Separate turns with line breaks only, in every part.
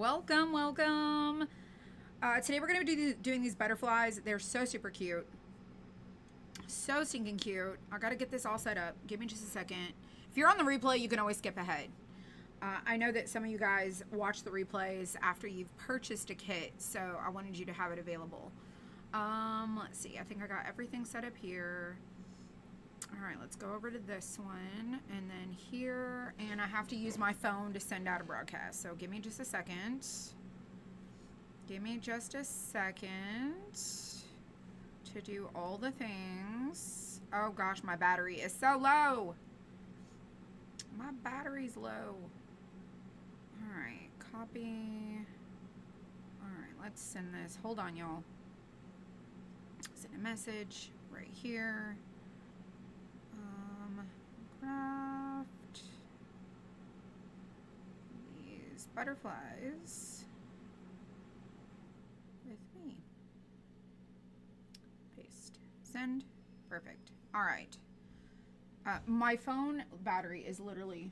Welcome, welcome. Today we're going to be doing these butterflies. They're so super cute. So stinking cute. I got to get this all set up. Give me just a second. If you're on the replay, you can always skip ahead. I know that some of you guys watch the replays after you've purchased a kit, so I wanted you to have it available. Let's see. I think I got everything set up here. All right, let's go over to this one and then here, and I have to use my phone to send out a broadcast. So give me just a second. Give me just a second to do all the things. Oh gosh, my battery is so low. My battery's low. All right, copy. All right, let's send this. Hold on, y'all. Send a message right here. Craft these butterflies with me. Paste. Send. Perfect. All right. My phone battery is literally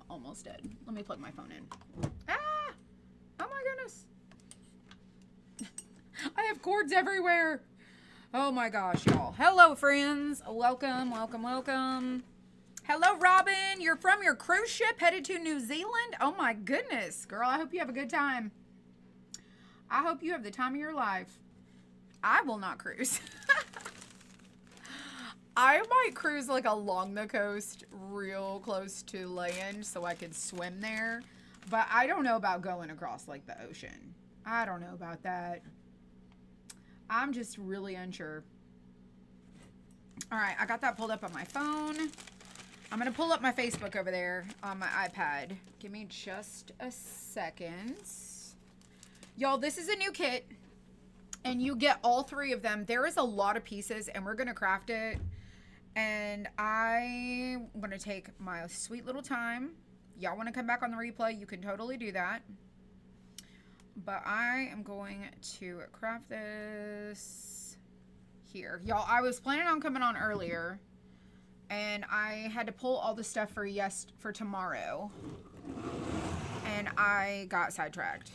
almost dead. Let me plug my phone in. Ah! Oh my goodness. I have cords everywhere. Oh my gosh, y'all. Hello, friends. Welcome, welcome, welcome. Hello, Robin. You're from your cruise ship headed to New Zealand? Oh my goodness. Girl, I hope you have a good time. I hope you have the time of your life. I will not cruise. I might cruise like along the coast, real close to land so I could swim there. But I don't know about going across like the ocean. I don't know about that. I'm just really unsure. All right, I got that pulled up on my phone. I'm going to pull up my Facebook over there on my iPad. Give me just a second. Y'all, this is a new kit, and you get all three of them. There is a lot of pieces, and we're going to craft it. And I'm going to take my sweet little time. Y'all want to come back on the replay, you can totally do that. But I am going to craft this here. Y'all, I was planning on coming on earlier, and I had to pull all the stuff for tomorrow, and I got sidetracked.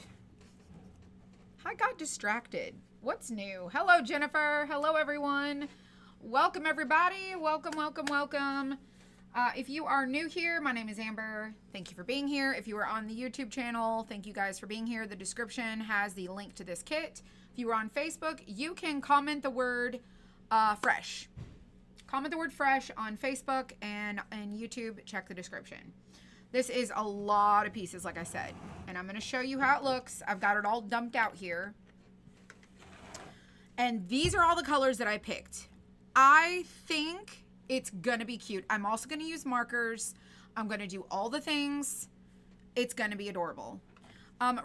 I got distracted. What's new? Hello, Jennifer. Hello, everyone. Welcome, everybody. Welcome, welcome, welcome. If you are new here, my name is Amber. Thank you for being here. If you are on the YouTube channel, thank you guys for being here. The description has the link to this kit. If you are on Facebook, you can comment the word fresh. Comment the word fresh on Facebook, and YouTube, check the description. This is a lot of pieces, like I said, and I'm going to show you how it looks. I've got it all dumped out here. And these are all the colors that I picked. I think it's going to be cute. I'm also going to use markers. I'm going to do all the things. It's going to be adorable.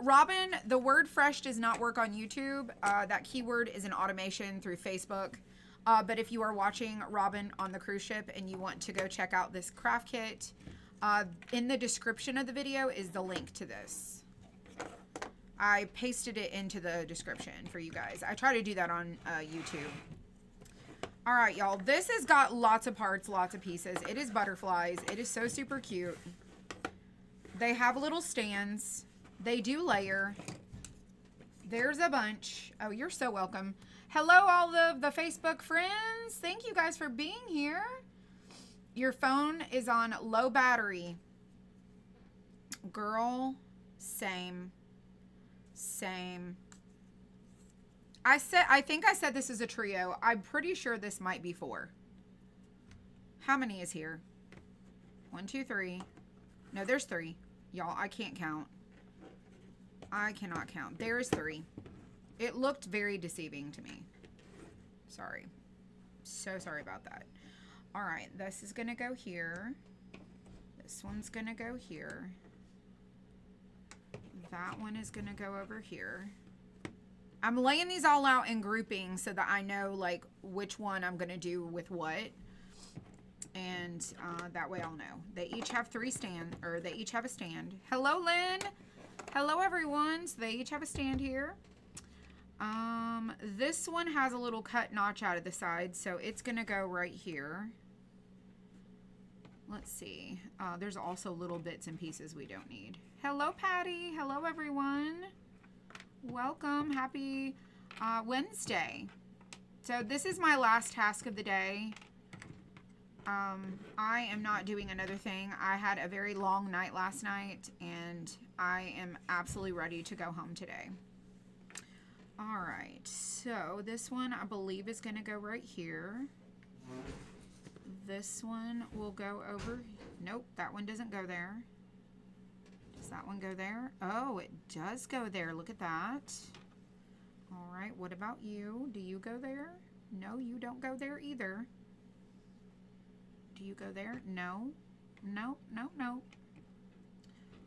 Robin, the word fresh does not work on YouTube. That keyword is an automation through Facebook. But if you are watching Robin on the cruise ship and you want to go check out this craft kit, in the description of the video is the link to this. I pasted it into the description for you guys. I try to do that on YouTube. All right, y'all, this has got lots of parts, lots of pieces. It is butterflies. It is so super cute. They have little stands. They do layer. There's a bunch. Oh, you're so welcome. Hello, all of the Facebook friends. Thank you guys for being here. Your phone is on low battery. Girl, same. Same. I think I said this is a trio. I'm pretty sure this might be 4. How many is here? 1, 2, 3. No, there's 3. Y'all, I can't count. I cannot count. There is 3. It looked very deceiving to me. Sorry. So sorry about that. All right, this is going to go here. This one's going to go here. That one is going to go over here. I'm laying these all out in grouping so that I know like which one I'm going to do with what. And that way I'll know. They each have 3 stand, or they each have a stand. Hello, Lynn. Hello, everyone. So they each have a stand here. This one has a little cut notch out of the side, so it's going to go right here. Let's see. There's also little bits and pieces we don't need. Hello, Patty. Hello, everyone. Welcome. Happy Wednesday. So this is my last task of the day. I am not doing another thing. I had a very long night last night, and I am absolutely ready to go home today. All right. So this one, I believe, is going to go right here. This one will go over. Nope, that one doesn't go there. Does that one go there? Oh, it does go there. Look at that. All right, what about you? Do you go there? No, you don't go there either. Do you go there? No. No, no, no.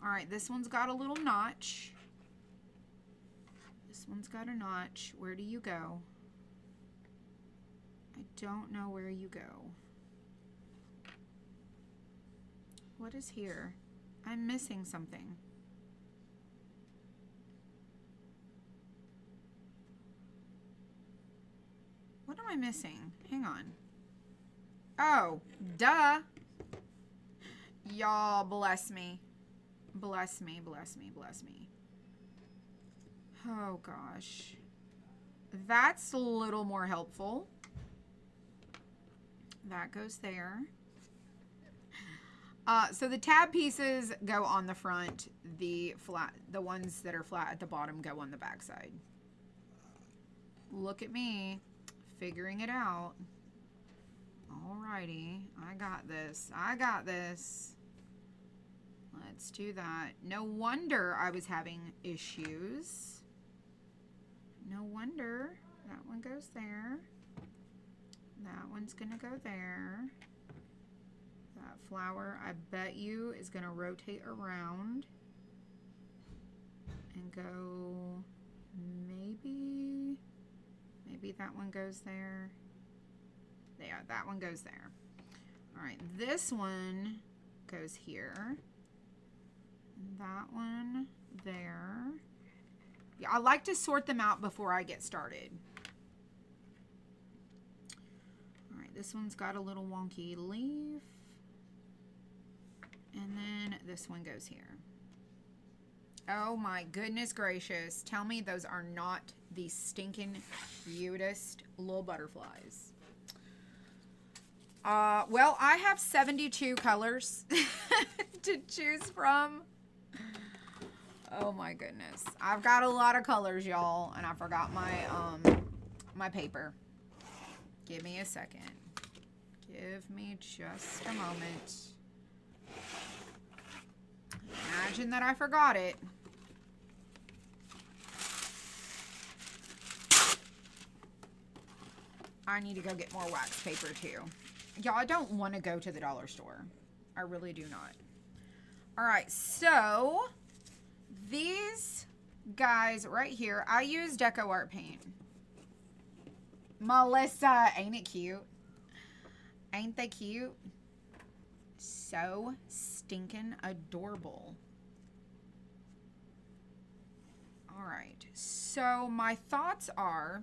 All right, this one's got a little notch. This one's got a notch. Where do you go? I don't know where you go. What is here? I'm missing something. What am I missing? Hang on. Oh, duh. Y'all, bless me. Bless me, bless me, bless me. Oh, gosh. That's a little more helpful. That goes there. So the tab pieces go on the front. The ones that are flat at the bottom go on the back side. Look at me, figuring it out. Alrighty, I got this. I got this. Let's do that. No wonder I was having issues. No wonder. That one goes there. That one's gonna go there. That flower, I bet you, is going to rotate around and go, maybe that one goes there. Yeah, that one goes there. All right, this one goes here. That one there. Yeah, I like to sort them out before I get started. All right, this one's got a little wonky leaf. And then this one goes here. Oh my goodness gracious. Tell me those are not the stinking cutest little butterflies. Well, I have 72 colors to choose from. Oh my goodness. I've got a lot of colors, y'all, and I forgot my my paper. Give me a second. Give me just a moment. Imagine that I forgot it. I need to go get more wax paper too. Y'all, I don't want to go to the dollar store. I really do not. All right, so these guys right here, I use Deco Art paint. Melissa, ain't it cute? Ain't they cute? So stinking adorable. All right, so my thoughts are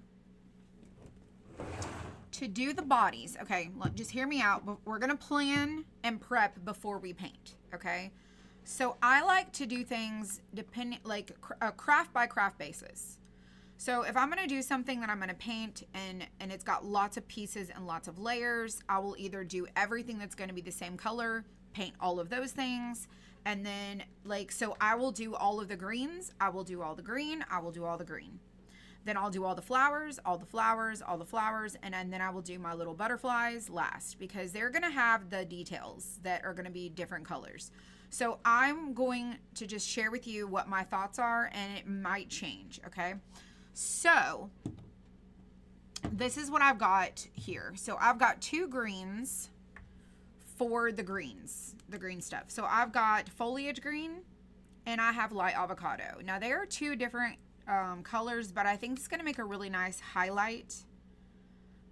to do the bodies. Okay, look, just hear me out. We're gonna plan and prep before we paint. Okay, so I like to do things like a craft by craft basis. So if I'm gonna do something that I'm gonna paint and it's got lots of pieces and lots of layers, I will either do everything that's gonna be the same color, paint all of those things, and then so I will do all of the greens, I will do all the green, I will do all the green. Then I'll do all the flowers, all the flowers, all the flowers, and then I will do my little butterflies last because they're gonna have the details that are gonna be different colors. So I'm going to just share with you what my thoughts are, and it might change, okay? So this is what I've got here. So I've got 2 greens for the greens, the green stuff. So I've got foliage green and I have light avocado. Now they are 2 different colors, but I think it's gonna make a really nice highlight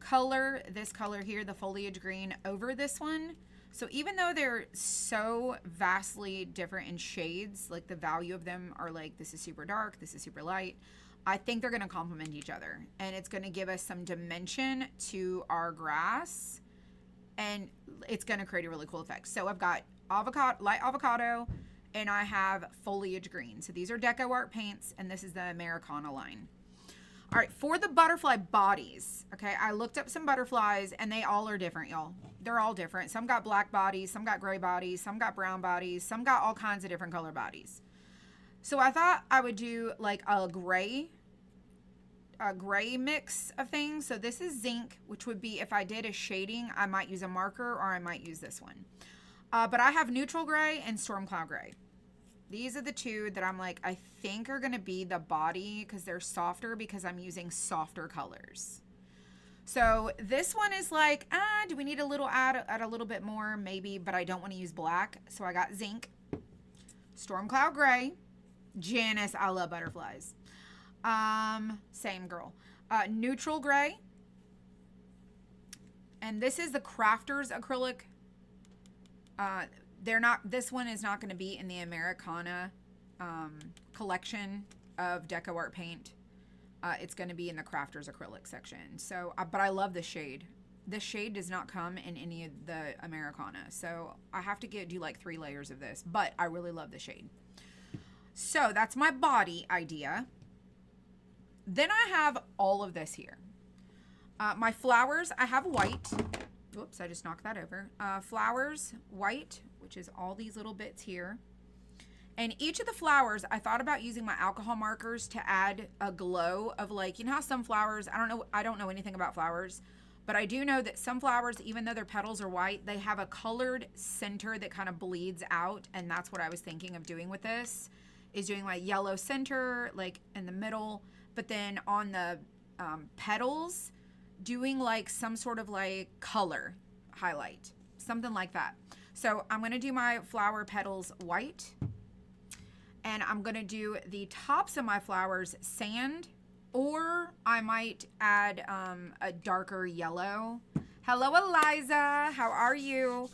color. This color here, the foliage green, over this one. So even though they're so vastly different in shades, like the value of them are like, this is super dark, this is super light, I think they're gonna complement each other, and it's gonna give us some dimension to our grass, and it's gonna create a really cool effect. So I've got avocado, light avocado, and I have foliage green. So these are Deco Art paints, and this is the Americana line. All right, for the butterfly bodies, okay, I looked up some butterflies, and they all are different, y'all. They're all different. Some got black bodies, some got gray bodies, some got brown bodies, some got all kinds of different color bodies. So I thought I would do like a gray mix of things. So this is zinc, which would be, if I did a shading, I might use a marker or I might use this one. But I have neutral gray and storm cloud gray. These are the two that I'm like, I think are going to be the body because they're softer because I'm using softer colors. So this one is like, do we need a little add a little bit more? Maybe, but I don't want to use black. So I got zinc, storm cloud gray, Janice, I love butterflies. Same girl. Neutral gray. And this is the Crafters acrylic. This one is not going to be in the Americana collection of Deco Art paint. It's going to be in the Crafters acrylic section. So, but I love the shade. The shade does not come in any of the Americana. So I have to do like 3 layers of this, but I really love the shade. So that's my body idea. Then I have all of this here. My flowers, I have white. Whoops, I just knocked that over. Flowers, white, which is all these little bits here. And each of the flowers, I thought about using my alcohol markers to add a glow of, like, you know how some flowers, I don't know anything about flowers, but I do know that some flowers, even though their petals are white, they have a colored center that kind of bleeds out. And that's what I was thinking of doing with this, is doing like yellow center, like in the middle, but then on the petals, doing like some sort of like color highlight, something like that. So I'm going to do my flower petals white, and I'm going to do the tops of my flowers sand, or I might add a darker yellow. Hello, Eliza. How are you?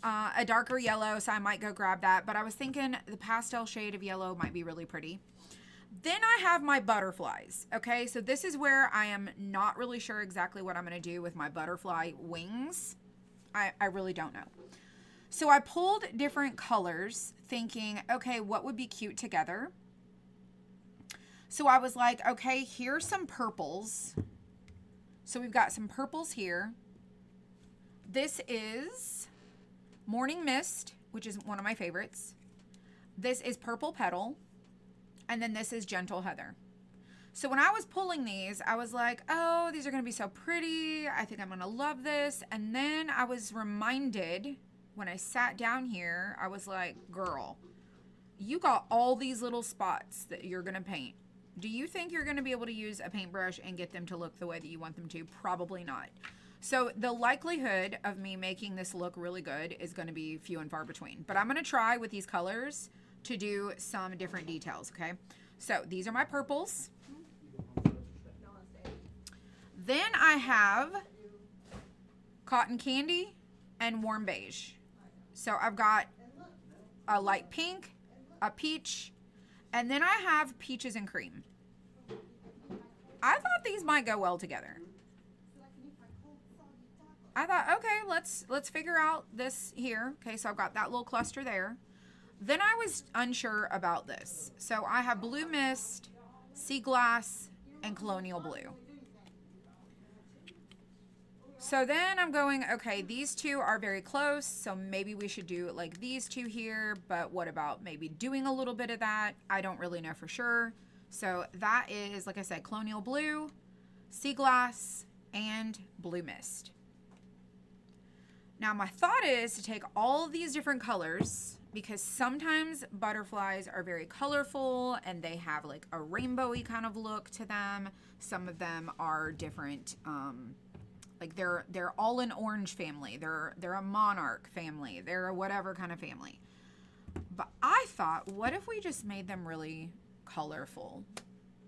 A darker yellow, so I might go grab that. But I was thinking the pastel shade of yellow might be really pretty. Then I have my butterflies. Okay, so this is where I am not really sure exactly what I'm going to do with my butterfly wings. I really don't know. So I pulled different colors thinking, okay, what would be cute together? So I was like, okay, here's some purples. So we've got some purples here. This is Morning Mist, which is one of my favorites. This is Purple Petal. And then this is Gentle Heather. So when I was pulling these, I was like, oh, these are going to be so pretty. I think I'm going to love this. And then I was reminded when I sat down here, I was like, girl, you got all these little spots that you're going to paint. Do you think you're going to be able to use a paintbrush and get them to look the way that you want them to? Probably not. So the likelihood of me making this look really good is going to be few and far between. But I'm going to try with these colors to do some different details, okay? So these are my purples. Then I have Cotton Candy and Warm Beige. So I've got a light pink, a peach, and then I have Peaches and Cream. I thought these might go well together. I thought, okay, let's figure out this here. Okay, so I've got that little cluster there. Then I was unsure about this. So I have Blue Mist, Sea Glass, and Colonial Blue. So then I'm going, okay, these two are very close, so maybe we should do like these two here, but what about maybe doing a little bit of that? I don't really know for sure. So that is, like I said, Colonial Blue, Sea Glass, and Blue Mist. Now my thought is to take all of these different colors, because sometimes butterflies are very colorful and they have like a rainbowy kind of look to them. Some of them are different, like they're all an orange family. They're a monarch family. They're a whatever kind of family. But I thought, what if we just made them really colorful?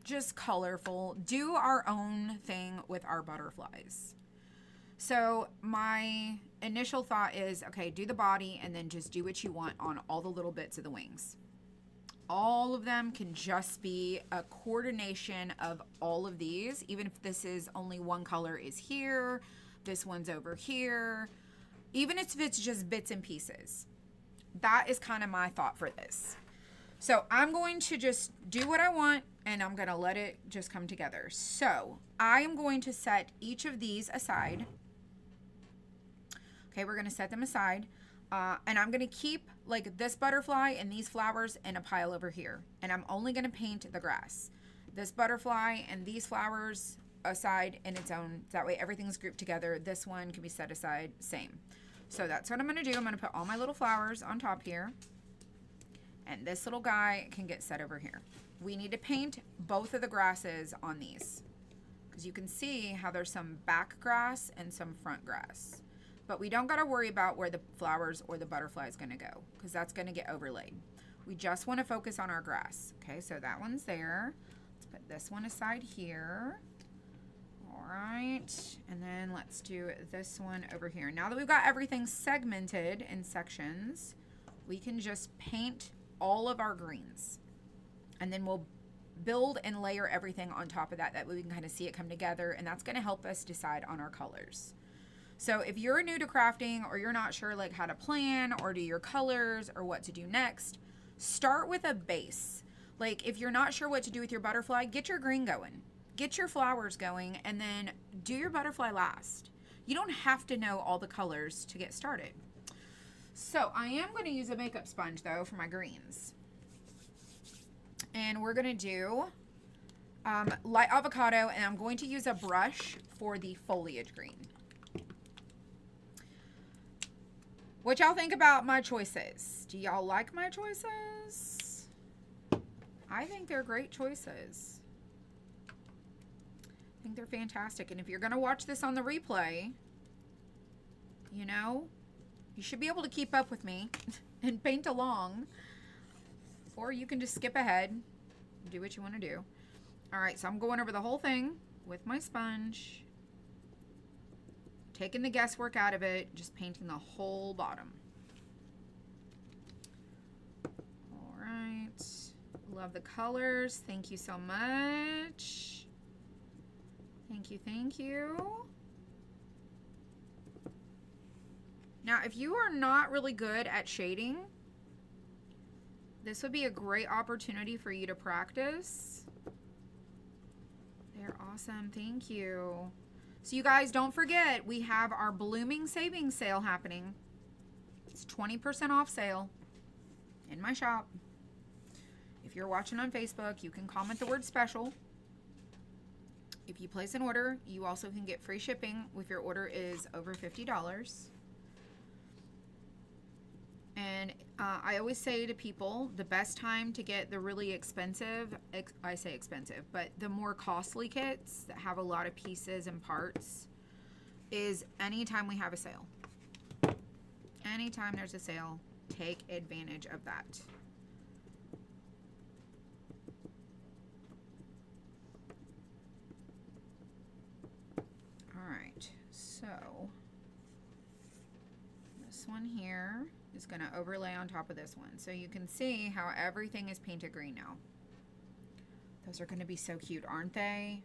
Just colorful. Do our own thing with our butterflies. So my initial thought is, okay, do the body and then just do what you want on all the little bits of the wings. All of them can just be a coordination of all of these, even if this is only one color is here, this one's over here, even if it's just bits and pieces. that is kind of my thought for this. So I'm going to just do what I want and I'm going to let it just come together. So I am going to set each of these aside. Okay, we're going to set them aside. And I'm going to keep like this butterfly and these flowers in a pile over here. And I'm only going to paint the grass. This butterfly and these flowers aside in its own. That way everything's grouped together. This one can be set aside, same. So that's what I'm going to do. I'm going to put all my little flowers on top here. And this little guy can get set over here. We need to paint both of the grasses on these, because you can see how there's some back grass and some front grass. But we don't got to worry about where the flowers or the butterfly is going to go, because that's going to get overlaid. We just want to focus on our grass. Okay, so that one's there. Let's put this one aside here. All right, and then let's do this one over here. Now that we've got everything segmented in sections, we can just paint all of our greens. And then we'll build and layer everything on top of that. That way we can kind of see it come together, and that's going to help us decide on our colors. So if you're new to crafting, or you're not sure like how to plan or do your colors or what to do next, start with a base. Like if you're not sure what to do with your butterfly, get your green going, get your flowers going, and then do your butterfly last. You don't have to know all the colors to get started. So I am going to use a makeup sponge though for my greens. And we're going to do light avocado, and I'm going to use a brush for the foliage green. What y'all think about my choices? Do y'all like my choices? I think they're great choices. I think they're fantastic. And if you're going to watch this on the replay, you know, you should be able to keep up with me and paint along. Or you can just skip ahead and do what you want to do. All right, so I'm going over the whole thing with my sponge. Taking the guesswork out of it, just painting the whole bottom. All right. Love the colors. Thank you so much. Thank you, thank you. Now, if you are not really good at shading, this would be a great opportunity for you to practice. They're awesome. Thank you. So you guys, don't forget, we have our Blooming Savings Sale happening. It's 20% off sale in my shop. If you're watching on Facebook, you can comment the word special. If you place an order, you also can get free shipping if your order is over $50. And I always say to people, the best time to get the really expensive, I say expensive, but the more costly kits that have a lot of pieces and parts is anytime we have a sale. Anytime there's a sale, take advantage of that. All right, so this one here is going to overlay on top of this one. So you can see how everything is painted green now. Those are going to be so cute, aren't they?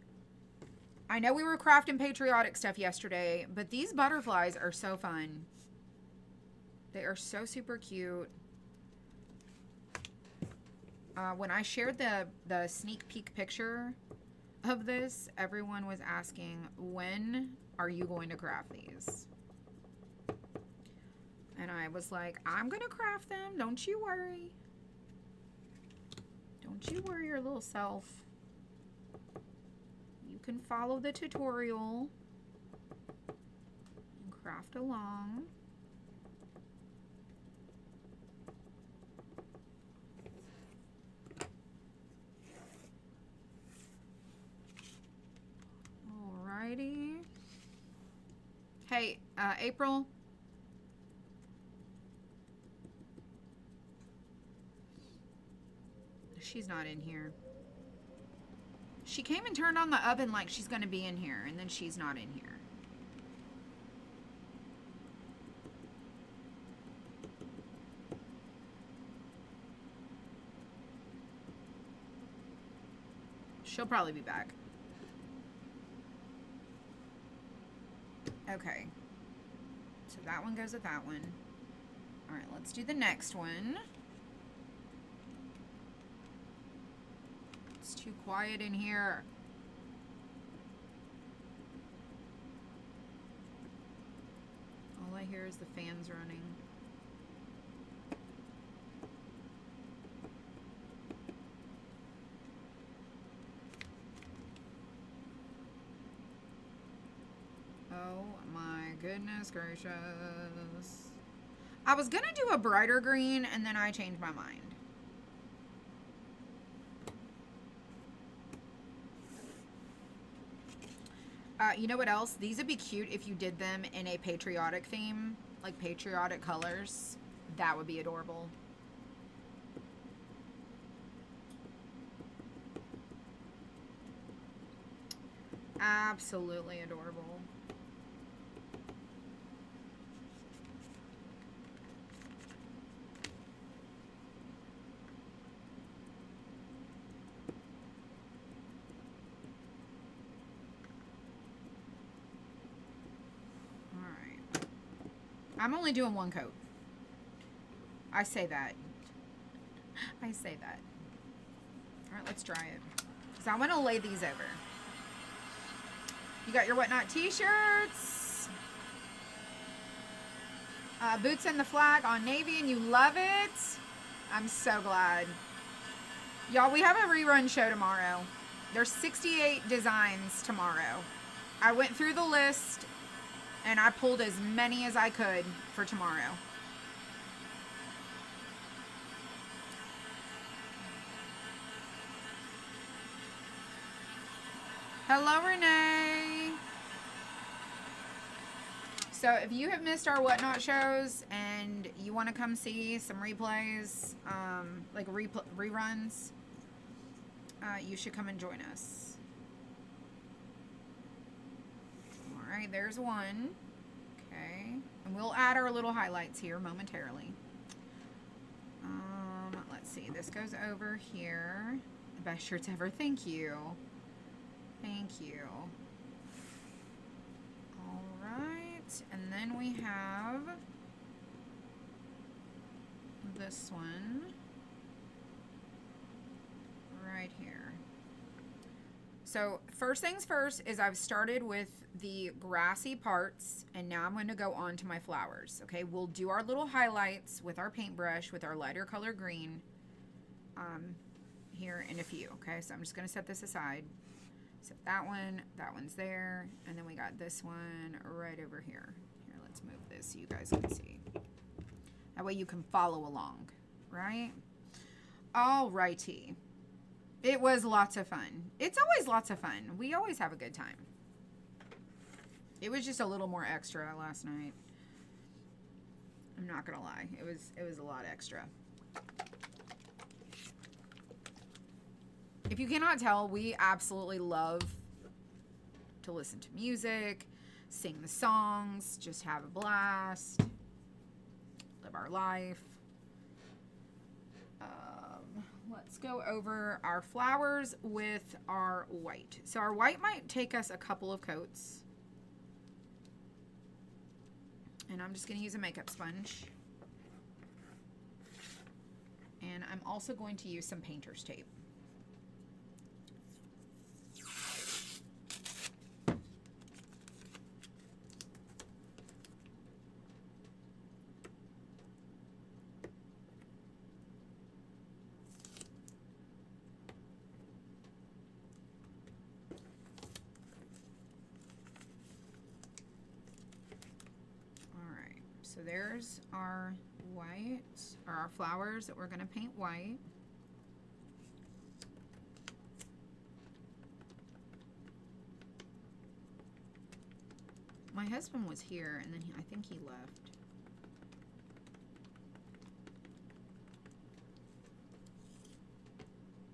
I know we were crafting patriotic stuff yesterday, but these butterflies are so fun. They are so super cute. When I shared the sneak peek picture of this, everyone was asking, when are you going to craft these? And I was like, I'm going to craft them. Don't you worry. Don't you worry your little self. You can follow the tutorial and craft along. Alrighty. Hey, April. She's not in here. She came and turned on the oven like she's going to be in here, and then she's not in here. She'll probably be back. Okay. So that one goes with that one. All right, let's do the next one. It's too quiet in here. All I hear is the fans running. Oh my goodness gracious. I was gonna do a brighter green and then I changed my mind. You know what else? These would be cute if you did them in a patriotic theme, like patriotic colors. That would be adorable. Absolutely adorable. I'm only doing one coat. I say that. I say that. All right, let's dry it. Because I want to lay these over. You got your Whatnot t-shirts. Boots and the Flag on navy, and you love it. I'm so glad. Y'all, we have a rerun show tomorrow. There's 68 designs tomorrow. I went through the list and I pulled as many as I could for tomorrow. Hello, Renee. So if you have missed our Whatnot shows and you want to come see some replays, like reruns, you should come and join us. All right, there's one. Okay, and we'll add our little highlights here momentarily. Let's see, this goes over here. The best shirts ever. Thank you. Thank you. All right, and then we have this one right here. So first things first is I've started with the grassy parts, and now I'm going to go on to my flowers. Okay, we'll do our little highlights with our paintbrush with our lighter color green here in a few. Okay, so I'm just going to set this aside. Set that one's there, and then we got this one right over here. Here, let's move this so you guys can see. That way you can follow along, right? All righty. It was lots of fun. It's always lots of fun. We always have a good time. It was just a little more extra last night. I'm not gonna lie. It was a lot extra. If you cannot tell, we absolutely love to listen to music, sing the songs, just have a blast, live our life. Let's go over our flowers with our white. So our white might take us a couple of coats. And I'm just going to use a makeup sponge. And I'm also going to use some painter's tape. So there's our white, or our flowers that we're going to paint white. My husband was here, and then I think he left.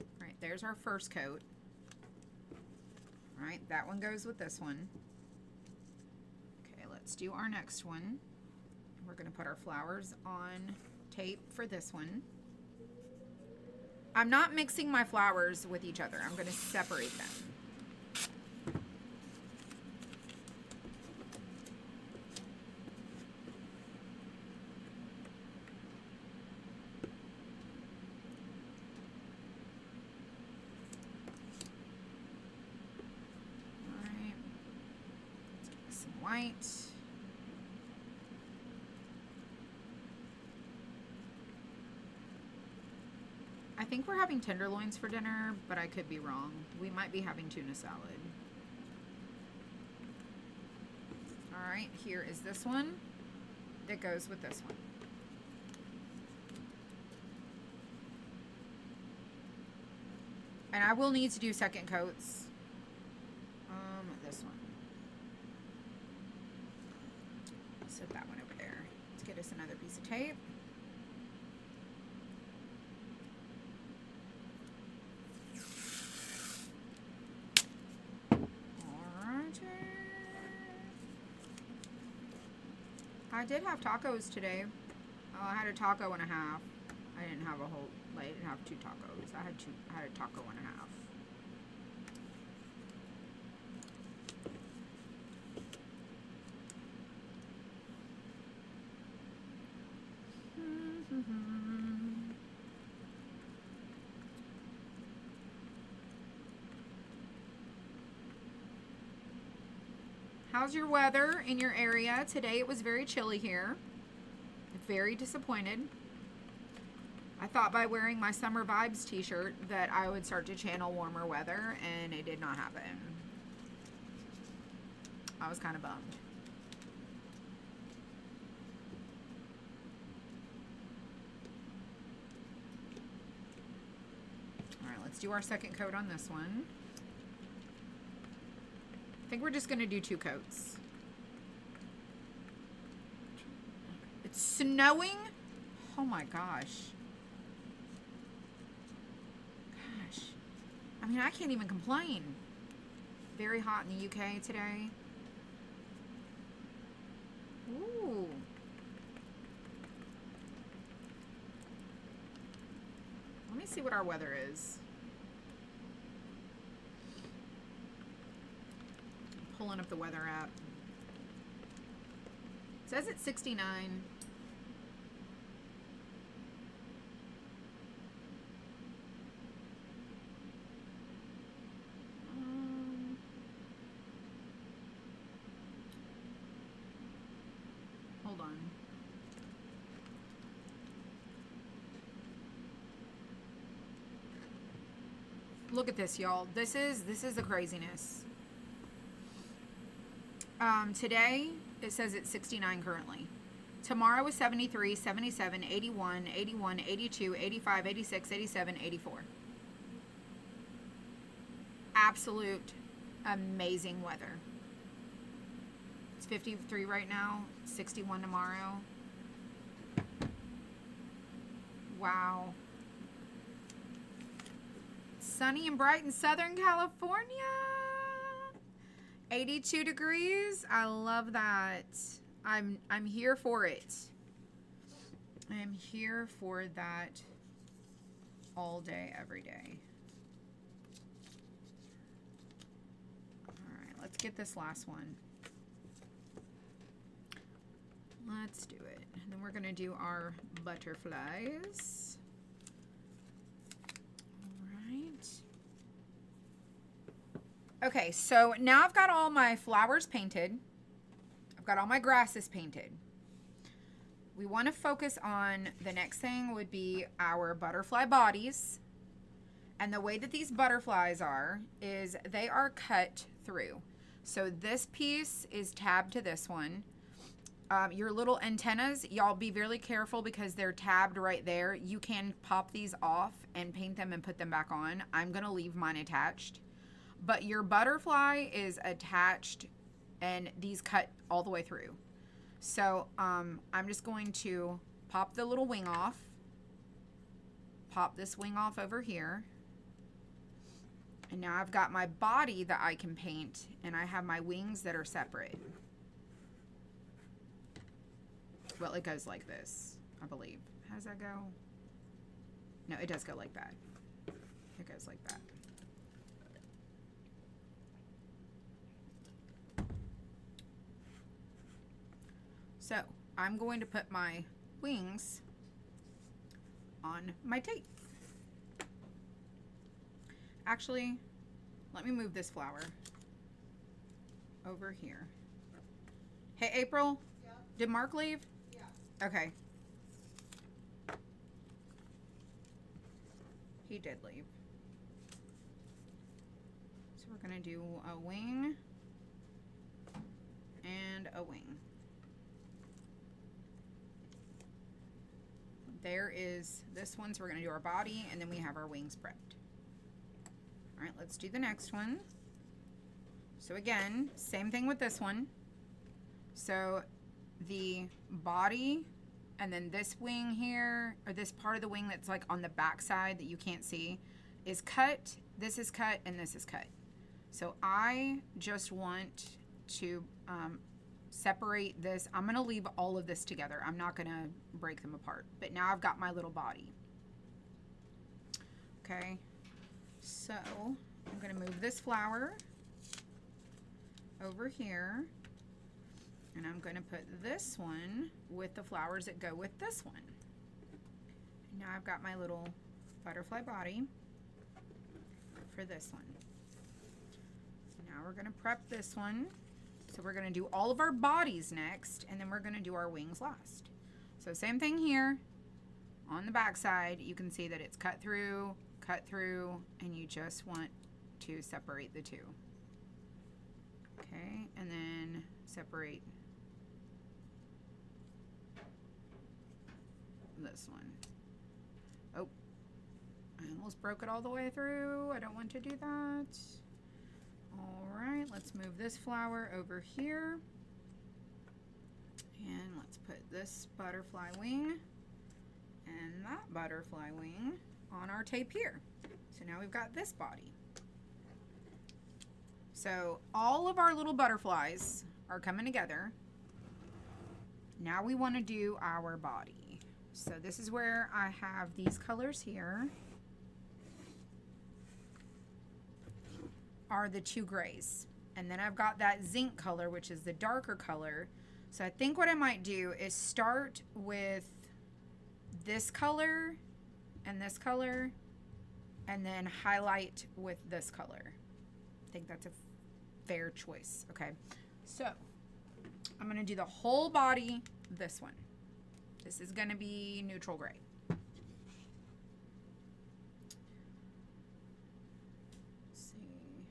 All right, there's our first coat. All right, that one goes with this one. Okay, let's do our next one. We're going to put our flowers on tape for this one. I'm not mixing my flowers with each other. I'm going to separate them. white. I think we're having tenderloins for dinner, but I could be wrong. We might be having tuna salad. All right, here is this one that goes with this one. And I will need to do second coats. This one. Set that one over there. Let's get us another piece of tape. I did have tacos today. I had a taco and a half. I didn't have a whole, I didn't have 2 tacos. I had a taco and a half. How's your weather in your area? Today it was very chilly here. Very disappointed. I thought by wearing my Summer Vibes t-shirt that I would start to channel warmer weather, and it did not happen. I was kind of bummed. All right, let's do our second coat on this one. I think we're just going to do 2 coats. It's snowing? Oh my gosh. I mean, I can't even complain. Very hot in the UK today. Ooh. Let me see what our weather is. Pulling up the weather app. It says it's 69. Hold on. Look at this, y'all. This is the craziness. Today, it says it's 69 currently. Tomorrow is 73, 77, 81, 81, 82, 85, 86, 87, 84. Absolute amazing weather. It's 53 right now, 61 tomorrow. Wow. Sunny and bright in Southern California. 82 degrees. I love that. I'm here for it. I am here for that all day, every day. All right, let's get this last one. Let's do it. And then we're going to do our butterflies. Okay, so now I've got all my flowers painted. I've got all my grasses painted. We want to focus on the next thing would be our butterfly bodies. And the way that these butterflies are is they are cut through. So this piece is tabbed to this one. Your little antennas, y'all be really careful because they're tabbed right there. You can pop these off and paint them and put them back on. I'm going to leave mine attached. But your butterfly is attached and these cut all the way through. So I'm just going to pop the little wing off. Pop this wing off over here. And now I've got my body that I can paint and I have my wings that are separate. Well, it goes like this, I believe. How does that go? No, it does go like that. It goes like that. So I'm going to put my wings on my tape. Actually, let me move this flower over here. Hey, April,
Yeah.
did Mark leave?
Yeah.
Okay. He did leave. So we're gonna do a wing and a wing. There is this one, so we're gonna do our body and then we have our wings prepped. All right, let's do the next one. So again, same thing with this one. So the body and then this wing here, or this part of the wing that's like on the back side that you can't see, is cut. This is cut and this is cut. So I just want to separate this. I'm gonna leave all of this together. I'm not gonna break them apart. But now I've got my little body. Okay, so I'm gonna move this flower over here. And I'm going to put this one with the flowers that go with this one. And now I've got my little butterfly body for this one. Now we're going to prep this one. So we're going to do all of our bodies next, and then we're going to do our wings last. So same thing here. On the back side, you can see that it's cut through, and you just want to separate the two. Okay, and then separate this one. Oh, I almost broke it all the way through. I don't want to do that. All right, let's move this flower over here. And let's put this butterfly wing and that butterfly wing on our tape here. So now we've got this body. So all of our little butterflies are coming together. Now we want to do our body. So this is where I have these colors here. Are the two grays. And then I've got that zinc color, which is the darker color. So I think what I might do is start with this color, and then highlight with this color. I think that's a fair choice. Okay, so I'm gonna do the whole body this one. This is gonna be neutral gray. Let's see.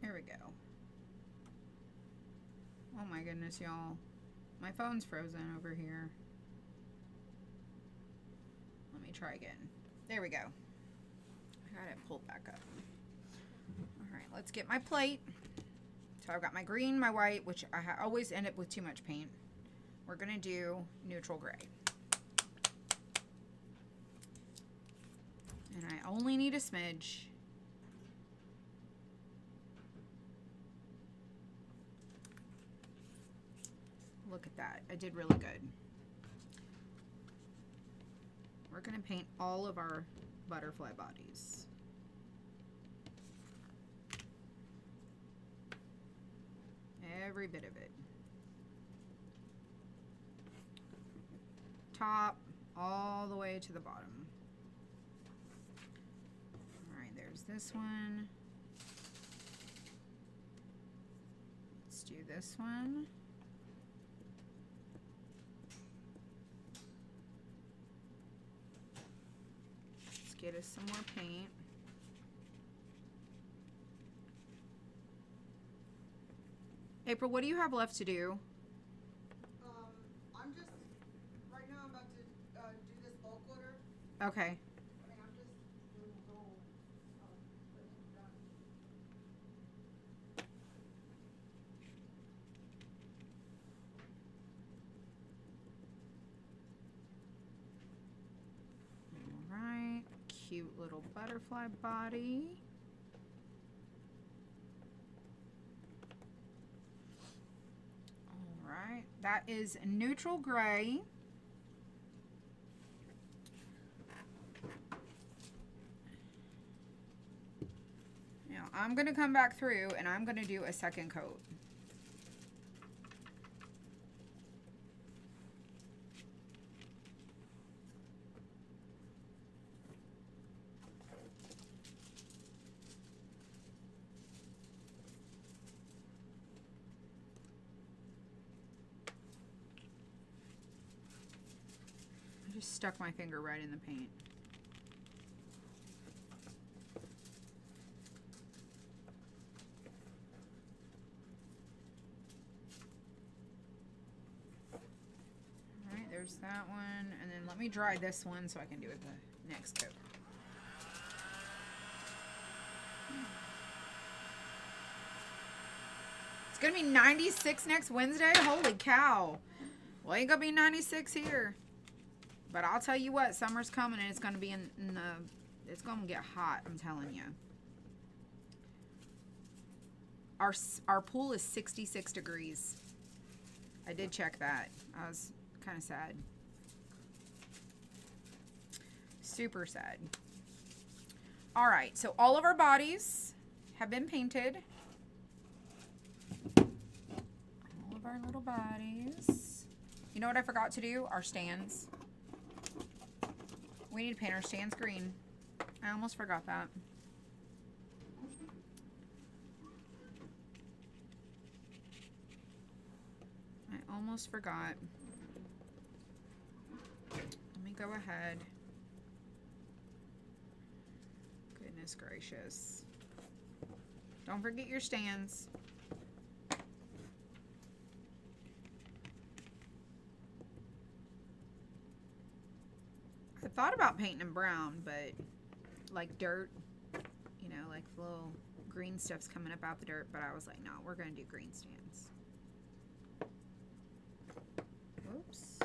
There we go. Oh my goodness, y'all. My phone's frozen over here. Let me try again. There we go. I got it pulled back up. All right, let's get my plate. So I've got my green, my white, which I always end up with too much paint. We're gonna do neutral gray. And I only need a smidge. Look at that, I did really good. We're gonna paint all of our butterfly bodies. Every bit of it. Top all the way to the bottom. All right, there's this one. Let's do this one. Let's get us some more paint. April, what do you have left to do?
I'm just, right now I'm about to do this bulk order.
Okay.
I mean, I'm just doing the whole, putting it down.
All right. Cute little butterfly body. All right. That is neutral gray. Now I'm going to come back through and I'm going to do a second coat. just stuck my finger right in the paint. Alright, there's that one. And then let me dry this one so I can do it the next coat. It's gonna be 96 next Wednesday? Holy cow. Well, ain't gonna be 96 here. But I'll tell you what, summer's coming and it's gonna be in the, it's gonna get hot, I'm telling you. Our pool is 66 degrees. I did check that. I was kind of sad. Super sad. All right, so all of our bodies have been painted. All of our little bodies. You know what I forgot to do? Our stands. We need to paint our stands green. I almost forgot that. I almost forgot. Let me go ahead. Goodness gracious. Don't forget your stands. I thought about painting them brown, but like dirt, you know, like the little green stuff's coming up out the dirt, but I was like, no, we're gonna do green stands. Oops.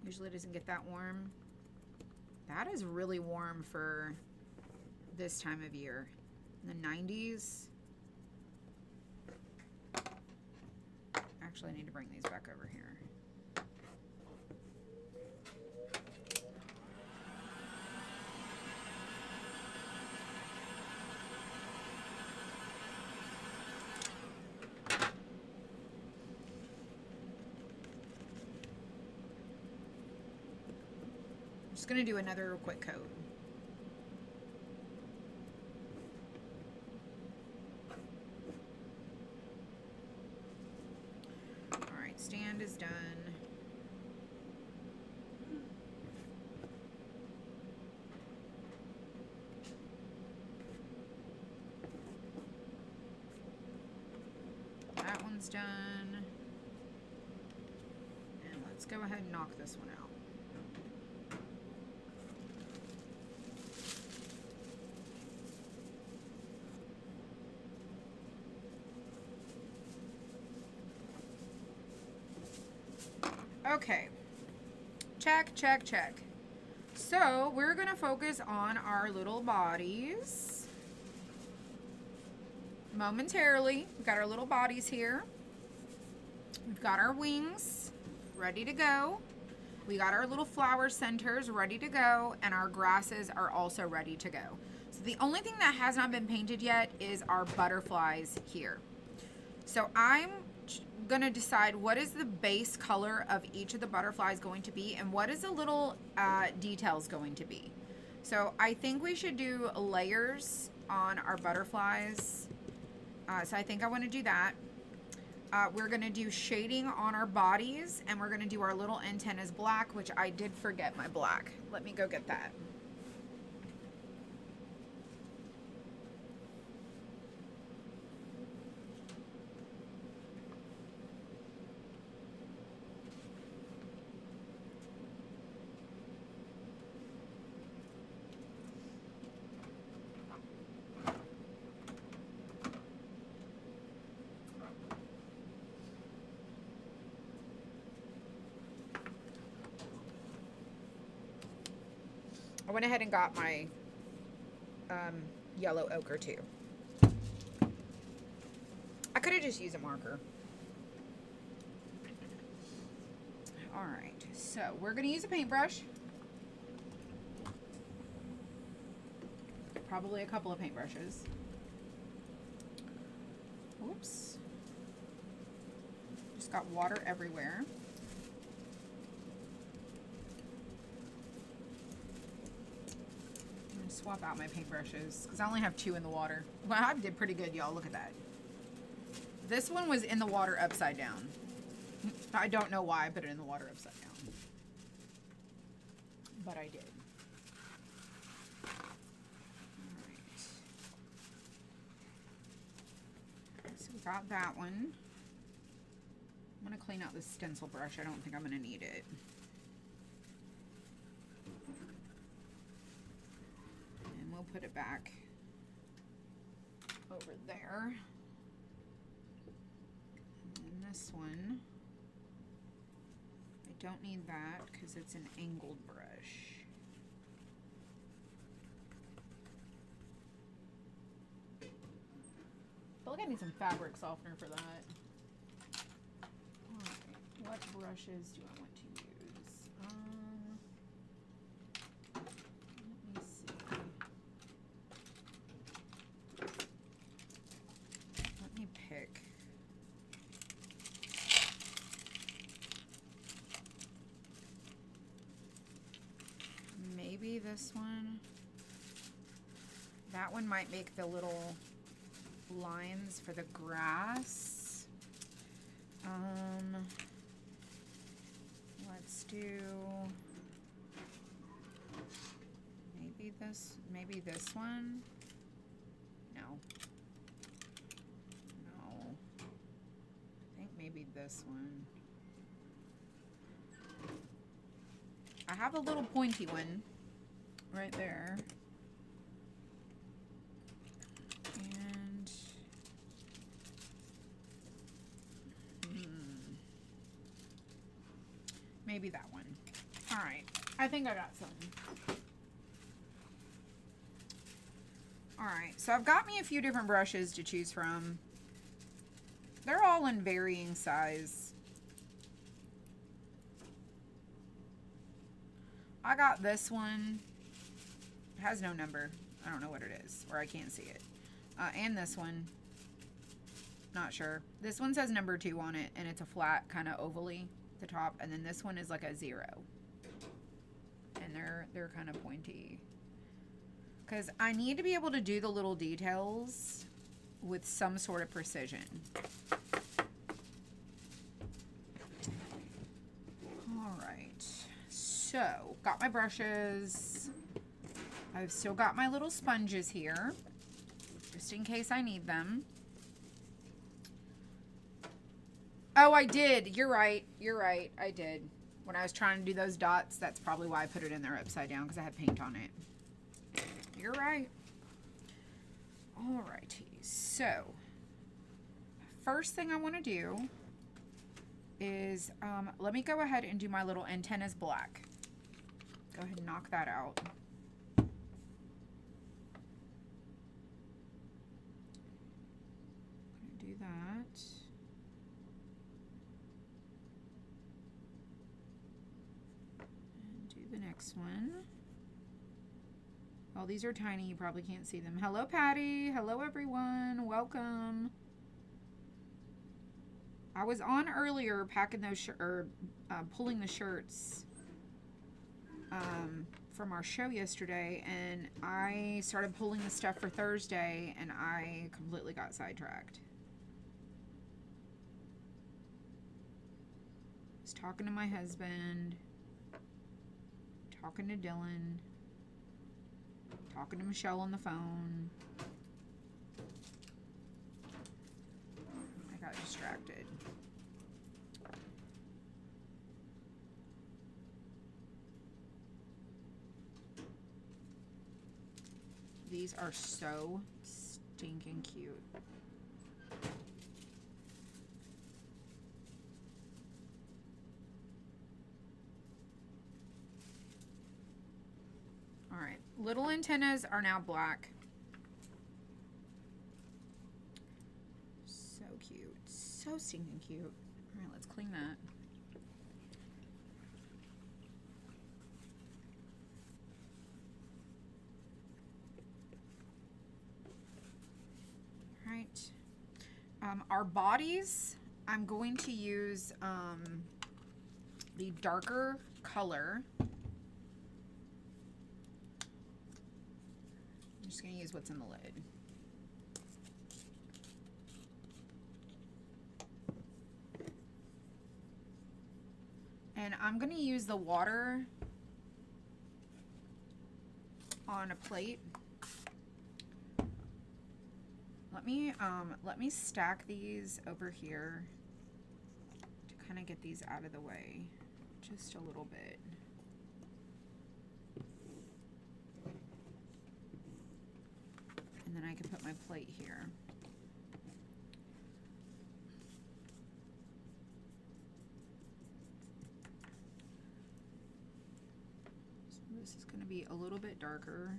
Usually it doesn't get that warm. That is really warm for this time of year. In the 90s. Actually, I need to bring these back over here. I'm just going to do another quick coat. Alright, stand is done. That one's done. And let's go ahead and knock this one out. Okay, check, check, check. So we're gonna focus on our little bodies momentarily. We've got our little bodies here. We've got our wings ready to go. We got our little flower centers ready to go, and our grasses are also ready to go. So the only thing that has not been painted yet is our butterflies here. So I'm gonna decide what is the base color of each of the butterflies going to be and what is the little details going to be. So I think we should do layers on our butterflies. So I think I want to do that. We're gonna do shading on our bodies, and we're gonna do our little antennas black, which I did forget my black. Let me go get that. I went ahead and got my yellow ochre too. I could have just used a marker. All right, so we're gonna use a paintbrush. Probably a couple of paintbrushes. Oops. Just got water everywhere. Swap out my paintbrushes because I only have 2 in the water. Well, I did pretty good, y'all. Look at that. This one was in the water upside down. I don't know why I put it in the water upside down. But I did. Alright. So we got that one. I'm going to clean out this stencil brush. I don't think I'm going to need it. And we'll put it back over there. And then this one, I don't need that because it's an angled brush. I feel like I need some fabric softener for that. Alright, what brushes do I want to use? Let me see. Let me pick. Maybe this one. That one might make the little lines for the grass. Let's do maybe this one. No. I think maybe this one. I have a little pointy one right there. And maybe that one. All right. I think I got some. All right. So I've got me a few different brushes to choose from. They're all in varying size. I got this one. It has no number. I don't know what it is, or I can't see it. And this one. Not sure. This one says number 2 on it, and it's a flat kind of ovally at the top. And then this one is like a 0. And they're kind of pointy. Because I need to be able to do the little details with some sort of precision. Alright. So, got my brushes. I've still got my little sponges here, just in case I need them. Oh, I did. You're right. You're right. I did. When I was trying to do those dots, that's probably why I put it in there upside down, because I had paint on it. You're right. Alrighty. So, first thing I want to do is, let me go ahead and do my little antennas black. Go ahead and knock that out. Do that. And do the next one. Oh, these are tiny. You probably can't see them. Hello, Patty. Hello, everyone. Welcome. I was on earlier packing those pulling the shirts from our show yesterday, and I started pulling the stuff for Thursday, and I completely got sidetracked. I was talking to my husband, talking to Dylan, talking to Michelle on the phone. I got distracted. These are so stinking cute. All right, little antennas are now black. So cute, so stinking cute. All right, let's clean that. Right. Our bodies, I'm going to use the darker color. I'm just going to use what's in the lid. And I'm gonna use the water on a plate. Let me stack these over here to kind of get these out of the way just a little bit. And then I can put my plate here. So this is going to be a little bit darker.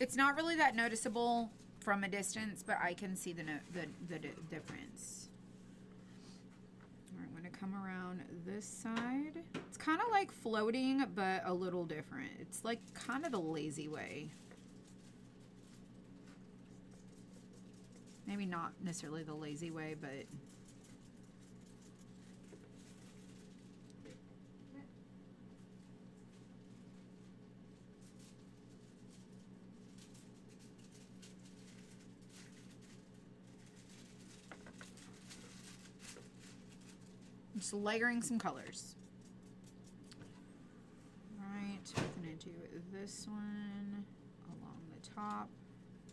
It's not really that noticeable from a distance, but I can see the difference. All right, I'm gonna come around this side. It's kind of like floating, but a little different. It's like kind of the lazy way. Maybe not necessarily the lazy way, but just layering some colors. All right, we're gonna do this one along the top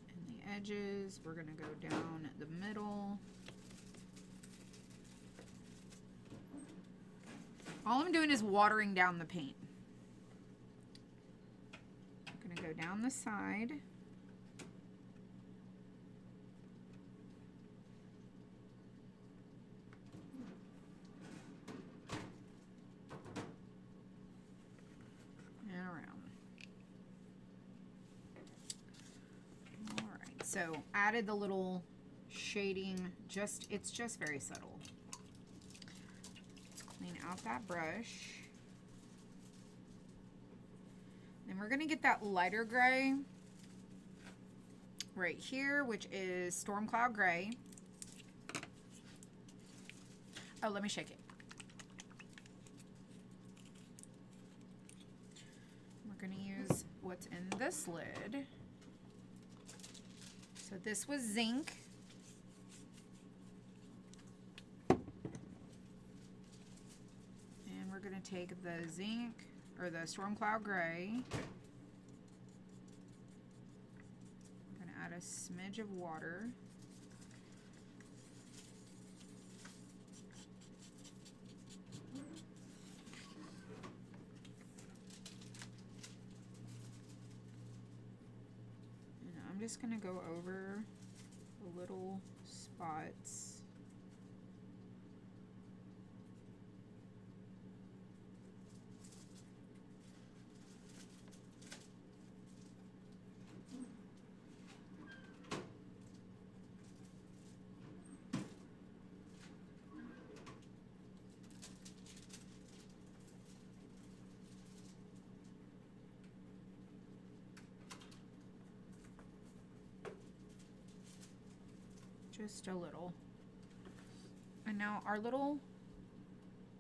and the edges. We're gonna go down the middle. All I'm doing is watering down the paint. I'm gonna go down the side. So added the little shading, it's just very subtle. Let's clean out that brush. Then we're gonna get that lighter gray right here, which is Storm Cloud Gray. Oh, let me shake it. We're gonna use what's in this lid. So this was zinc. And we're gonna take the zinc, or the Storm Cloud Gray. We're gonna add a smidge of water. I'm just gonna go over the little spots. Just a little. And now our little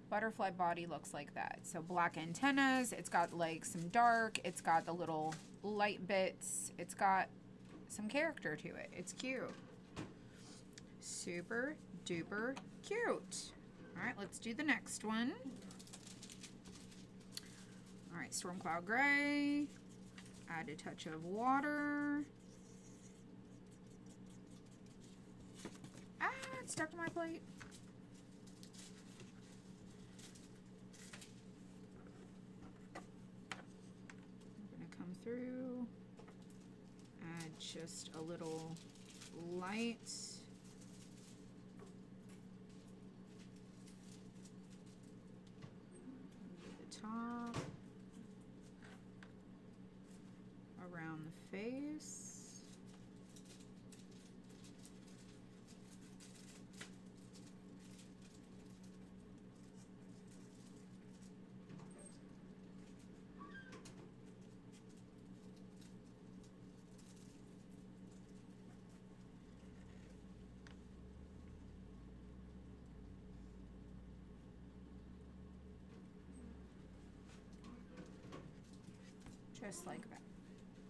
butterfly body looks like that. So black antennas, it's got like some dark, it's got the little light bits, it's got some character to it. It's cute. Super duper cute. All right, let's do the next one. All right, Storm Cloud Gray. Add a touch of water. Ah, it's stuck to my plate. I'm gonna come through, add just a little light. Over the top. around the face. Just like that.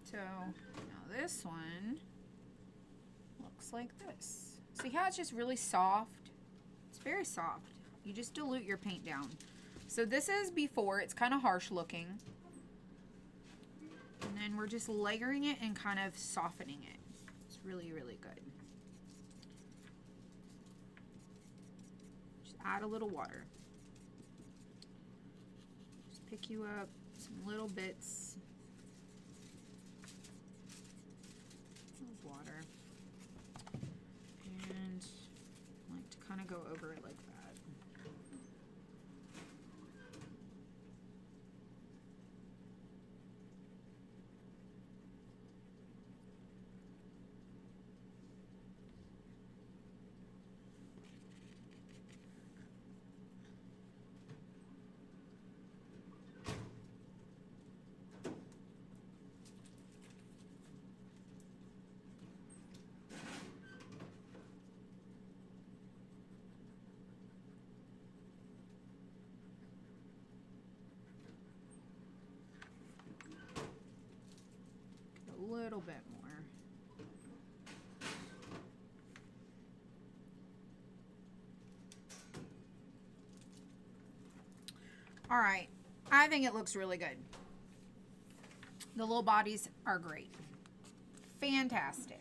So now this one looks like this. See how it's just really soft? It's very soft. You just dilute your paint down. So this is before. It's kind of harsh looking. And then we're just layering it and kind of softening it. It's really, really good. Just add a little water. Just pick you up some little bits of water. And I like to kind of go over it like that. A little bit more. All right, I think it looks really good. The little bodies are great. Fantastic.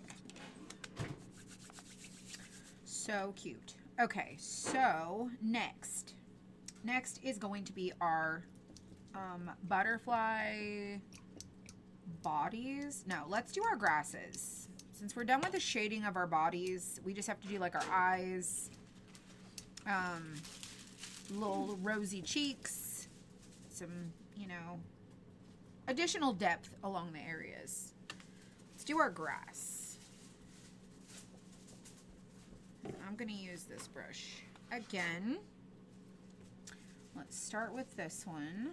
So cute. Okay, so next is going to be our butterfly bodies. No, let's do our grasses. Since we're done with the shading of our bodies, we just have to do like our eyes, little rosy cheeks, some, you know, additional depth along the areas. Let's do our grass. I'm going to use this brush again. Let's start with this one.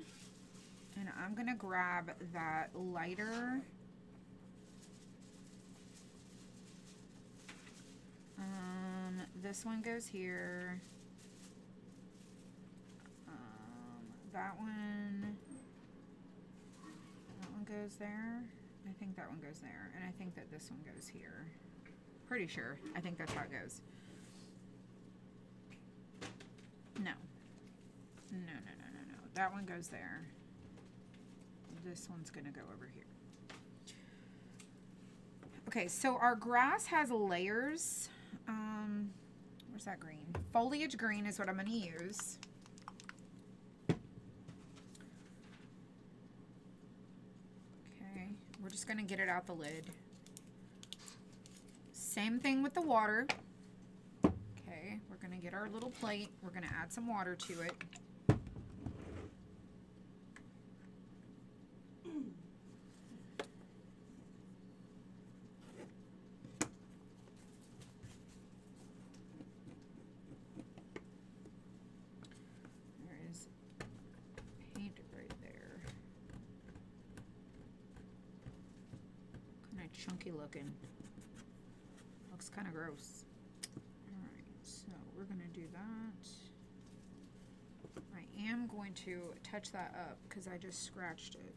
And I'm going to grab that lighter this one goes here. That one goes there. I think that one goes there. And I think that this one goes here. Pretty sure. I think that's how it goes. No. No. That one goes there. This one's going to go over here. Okay, so our grass has layers. Where's that green? Foliage green is what I'm going to use. Okay, we're just going to get it out the lid. Same thing with the water. Okay, we're going to get our little plate. We're going to add some water to it. Chunky looking. Looks kind of gross. Alright, so we're going to do that. I am going to touch that up because I just scratched it.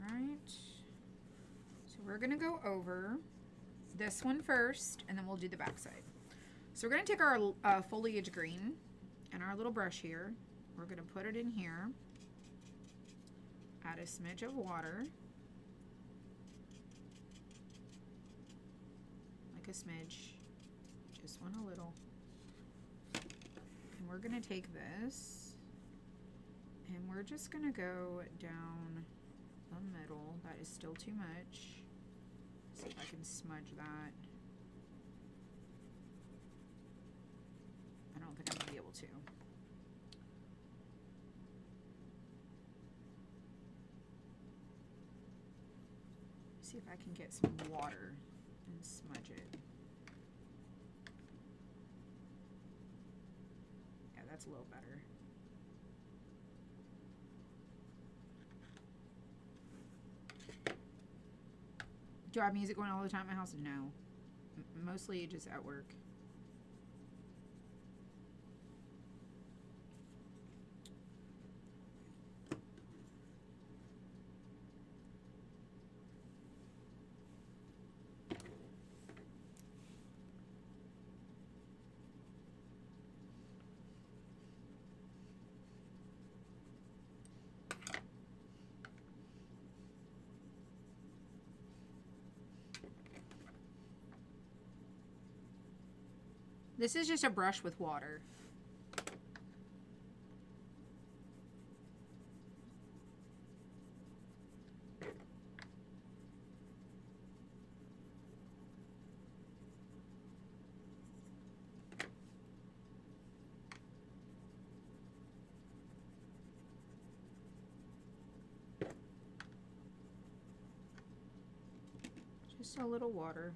Alright. So we're going to go over this one first and then we'll do the back side. So we're going to take our foliage green and our little brush here. We're going to put it in here. Add a smidge of water, like a smidge, just want a little. And we're going to take this and we're just going to go down the middle. That is still too much. See if I can smudge that. I don't think I'm going to be able to. see if I can get some water and smudge it. Yeah, that's a little better. Do I have music going all the time in my house? No. Mostly just at work. This is just a brush with water. Just a little water.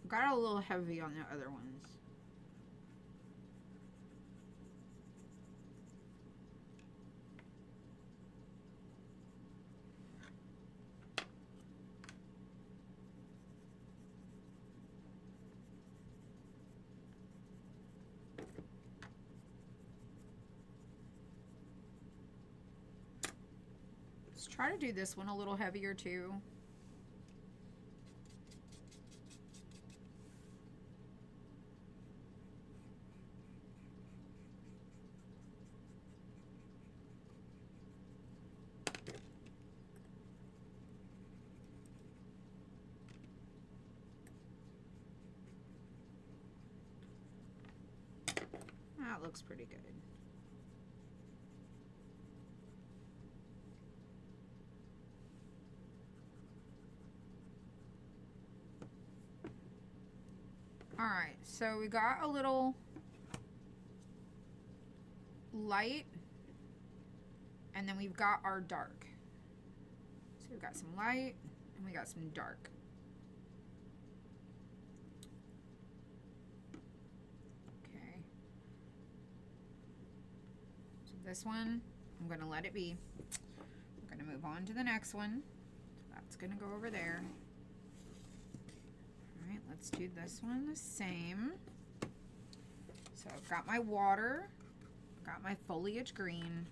Got a little heavy on the other ones. Let's try to do this one a little heavier too. That looks pretty good. All right, so we got a little light, and then we've got our dark. So we've got some light, and we got some dark. Okay. So this one, I'm gonna let it be. We're gonna move on to the next one. That's gonna go over there. Alright, let's do this one the same. So I've got my water, got my foliage green.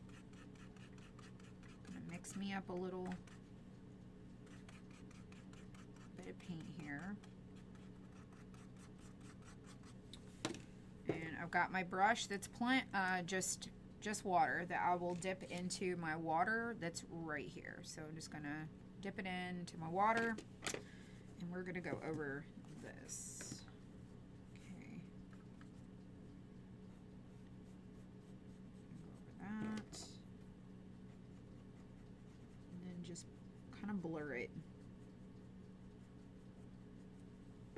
Gonna mix me up a little bit of paint here. And I've got my brush that's just water that I will dip into my water that's right here. So I'm just gonna dip it into my water, and we're gonna go over this. Okay. Go over that. And then just kind of blur it.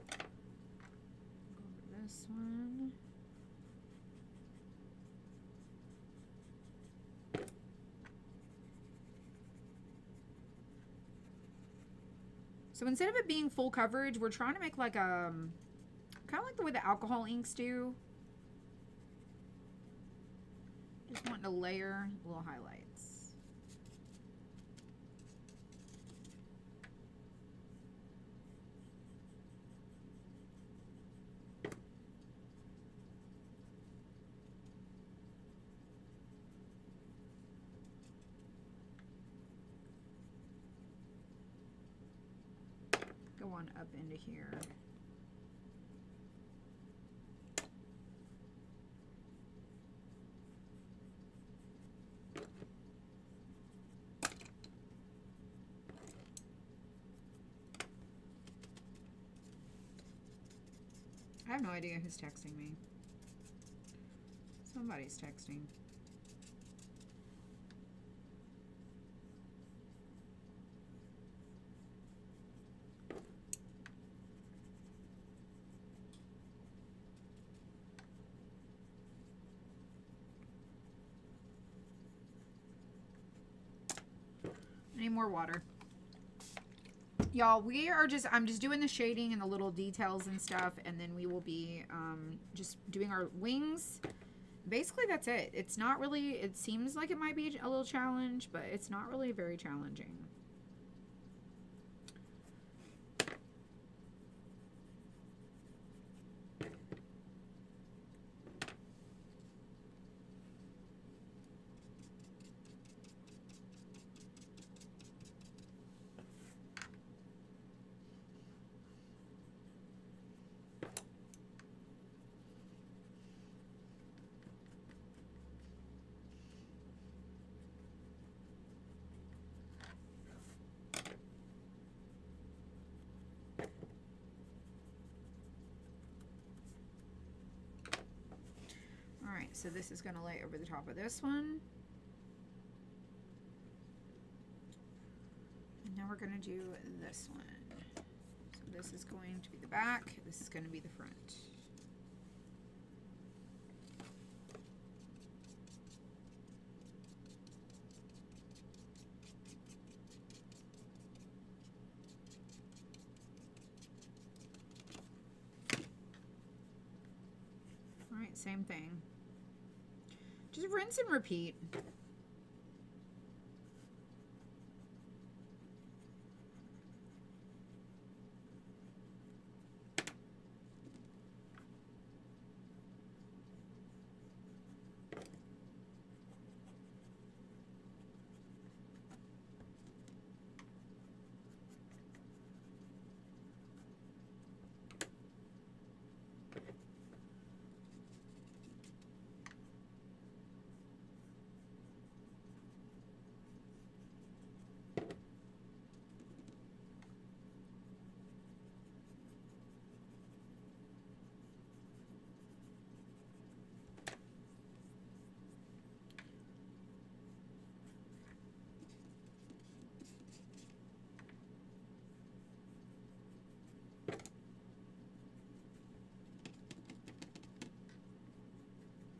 Go over this one. So instead of it being full coverage, we're trying to make like kind of like the way the alcohol inks do. Just wanting to layer little highlights. Go on up into here. I have no idea who's texting me. Somebody's texting. need more water. Y'all, I'm just doing the shading and the little details and stuff, and then we will be just doing our wings. Basically, that's it. It's not really, it seems like it might be a little challenge, but it's not really very challenging. Alright, so this is going to lay over the top of this one. And now we're going to do this one. So this is going to be the back, this is going to be the front. Alright, same thing. Just rinse and repeat.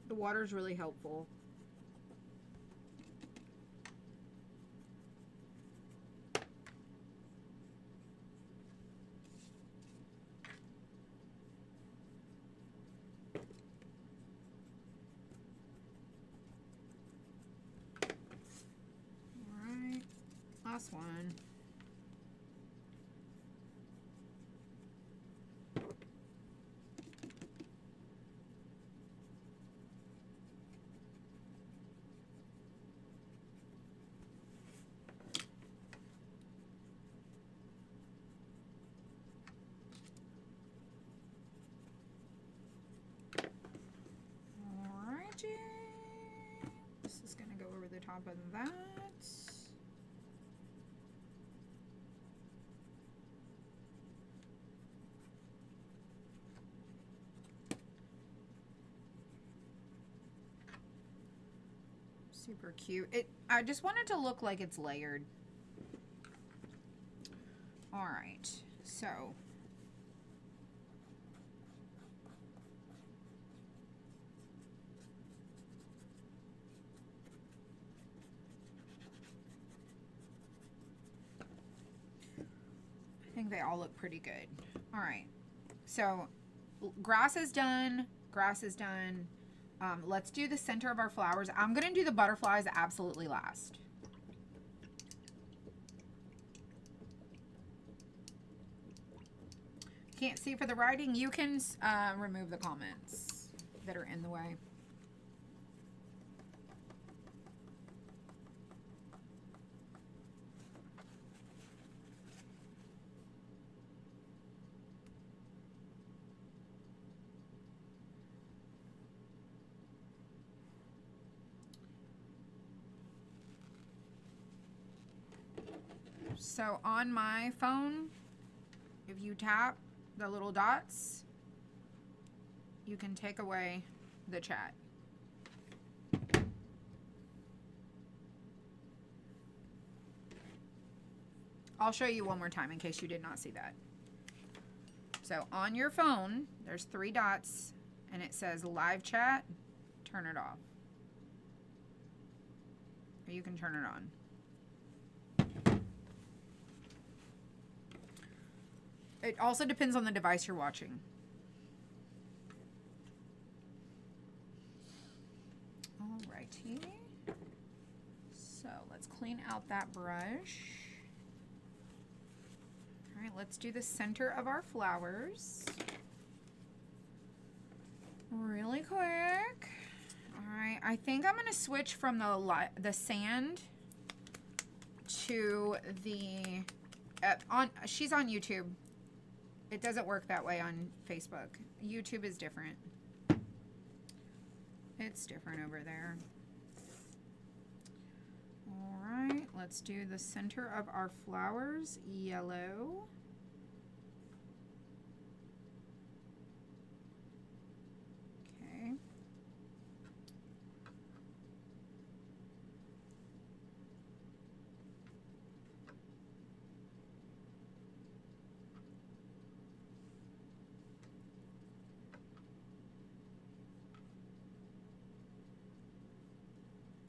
The water is really helpful. All right, last one. This is going to go over the top of that. Super cute. I just want it to look like it's layered. All right, so I think they all look pretty good. All right, so grass is done. Grass is done. Let's do the center of our flowers. I'm gonna do the butterflies absolutely last. Can't see for the writing. You can remove the comments that are in the way. So on my phone, if you tap the little dots, you can take away the chat. I'll show you one more time in case you did not see that. So on your phone, there's 3 dots and it says live chat. Turn it off. Or you can turn it on. It also depends on the device you're watching. Alrighty. So let's clean out that brush. All right, let's do the center of our flowers. Really quick. All right, I think I'm gonna switch from the sand to the she's on YouTube. It doesn't work that way on Facebook. YouTube is different. It's different over there. All right, let's do the center of our flowers, yellow. Okay.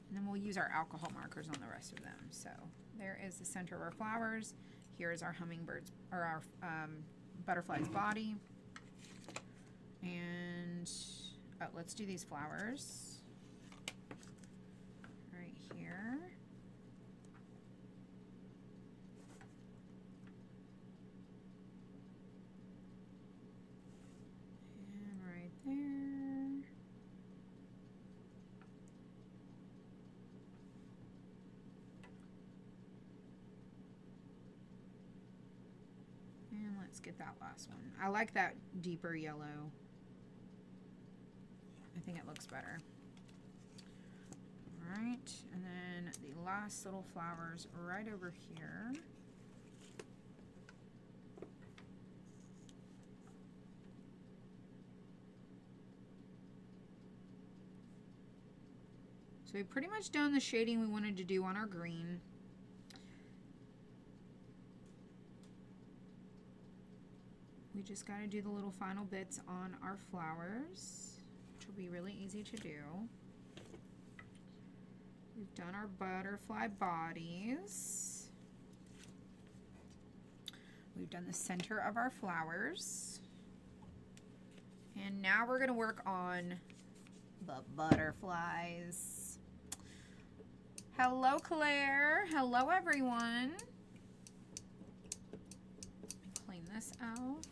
And then we'll use our alcohol markers on the rest of them. So there is the center of our flowers. Here is our hummingbird's, or our butterfly's body. And let's do these flowers right here. And right there. And let's get that last one. I like that deeper yellow. I think it looks better. All right, and then the last little flowers right over here. So we've pretty much done the shading we wanted to do on our green. We just got to do the little final bits on our flowers, which will be really easy to do. We've done our butterfly bodies. We've done the center of our flowers. And now we're going to work on the butterflies. Hello, Claire. Hello, everyone. Clean this out.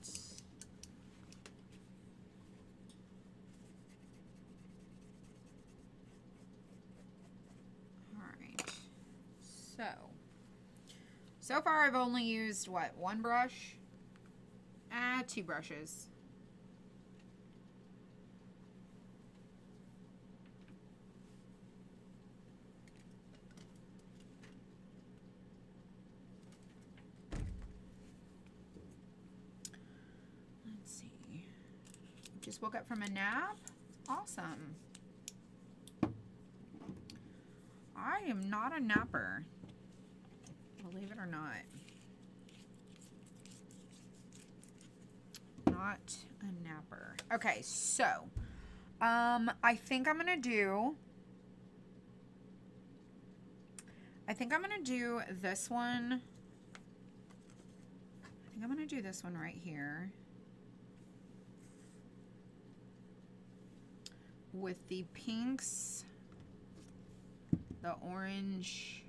So far I've only used, what, one brush? Two brushes. Let's see. Just woke up from a nap? Awesome. I am not a napper. Believe it or not. Not a napper. Okay, so I think I'm gonna do this one. I think I'm gonna do this one right here with the pinks, the orange,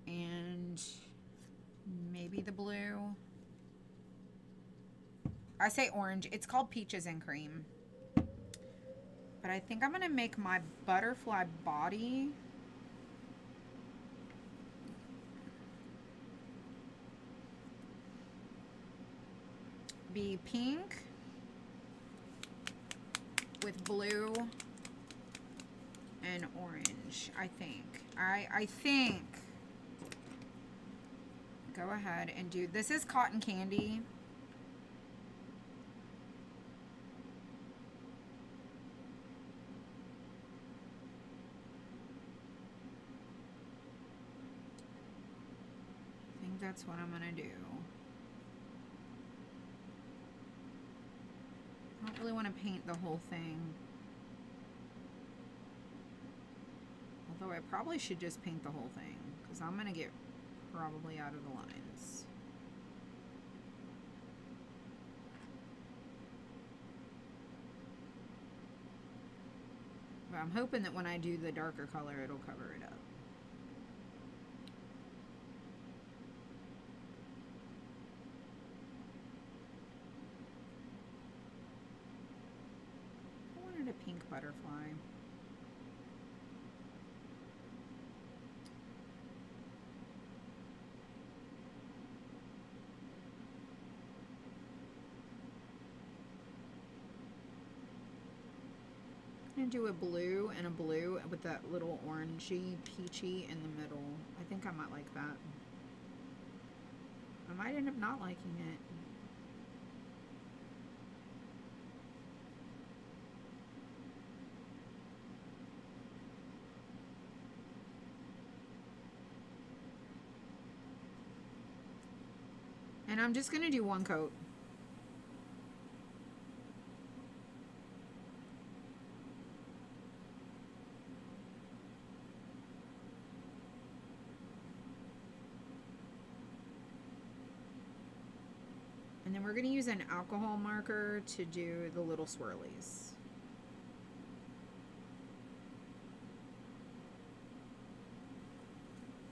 and maybe the blue. I say orange. It's called Peaches and Cream. But I think I'm going to make my butterfly body be pink with blue and orange, I think. I think. Go ahead and do, this is Cotton Candy. I think that's what I'm gonna do. I don't really want to paint the whole thing. Although I probably should just paint the whole thing, because I'm gonna get probably out of the lines. But I'm hoping that when I do the darker color, it'll cover it up. I wanted a pink butterfly. I'm gonna do a blue and a blue with that little orangey, peachy in the middle. I think I might like that. I might end up not liking it. And I'm just gonna do one coat. And then we're going to use an alcohol marker to do the little swirlies.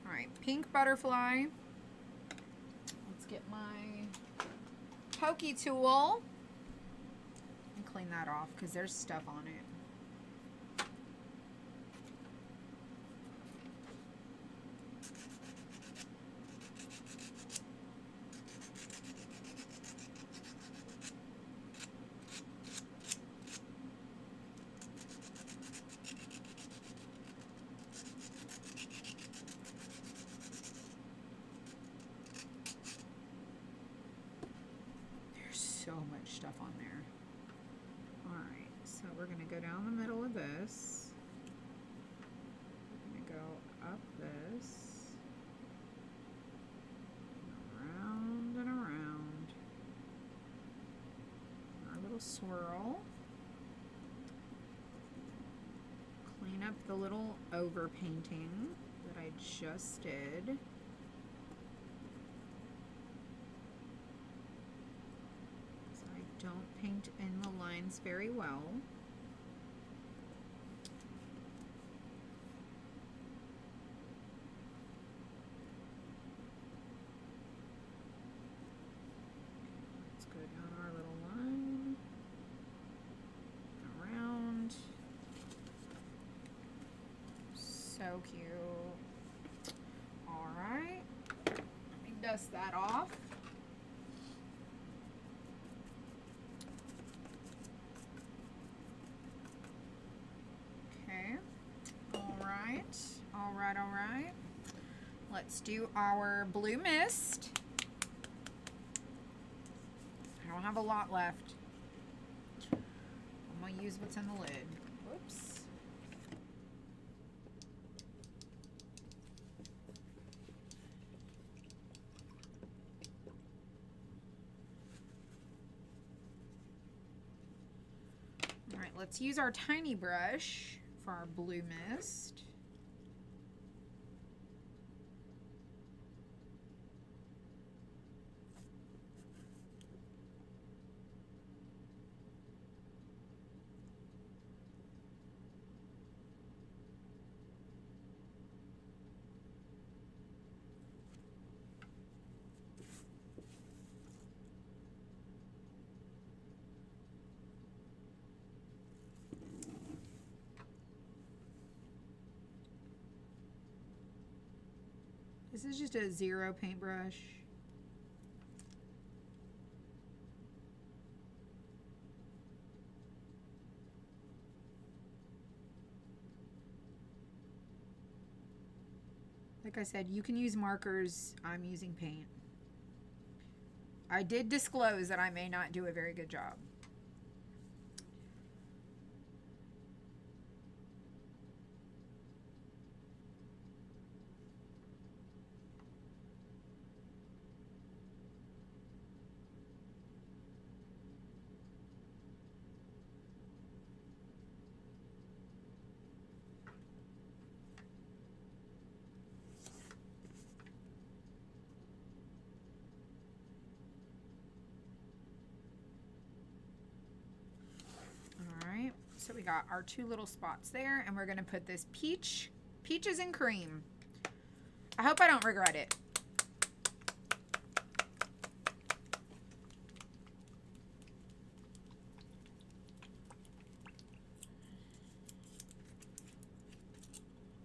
All right, pink butterfly. Let's get my pokey tool and clean that off because there's stuff on it. So much stuff on there. Alright, so we're going to go down the middle of this. We're going to go up this. Around and around. Our little swirl. Clean up the little overpainting that I just did. Don't paint in the lines very well. Let's go down our little line, around. So cute. All right, let me dust that off. All right. Let's do our blue mist. I don't have a lot left. I'm gonna use what's in the lid. Whoops. All right, let's use our tiny brush for our blue mist. This is just a 0 paintbrush. Like I said, you can use markers. I'm using paint. I did disclose that I may not do a very good job. we got our 2 little spots there, and we're gonna put this peaches and cream. I hope I don't regret it.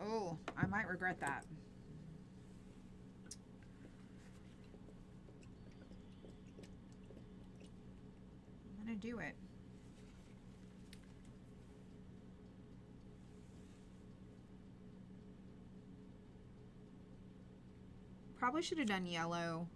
Oh, I might regret that. I'm gonna do it. Probably should have done yellow.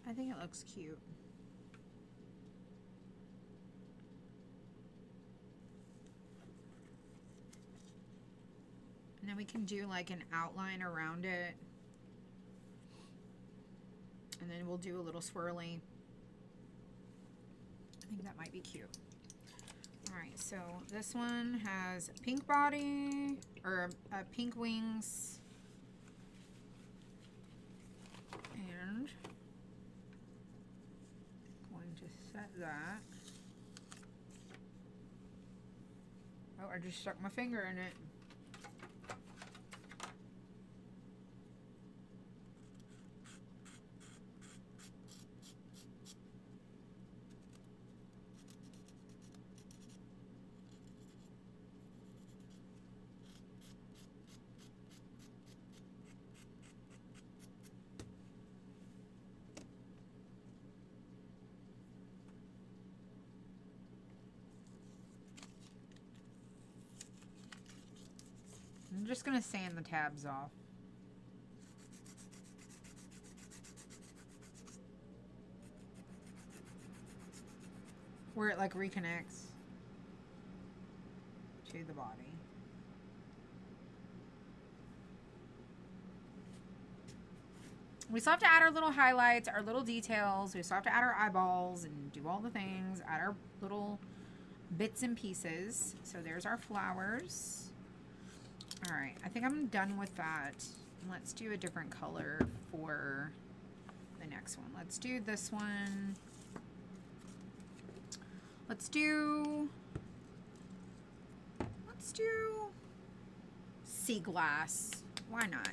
I think it looks cute. And then we can do like an outline around it. And then we'll do a little swirly. I think that might be cute. Alright, so this one has a pink body, or pink wings. And going to set that. Oh, I just stuck my finger in it. I'm just going to sand the tabs off. Where it like reconnects to the body. We still have to add our little highlights, our little details. We still have to add our eyeballs and do all the things, add our little bits and pieces. So there's our flowers. All right, I think I'm done with that. Let's do a different color for the next one. Let's do this one. Let's do sea glass. Why not?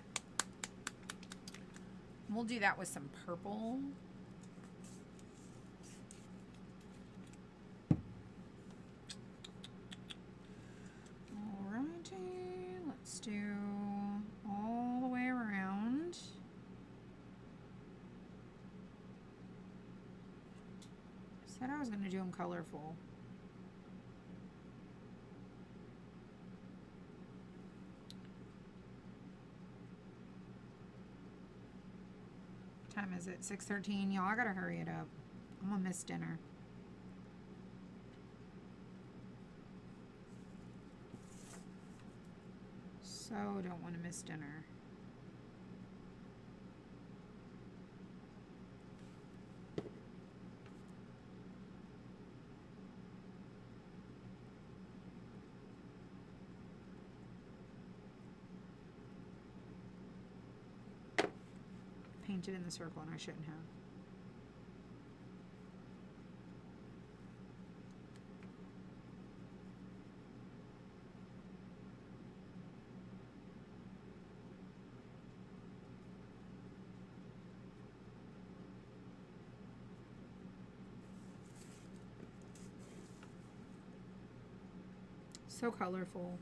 We'll do that with some purple. Alrighty, let's do all the way around. Said I was going to do them colorful. What time is it? 6:13. Y'all, I gotta hurry it up. I'm gonna miss dinner. So don't want to miss dinner. Painted in the circle and I shouldn't have. So colorful.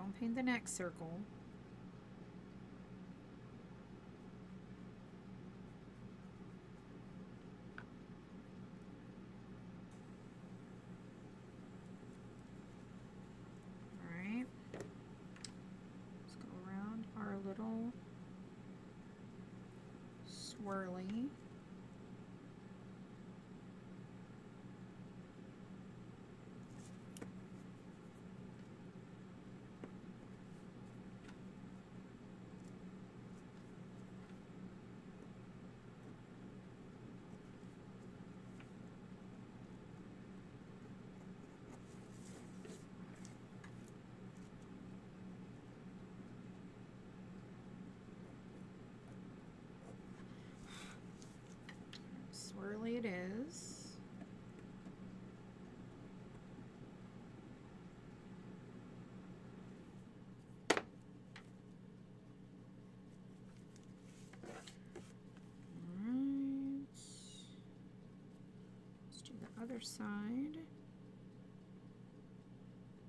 Don't paint the next circle. Alright. Let's go around our little swirly. Swirly it is. Alright. Let's do the other side.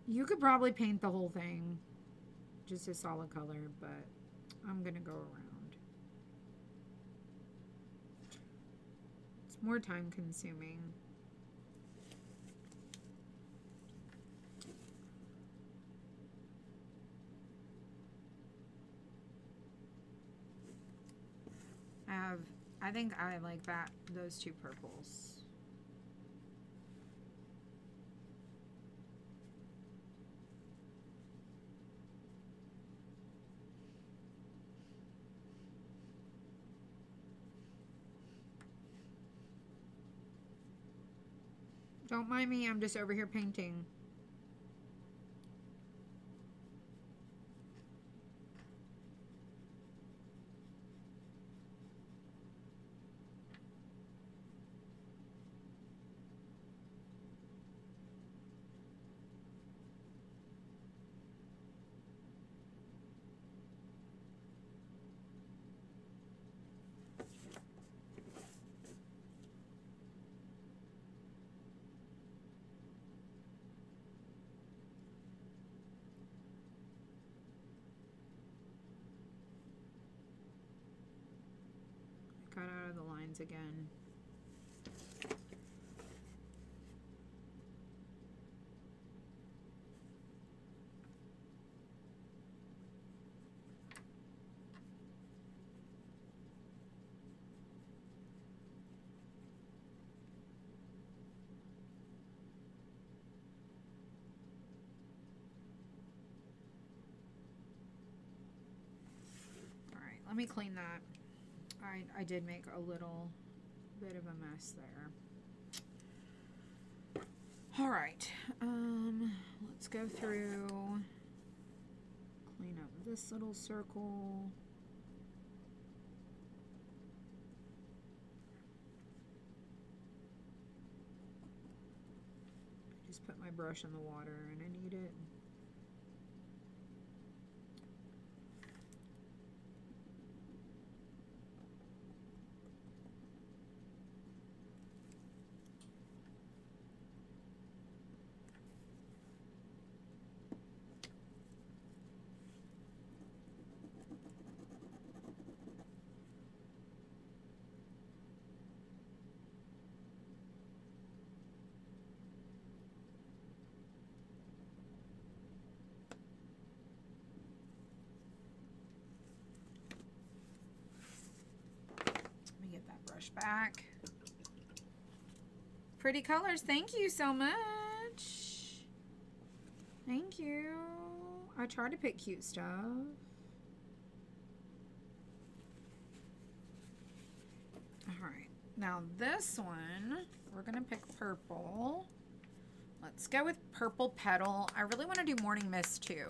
You could probably paint the whole thing just a solid color, but I'm gonna go around. It's more time consuming. I think I like that, those two purples. Don't mind me, I'm just over here painting. Cut out of the lines again. All right, let me clean that. I did make a little bit of a mess there. All right, let's go through, clean up this little circle. I just put my brush in the water and I need it. Back. Pretty colors. Thank you so much. Thank you. I try to pick cute stuff. Alright. Now this one, we're going to pick purple. Let's go with Purple Petal. I really want to do Morning Mist too.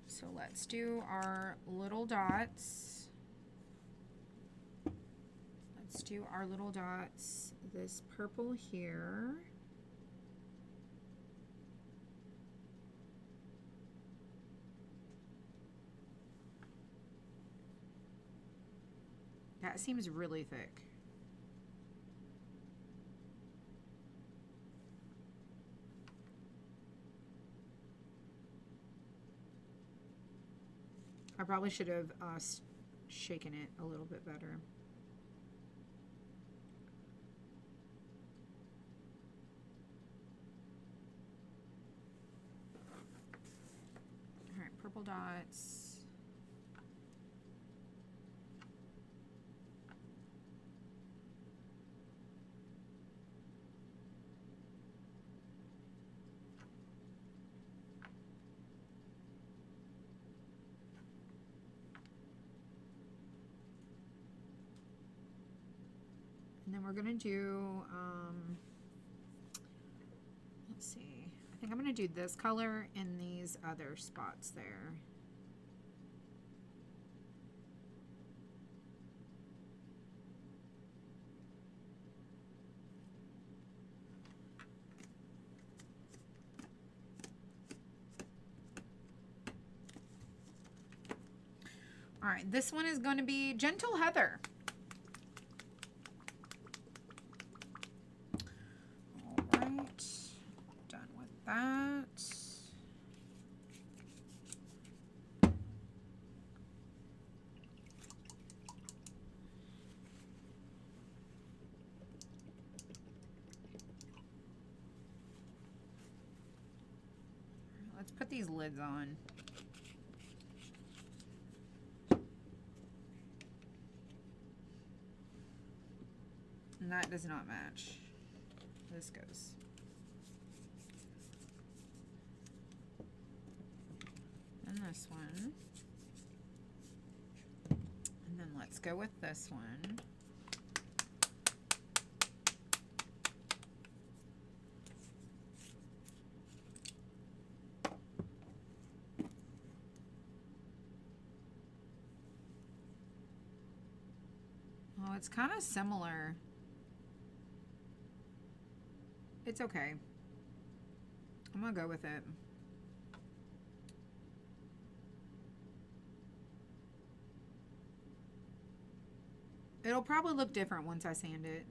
So let's do our little dots. Let's do our little dots, this purple here. That seems really thick. I probably should have shaken it a little bit better. All right, purple dots. And then we're gonna do, let's see, I think I'm gonna do this color in these other spots there. All right, this one is going to be Gentle Heather. All right, done with that. Let's put these lids on. And that does not match. This goes. And this one. And then let's go with this one. Oh, it's kind of similar. It's okay. I'm gonna go with it. It'll probably look different once I sand it.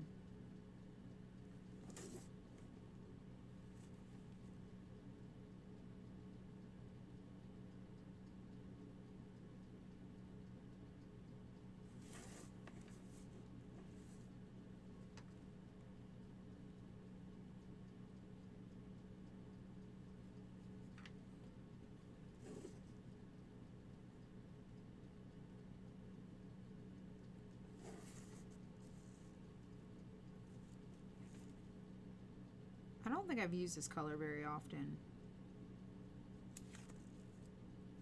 I don't think I've used this color very often.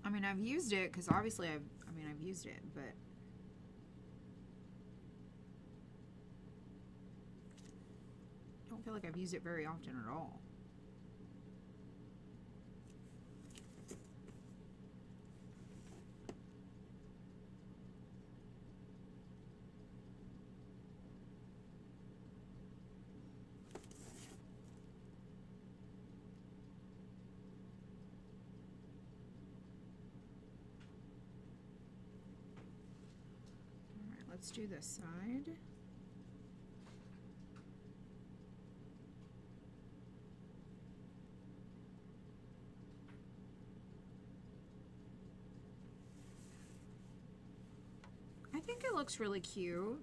I mean, I've used it because obviously I've used it, but I don't feel like I've used it very often at all. Let's do this side. I think it looks really cute.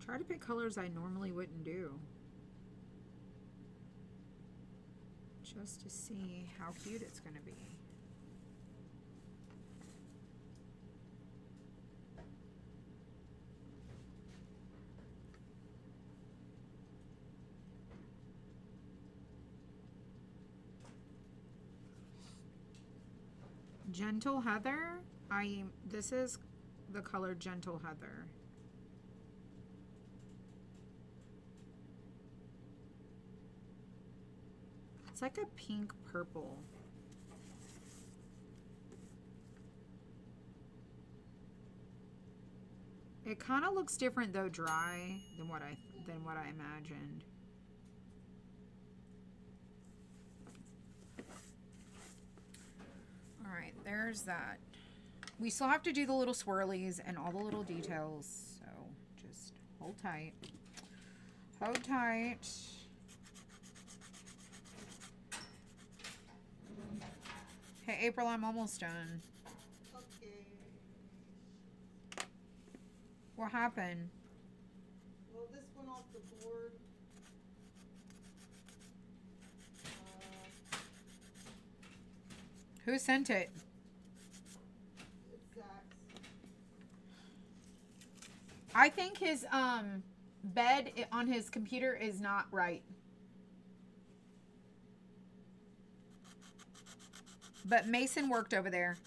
Try to pick colors I normally wouldn't do, just to see how cute it's going to be. Gentle Heather. This is the color Gentle Heather. It's like a pink purple. It kind of looks different though dry than what I imagined. All right, there's that. We still have to do the little swirlies and all the little details, so just hold tight. Hold tight. April, I'm almost done.
Okay.
What happened?
Well, this went off the board. Uh,
Who sent it?
it's Zach's.
I think his bed on his computer is not right. But Mason worked over there.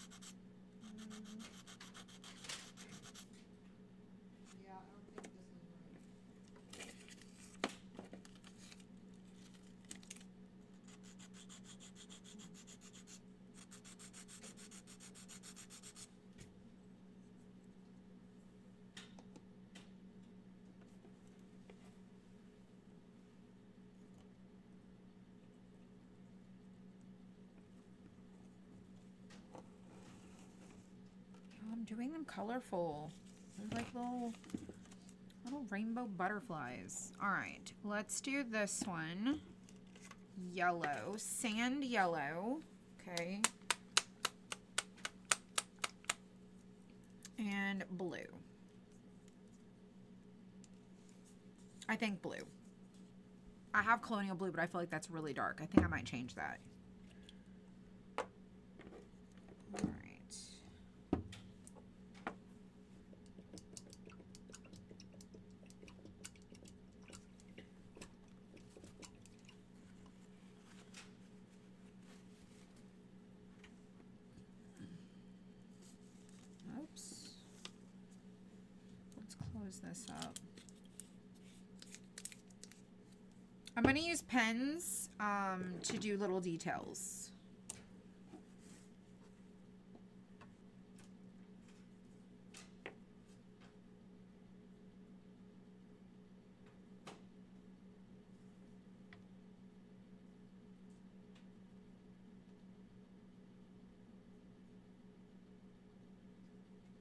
Yeah, I don't think this is right.
I'm doing them colorful. They're like little rainbow butterflies. All right, let's do this one. Yellow, sand yellow. Okay. And blue. I think blue. I have colonial blue, but I feel like that's really dark. I think I might change that. All right. Oops. Let's close this up. I'm going to use pens to do little details.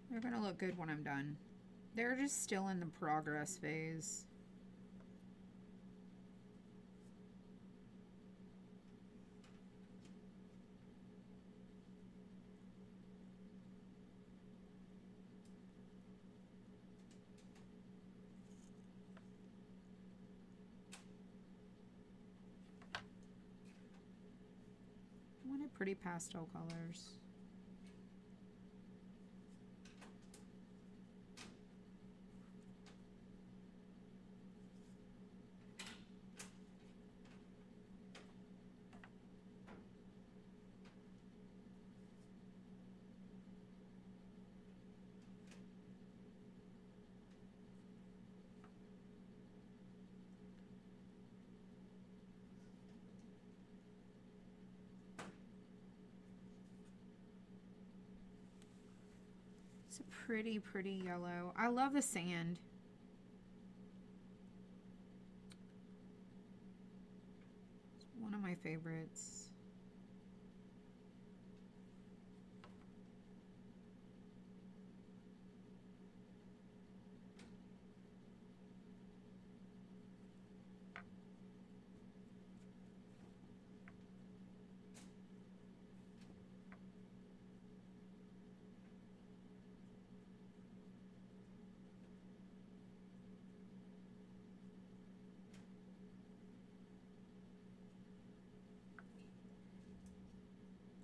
They're going to look good when I'm done. They're just still in the progress phase. I wanted pretty pastel colors. It's a pretty, pretty yellow. I love the sand. It's one of my favorites.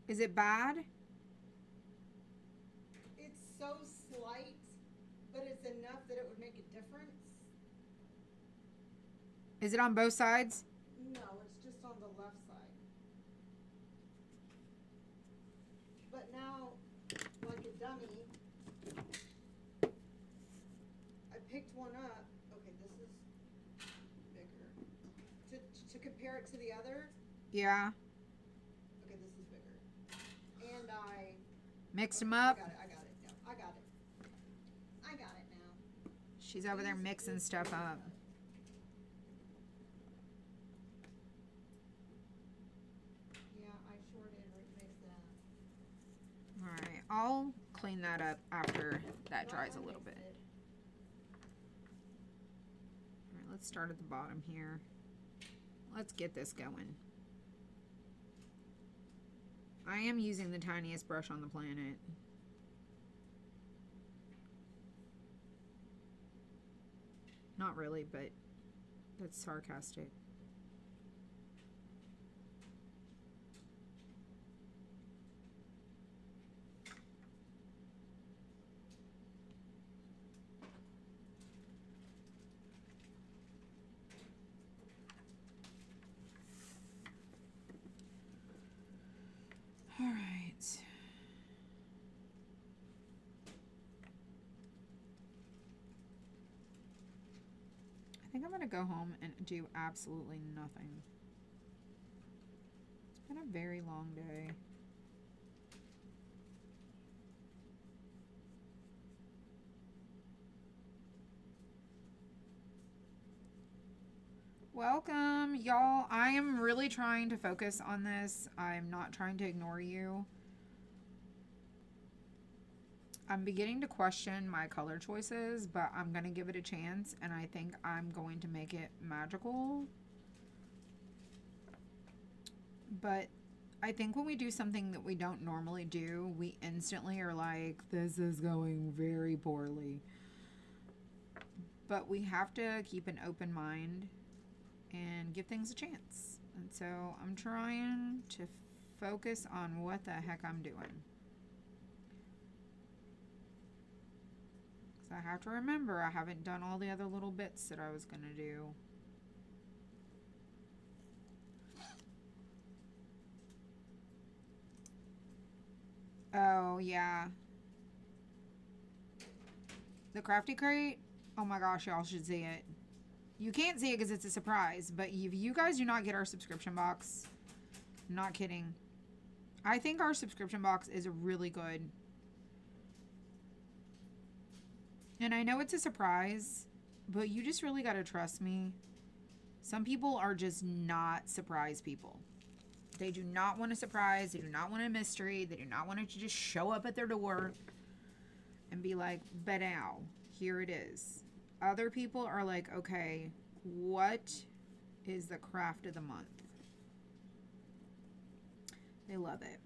Is it bad?
It's so slight, but it's enough that it would make a difference.
Is it on both sides?
No, it's just on the left side. But now, like a dummy, I picked one up. Okay, this is bigger. To compare it to the other,
Yeah.
okay, this is bigger. And I
Mixed
okay,
them up.
I got it. No, I got it. I got it now.
She's over there mixing stuff up.
Yeah, I sure did mix that.
All right. I'll clean that up after that dries a little bit. All right, let's start at the bottom here. Let's get this going. I am using the tiniest brush on the planet. Not really, but that's sarcastic. All right. I think I'm going to go home and do absolutely nothing. It's been a very long day. Welcome, y'all. I am really trying to focus on this. I'm not trying to ignore you. I'm beginning to question my color choices, but I'm going to give it a chance, and I think I'm going to make it magical. But I think when we do something that we don't normally do, we instantly are like, this is going very poorly. But we have to keep an open mind and give things a chance. And so I'm trying to focus on what the heck I'm doing. I have to remember I haven't done all the other little bits that I was going to do. Oh, yeah. The Crafty Crate? Oh my gosh, y'all should see it. You can't see it because it's a surprise, but if you guys do not get our subscription box, I'm not kidding. I think our subscription box is really good. And I know it's a surprise, but you just really got to trust me. Some people are just not surprise people. They do not want a surprise. They do not want a mystery. They do not want it to just show up at their door and be like, "Ba-dow, here it is." Other people are like, okay, what is the craft of the month? They love it.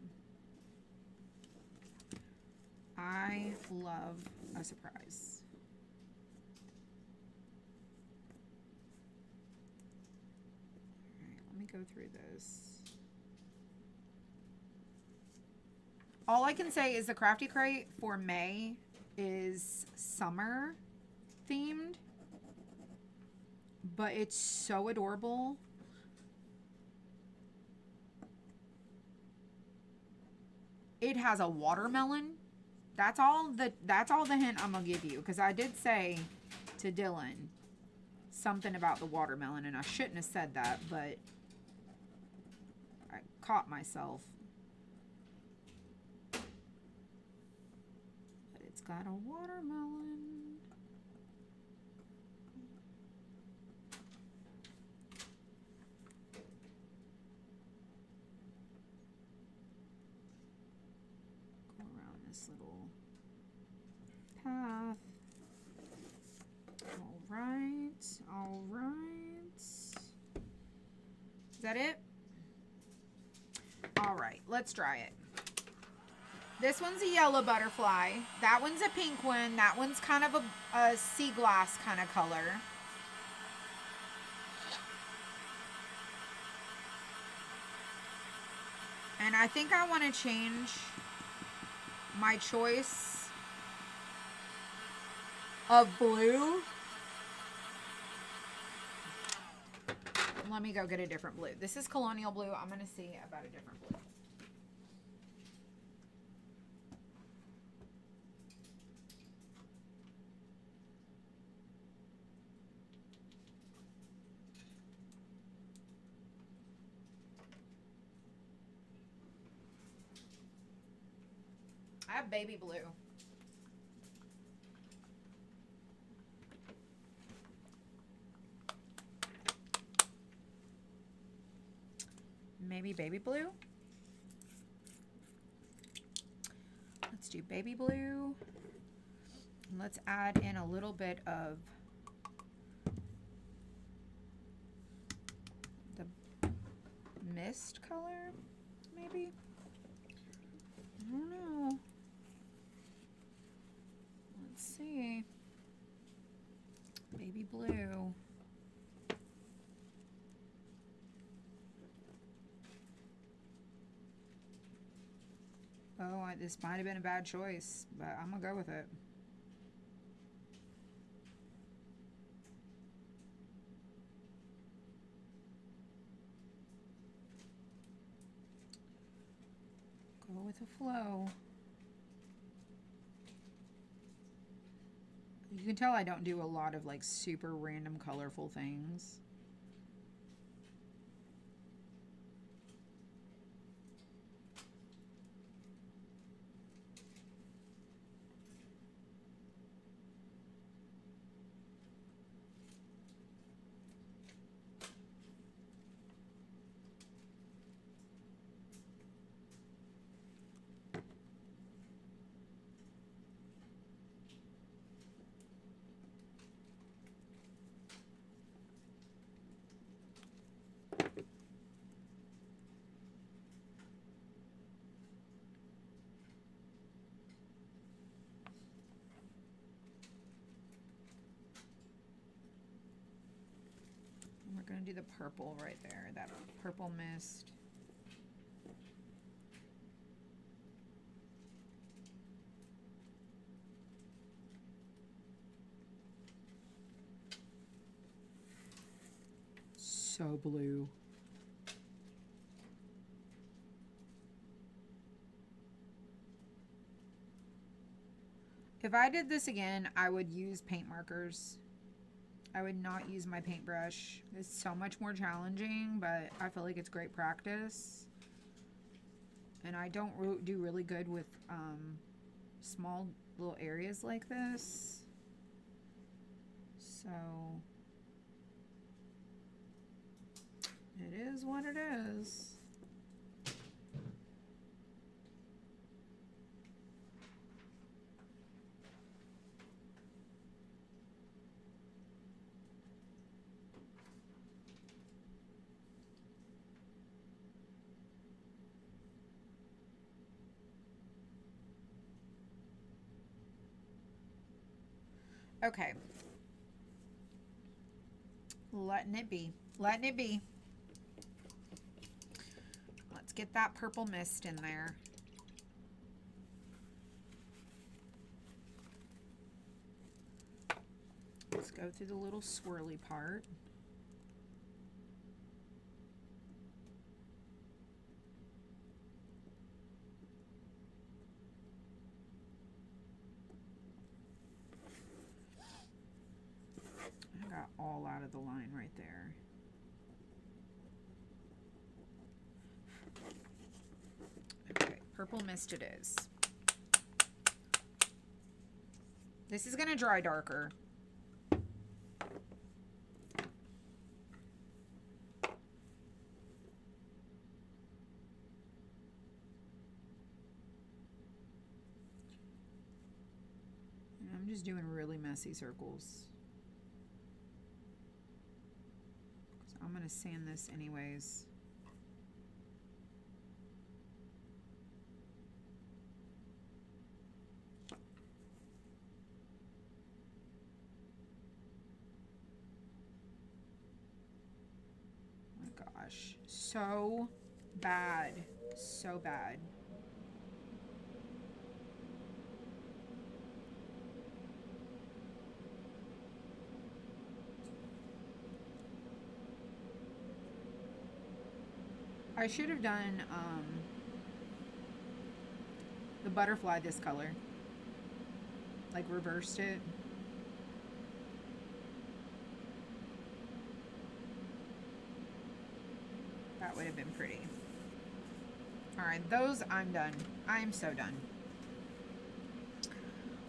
I love a surprise. Let me go through this. All I can say is the Crafty Crate for May is summer themed, but it's so adorable. It has a watermelon. That's all the hint I'm gonna give you, because I did say to Dylan something about the watermelon, and I shouldn't have said that, but I caught myself. But it's got a watermelon. Go around this little path. All right, all right. Is that it? All right, let's dry it. This one's a yellow butterfly. That one's a pink one. That one's kind of a sea glass kind of color. And I think I want to change my choice of blue. Let me go get a different blue. This is Colonial Blue. I'm going to see about a different blue. I have baby blue. Maybe baby blue. Let's do baby blue. And let's add in a little bit of the mist color, maybe. don't know. Let's see. Baby blue. Oh, this might have been a bad choice, but I'm gonna go with it. Go with the flow. You can tell I don't do a lot of like super random colorful things. We're gonna do the purple right there, that purple mist. So blue. If I did this again, I would use paint markers. I would not use my paintbrush. It's so much more challenging, but I feel like it's great practice. And I don't do really good with small little areas like this. So it is what it is. Okay. Letting it be. Letting it be. Let's get that purple mist in there. Let's go through the little swirly part. I got all out of the line right there. Okay, purple mist it is. This is gonna dry darker. And I'm just doing really messy circles. I'm gonna sand this anyways. Oh my gosh, so bad, so bad. I should have done the butterfly this color. Like reversed it. That would have been pretty. Alright, those I'm done. I'm so done.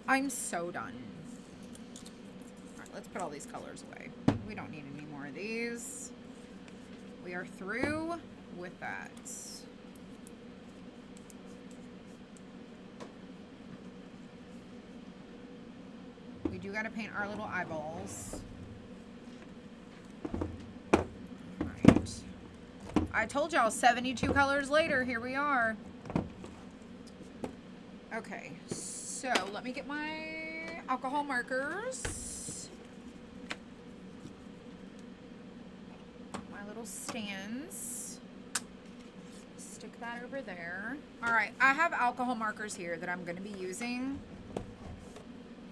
I'm so done. Alright, let's put all these colors away. We don't need any more of these. We are through with that. We do gotta paint our little eyeballs. Alright. I told y'all 72 colors later, here we are. Okay, so let me get my alcohol markers. My little stands. Stick that over there. All right, I have alcohol markers here that I'm going to be using.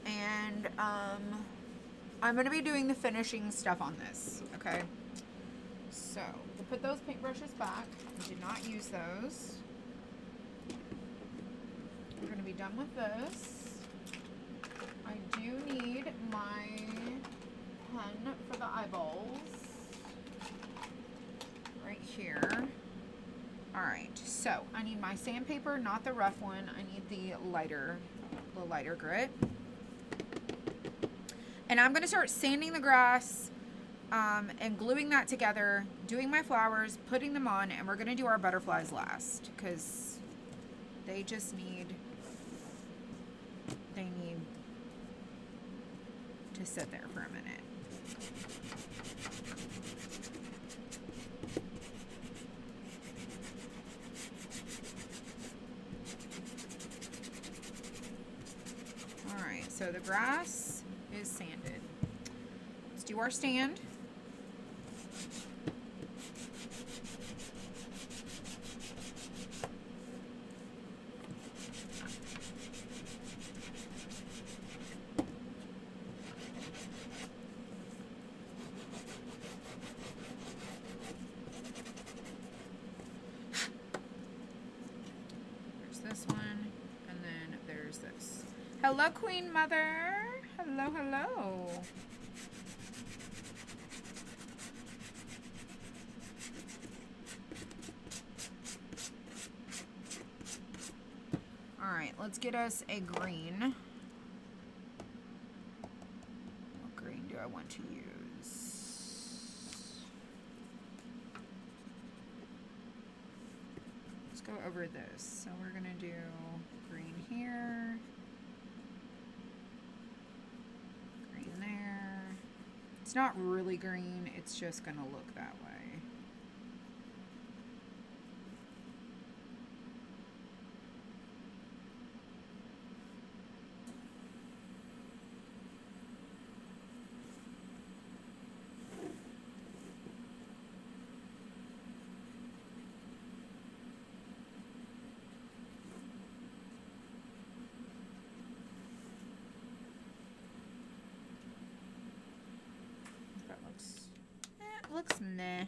And I'm going to be doing the finishing stuff on this, okay? So, to put those paintbrushes back, I did not use those. We're going to be done with this. I do need my pen for the eyeballs. Right here. Alright, so I need my sandpaper, not the rough one. I need the lighter grit. And I'm going to start sanding the grass and gluing that together, doing my flowers, putting them on, and we're going to do our butterflies last because they just need to sit there for a minute. Alright, so the grass is sanded. Let's do our stand. This one, and then there's this. Hello, Queen Mother. Hello, hello. All right, let's get us a green. What green do I want to use? Let's go over this. So we're gonna do green here, green there. It's not really green, it's just gonna look that way. It looks meh.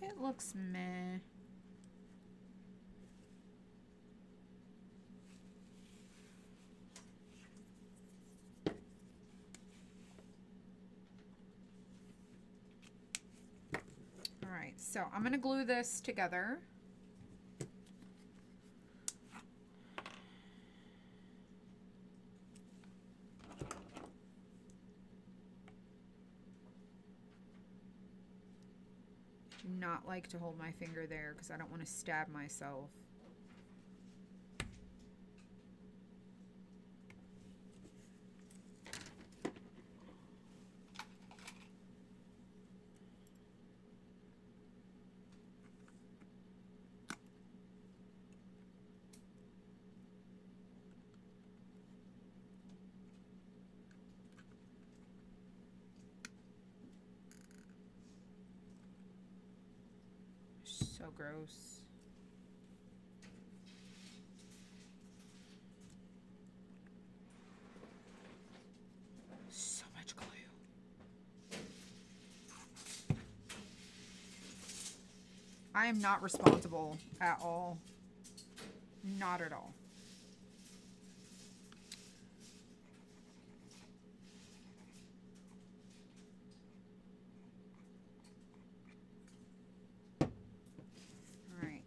It looks meh. All right, so I'm gonna glue this together. Not like to hold my finger there because I don't want to stab myself. So gross. So much glue. I am not responsible at all. Not at all.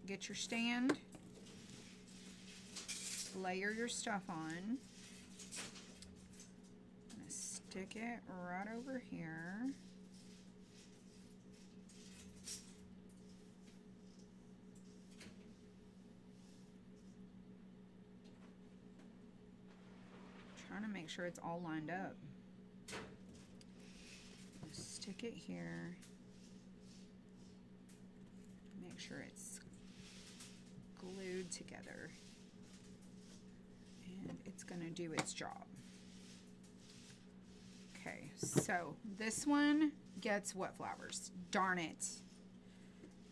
Get your stand, layer your stuff on. I'm gonna stick it right over here. Trying to make sure it's all lined up. Stick it here. Make sure it's glued together. it's gonna do its job. Okay, so this one gets what flowers? Darn it.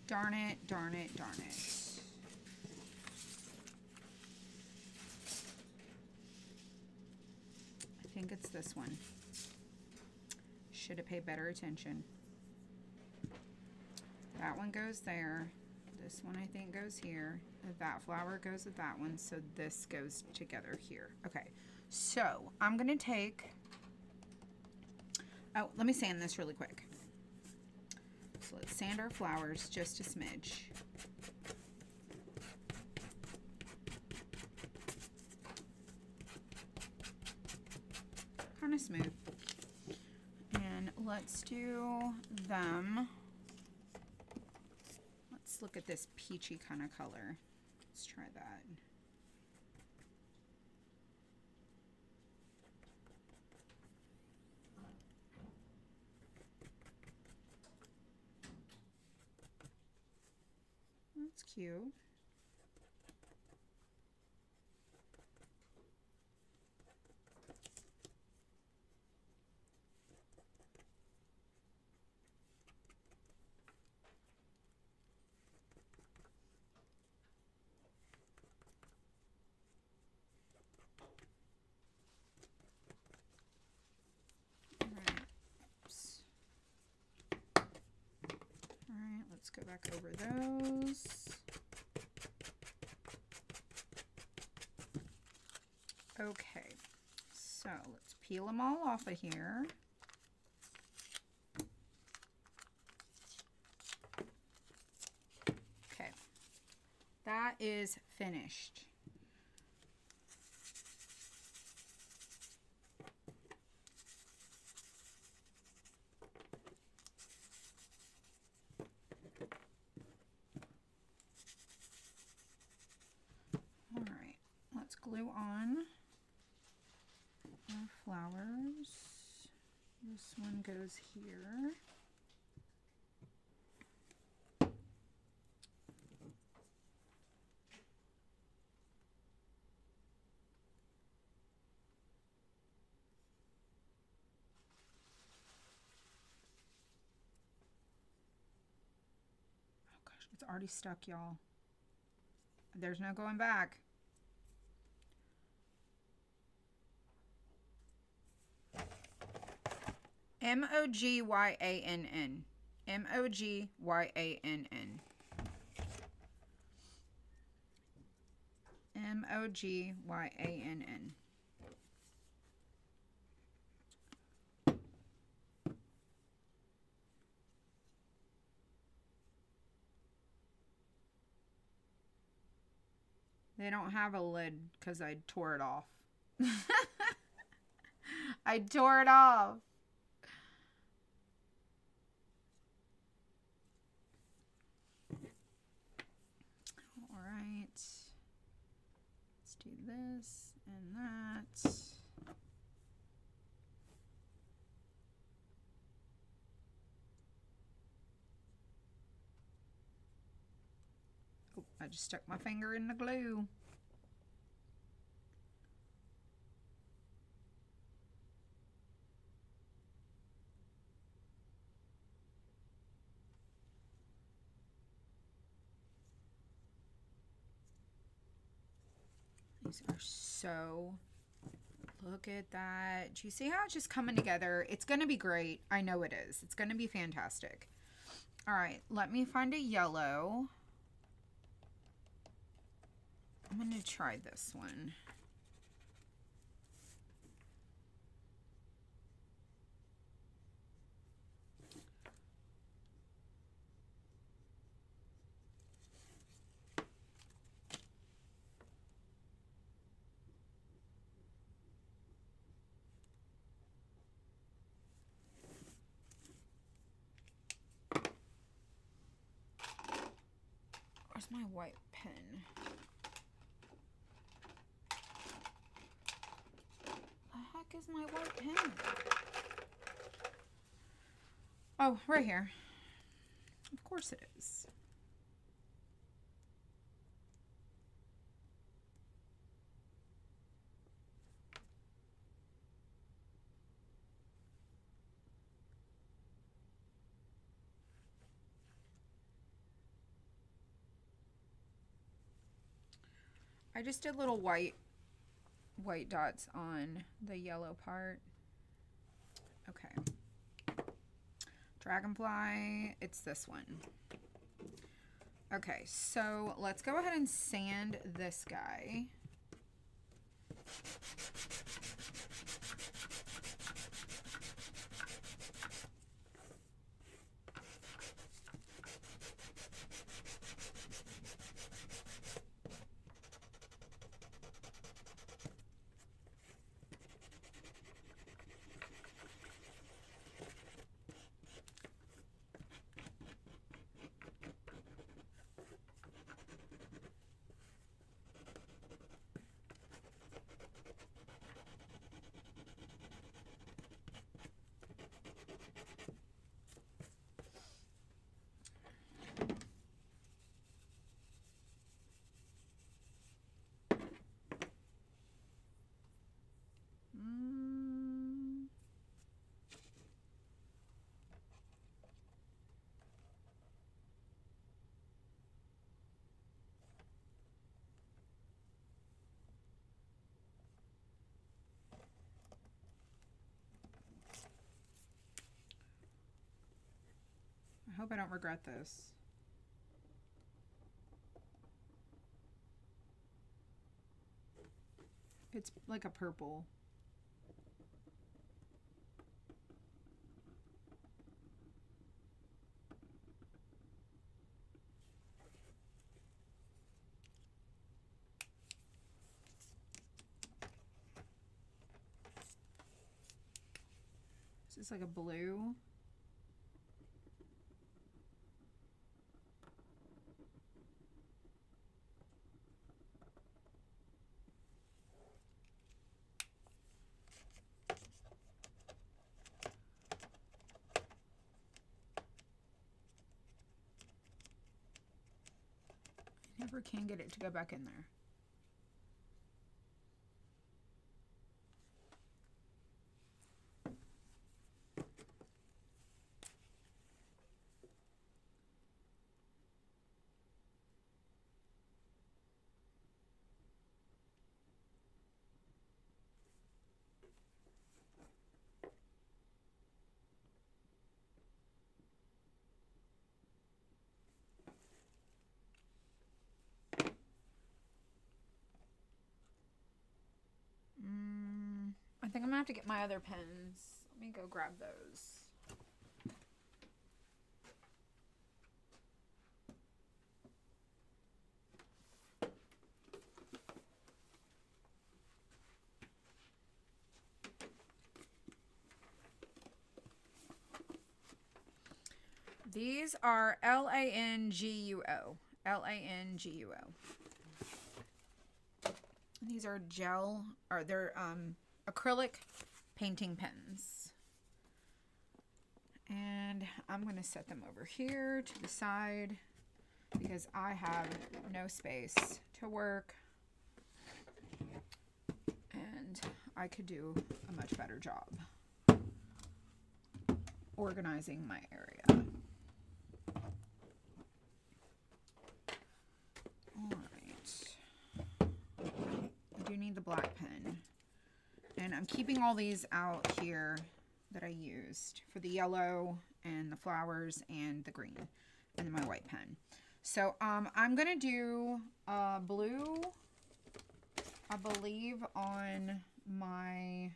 Darn it, darn it, darn it. I think it's this one. Should have paid better attention. That one goes there. This one I think goes here. That flower goes with that one, so this goes together here. Okay, so I'm gonna take, oh, let me sand this really quick. So let's sand our flowers just a smidge. Kind of smooth. And let's do them. Let's look at this peachy kind of color. Let's try that. That's cute. Alright, let's go back over those. Okay, so let's peel them all off of here. Okay, that is finished. All right, let's glue on our flowers. This one goes here. Oh gosh, it's already stuck, y'all. There's no going back. M-O-G-Y-A-N-N. M-O-G-Y-A-N-N. M-O-G-Y-A-N-N. They don't have a lid because I tore it off. I tore it off. All right. Let's do this and that. Oh, I just stuck my finger in the glue. These are so, look at that. Do you see how it's just coming together? It's going to be great. I know it is. It's going to be fantastic. All right, let me find a yellow. I'm going to try this one. Where's my white pen? The heck is my white pen? Oh, right here. Of course it is. I just did little white dots on the yellow part. Okay. Dragonfly, it's this one. Okay, so let's go ahead and sand this guy. I hope I don't regret this. It's like a purple. Is this like a blue? Never can get it to go back in there. I think I'm gonna have to get my other pens. Let me go grab those. These are Languo. Languo. These are gel, or they're acrylic painting pens. And I'm going to set them over here to the side because I have no space to work. And I could do a much better job organizing my area. Alright. I do need the black pen. And I'm keeping all these out here that I used for the yellow and the flowers and the green. And then my white pen. So I'm going to do blue, I believe, on my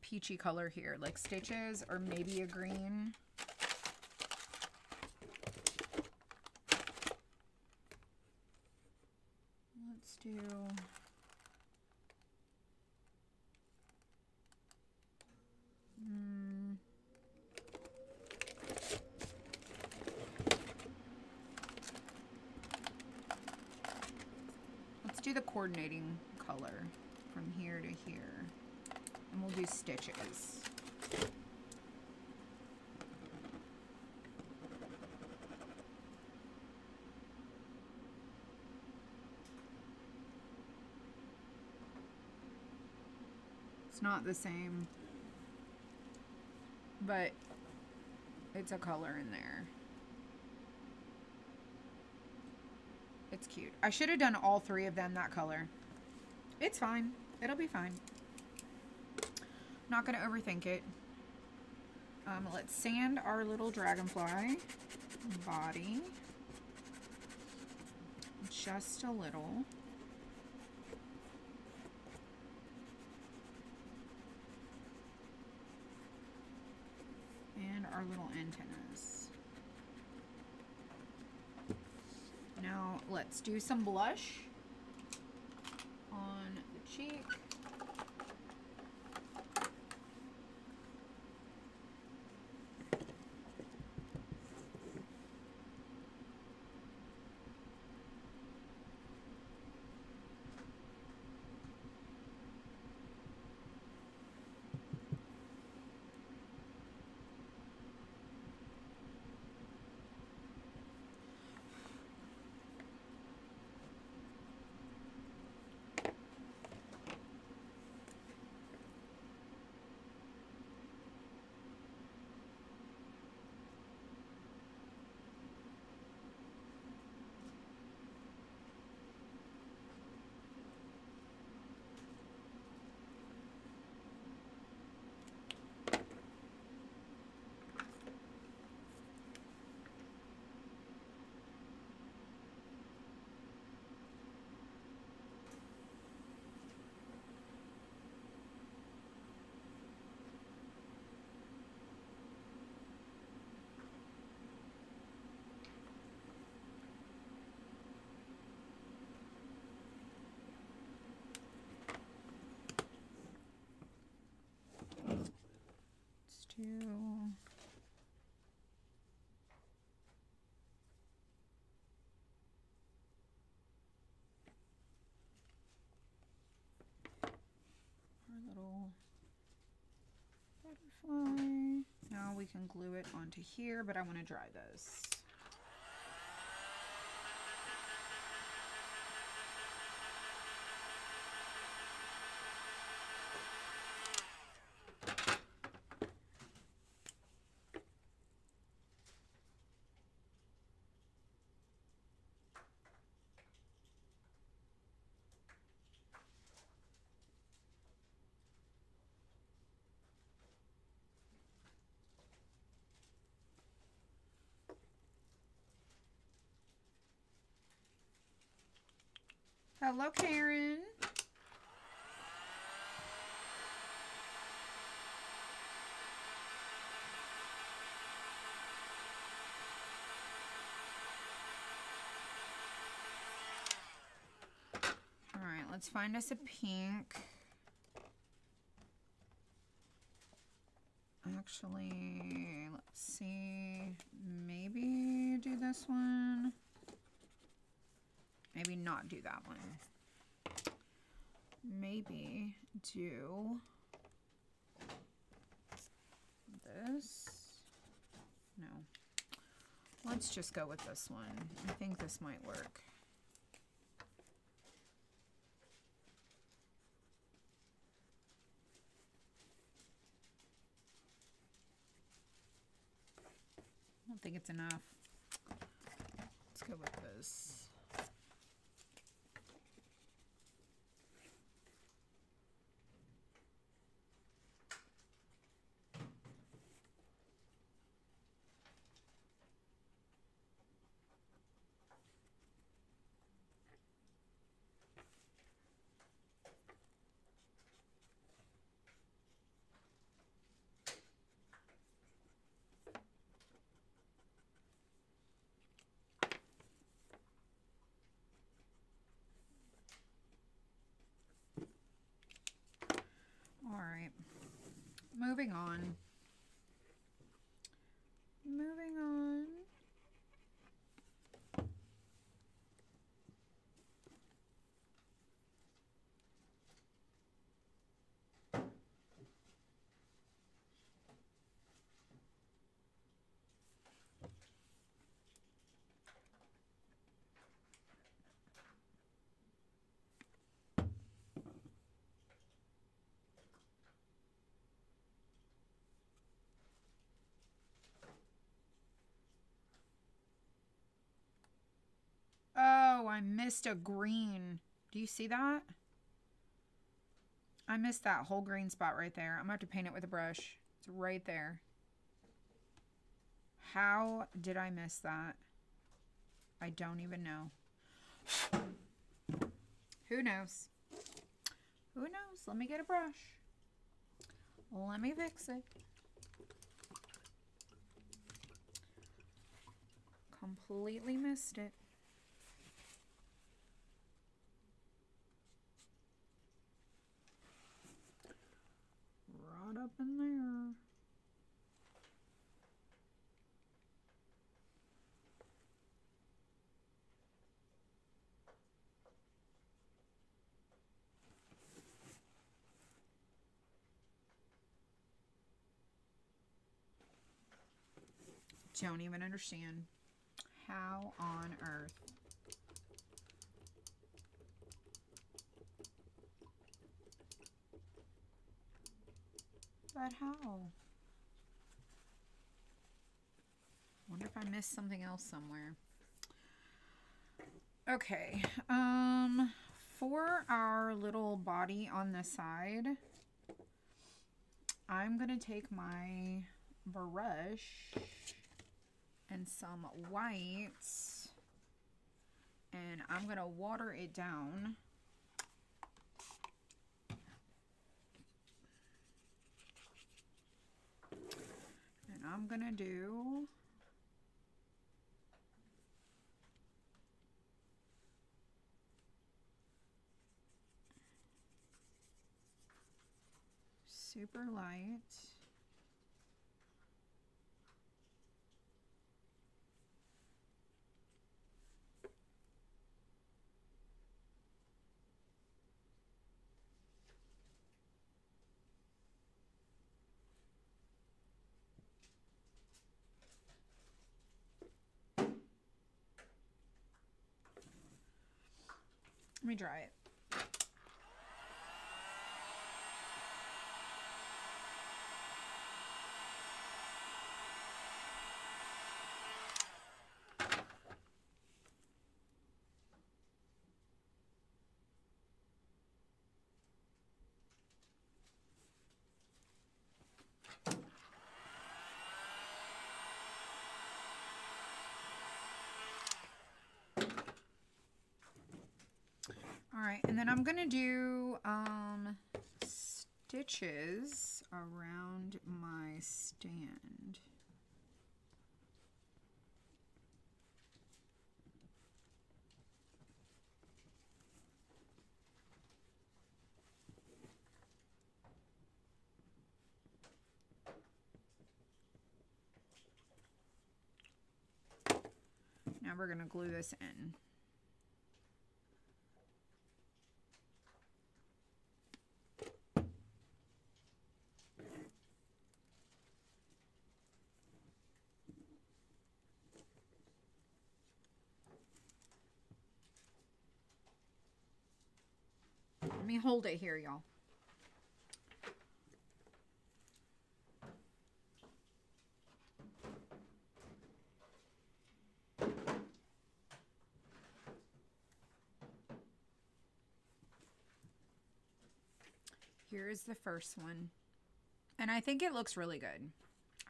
peachy color here. Like stitches or maybe a green. Let's do... Let's do the coordinating color from here to here. And we'll do stitches. It's not the same, but it's a color in there. It's cute. I should have done all three of them that color. It's fine. It'll be fine. Not gonna overthink it. Let's sand our little dragonfly body. Just a little. And our little antennas. Now let's do some blush on the cheek. To our little butterfly. Now we can glue it onto here, but I want to dry this. Hello, Karen. All right, let's find us a pink. Actually, let's see. Maybe do this one. Maybe not do that one. Maybe do this. No. Let's just go with this one. I think this might work. I don't think it's enough. Let's go with this. All right, moving on. Moving on. I missed a green. Do you see that? I missed that whole green spot right there. I'm gonna have to paint it with a brush. It's right there. How did I miss that? I don't even know. Who knows? Who knows? Let me get a brush. Let me fix it. Completely missed it. Right up in there. Don't even understand. How on earth? But how? Wonder if I missed something else somewhere. Okay. For our little body on the side, I'm gonna take my brush and some whites, and I'm gonna water it down. And I'm gonna do super light. Let me dry it. All right, and then I'm gonna do stitches around my stand. Now we're gonna glue this in. Let me hold it here, y'all. Here's the first one. And I think it looks really good.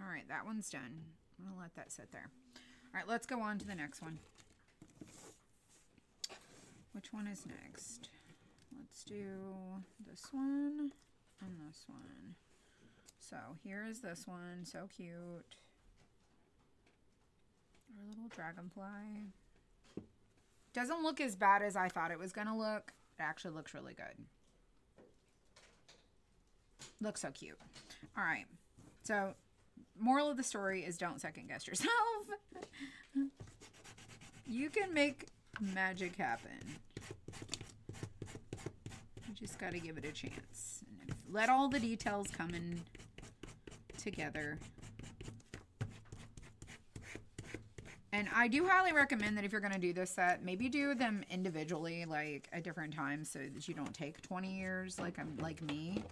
All right, that one's done. I'm gonna let that sit there. All right, let's go on to the next one. Which one is next? Let's do this one and this one. So here is this one, so cute. Our little dragonfly. Doesn't look as bad as I thought it was gonna look. It actually looks really good. Looks so cute. All right, so moral of the story is don't second guess yourself. You can make magic happen. You just got to give it a chance. And let all the details come in together. And I do highly recommend that if you're going to do this set, maybe do them individually, like at different times, so that you don't take 20 years like me.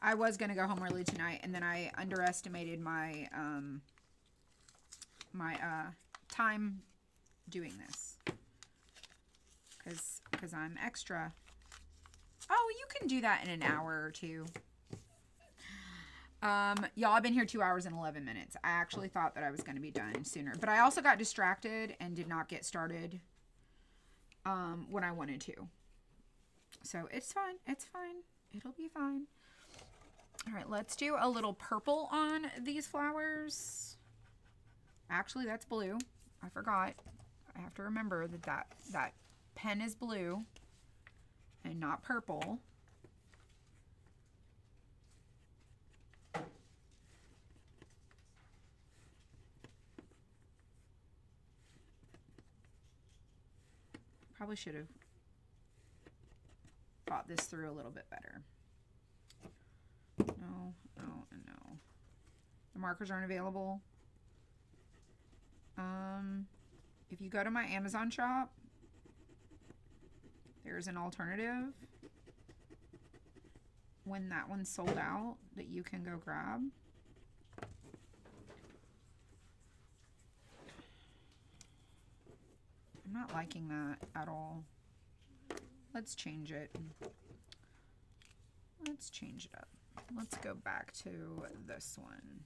I was going to go home early tonight, and then I underestimated my time doing this. Because I'm extra. Oh, you can do that in an hour or two. Y'all, I've been here 2 hours and 11 minutes. I actually thought that I was going to be done sooner. But I also got distracted and did not get started when I wanted to. So it's fine. It's fine. It'll be fine. All right, let's do a little purple on these flowers. Actually, that's blue. I forgot. I have to remember that pen is blue and not purple. Probably should have thought this through a little bit better. No, no, and no. The markers aren't available. If you go to my Amazon shop, there's an alternative when that one's sold out that you can go grab. I'm not liking that at all. Let's change it. Let's change it up. Let's go back to this one.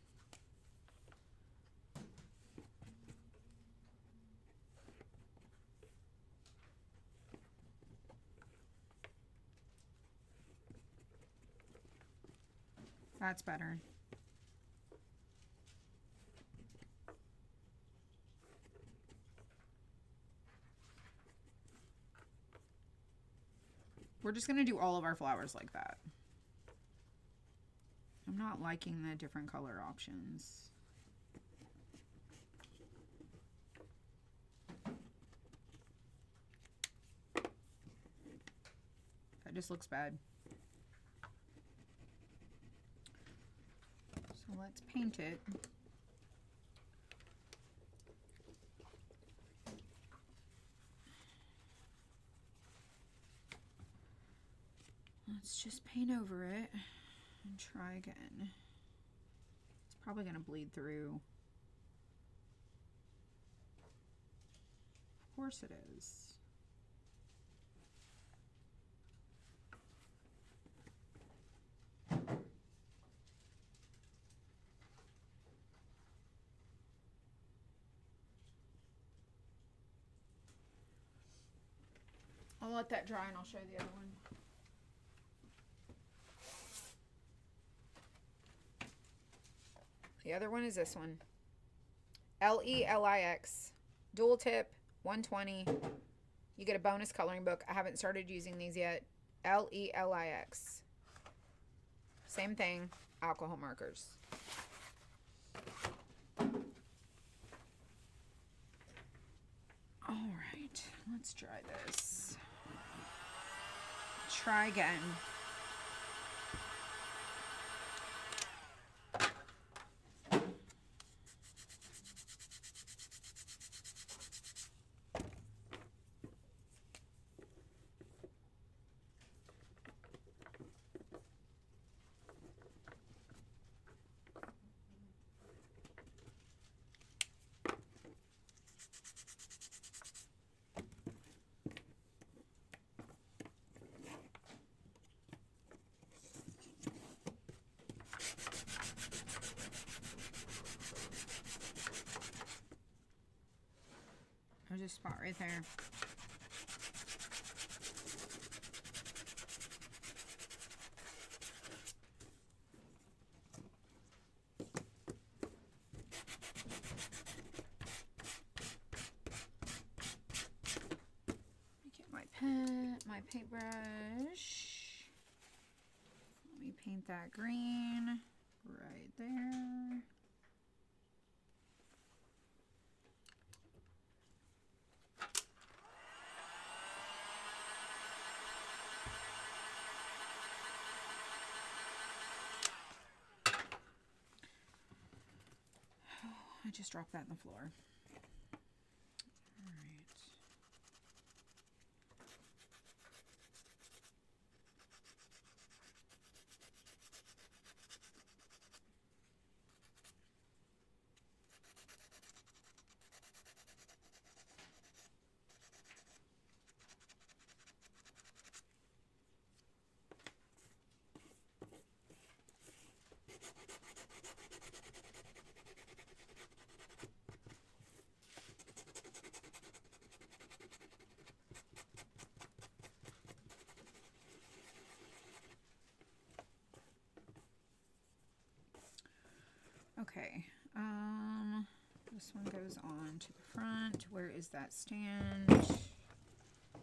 That's better. We're just going to do all of our flowers like that. I'm not liking the different color options. That just looks bad. So let's paint it. Let's just paint over it and try again. It's probably going to bleed through. Of course it is. I'll let that dry and I'll show you the other one. The other one is this one. Lelix. Dual tip, 120. You get a bonus coloring book. I haven't started using these yet. Lelix. Same thing. Alcohol markers. All right. Let's try this. Try again. There's a spot right there. Get my pen, my paintbrush. Let me paint that green right there. I just dropped that on the floor. All right. Okay. This one goes on to the front. Where is that stand?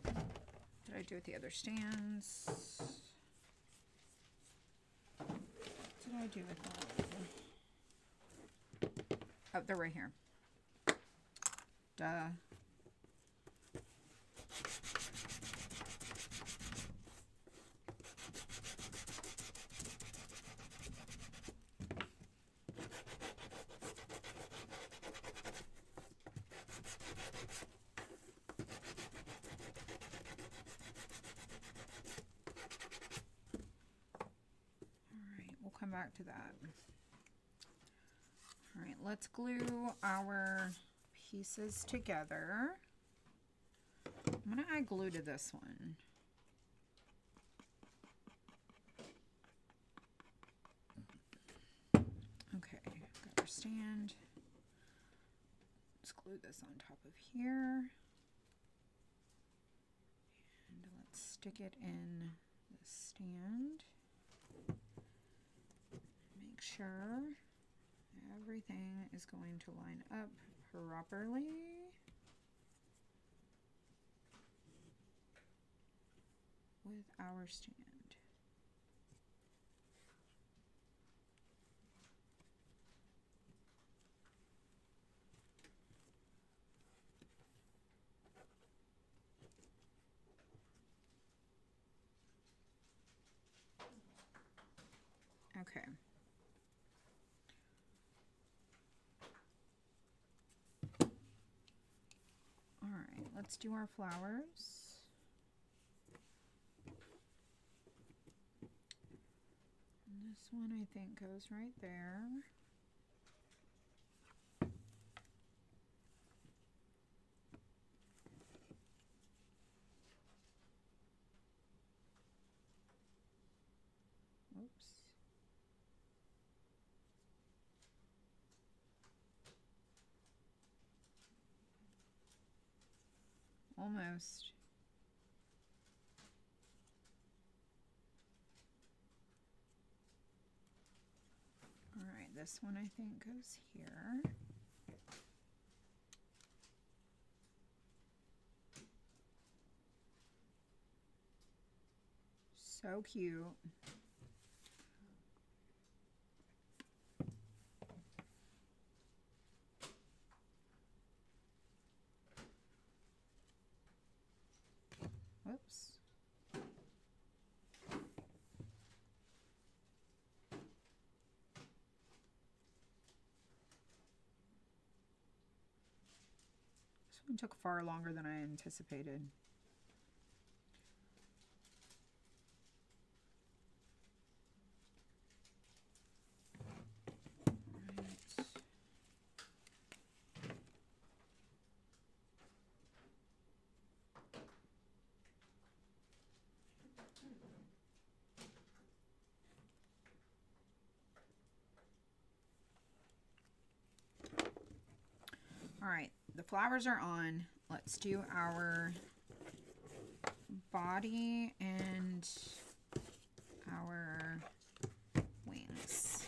Did I do it the other stands? What did I do with that? Oh, they're right here. Duh. Come back to that. All right, let's glue our pieces together. I'm gonna add glue to this one. Okay, got our stand. Let's glue this on top of here. And let's stick it in the stand. Make sure everything is going to line up properly. With our stand. Okay. All right, let's do our flowers. And this one I think goes right there. Oops. Almost. All right, this one I think goes here. So cute. Whoops. This one took far longer than I anticipated. All right, the flowers are on. Let's do our body and our wings.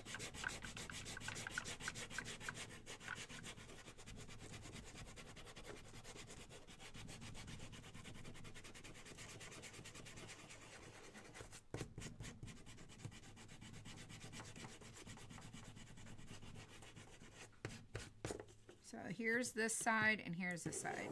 So here's this side and here's this side.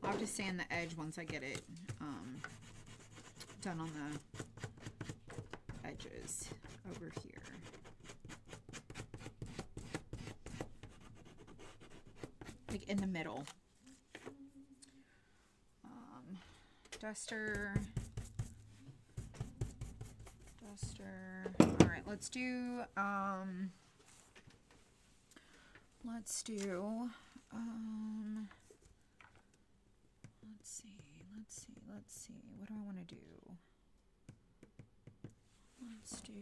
I'll have to sand the edge once I get it done on the edges over here. Like in the middle. Duster. Foster. All right, let's do, let's see. What do I want to do? Let's do,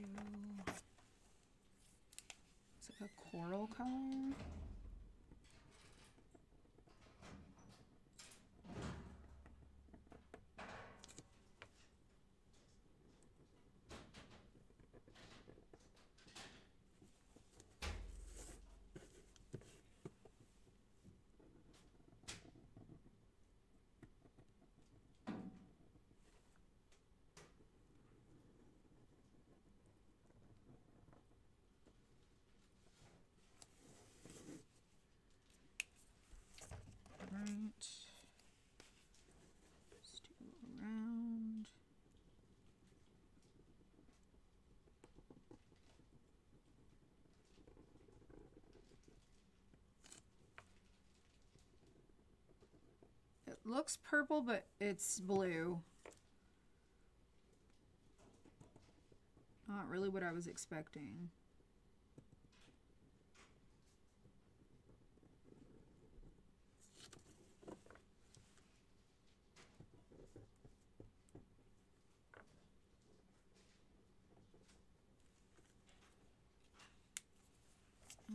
it's like a coral color. Right. Just do around. It looks purple, but it's blue. Not really what I was expecting.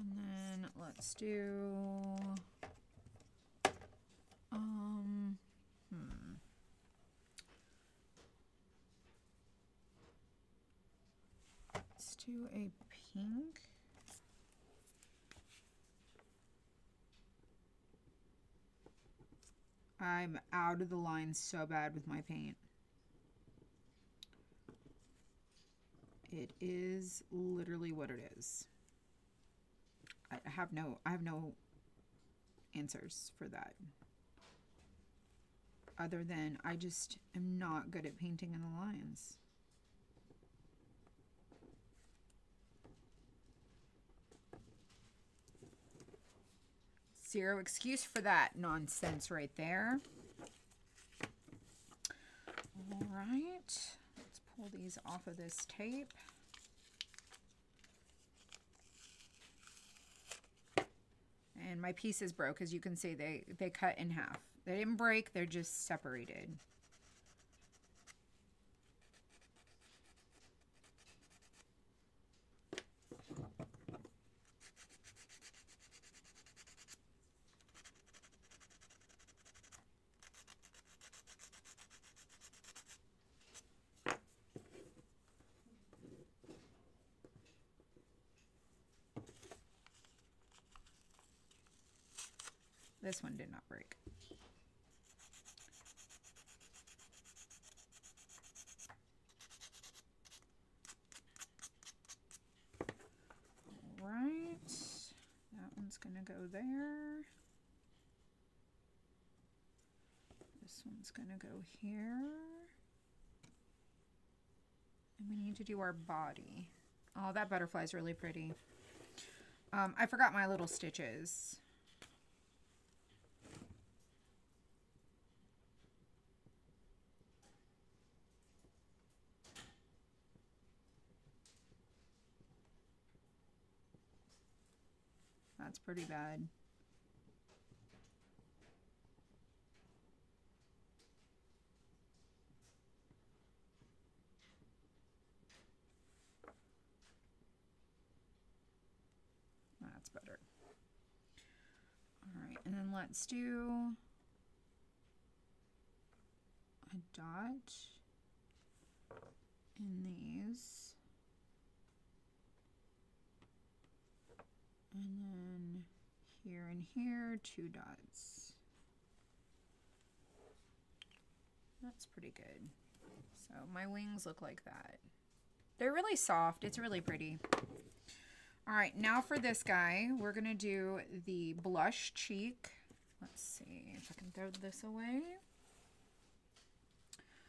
And then let's do, let's do a pink. I'm out of the line so bad with my paint. It is literally what it is. I have no answers for that. Other than I just am not good at painting in the lines. Zero excuse for that nonsense right there. All right, let's pull these off of this tape. And my pieces broke, as you can see, they cut in half. They didn't break, they're just separated. This one did not break. All right, that one's gonna go there. This one's gonna go here. And we need to do our body. Oh, that butterfly's really pretty. I forgot my little stitches. That's pretty bad. That's better. All right, and then let's do a dot in these. And then here and here, 2 dots. That's pretty good. So my wings look like that. They're really soft. It's really pretty. All right, now for this guy, we're gonna do the blush cheek. Let's see if I can throw this away.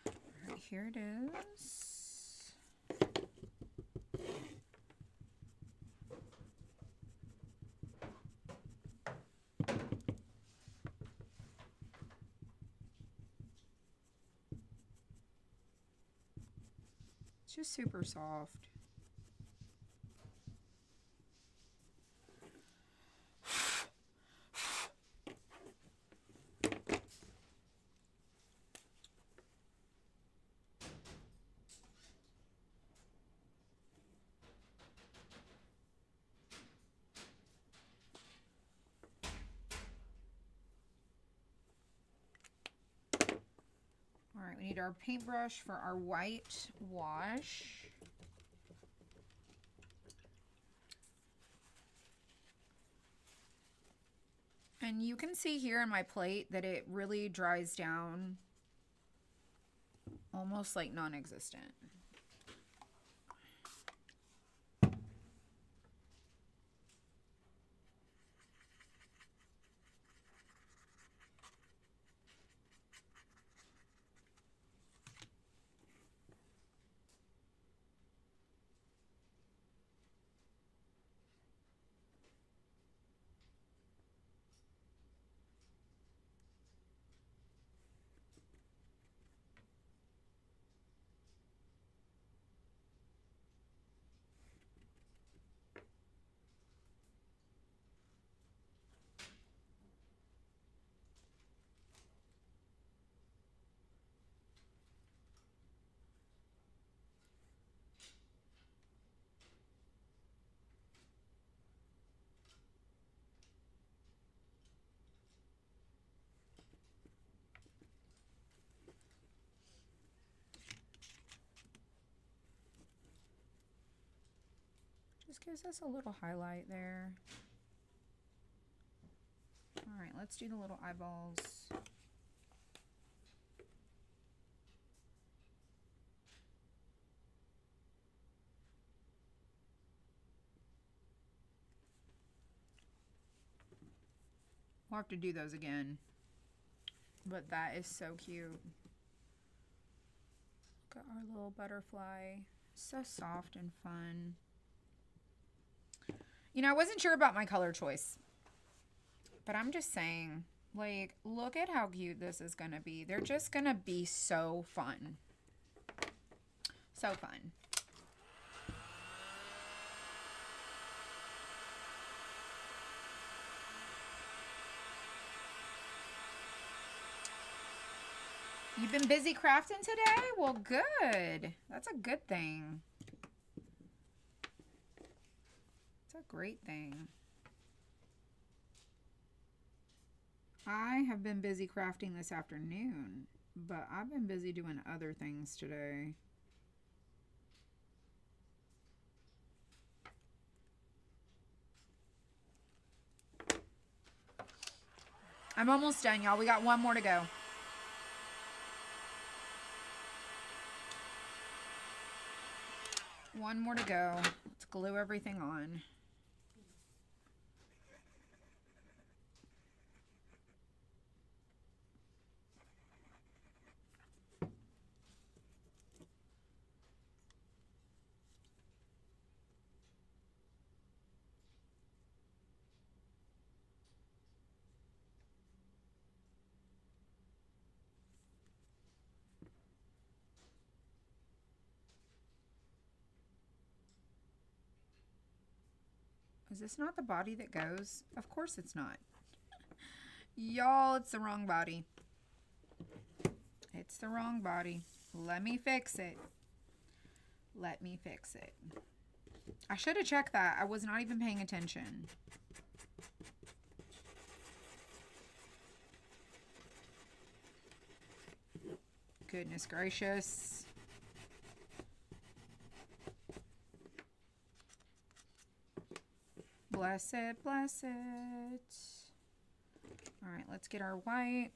All right, here it is. It's just super soft. All right, we need our paintbrush for our white wash. And you can see here in my plate that it really dries down almost like non-existent. Just gives us a little highlight there. All right, let's do the little eyeballs. We'll have to do those again. But that is so cute. Look at our little butterfly. So soft and fun. You know, I wasn't sure about my color choice. But I'm just saying, like, look at how cute this is going to be. They're just going to be so fun. So fun. You've been busy crafting today? Well, good. That's a good thing. It's a great thing. I have been busy crafting this afternoon, but I've been busy doing other things today. I'm almost done, y'all. We got one more to go. One more to go. Let's glue everything on. Is this not the body that goes? Of course it's not. Y'all, it's the wrong body. It's the wrong body. Let me fix it. Let me fix it. I should have checked that. I was not even paying attention. Goodness gracious. Bless it, bless it. All right, let's get our white.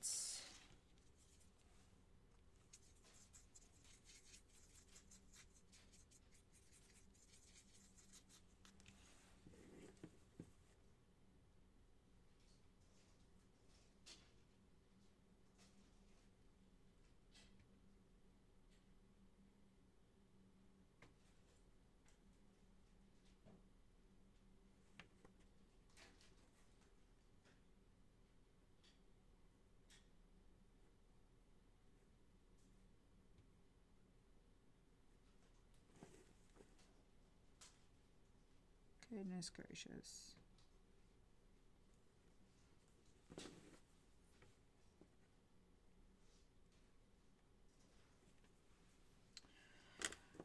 Goodness gracious.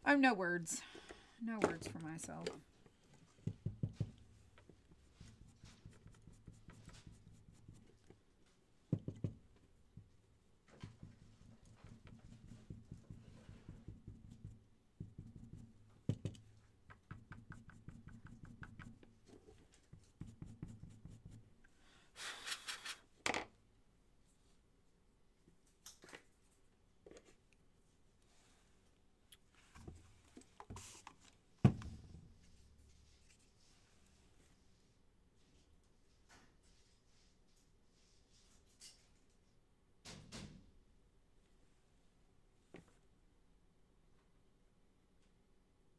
I have no words. No words for myself.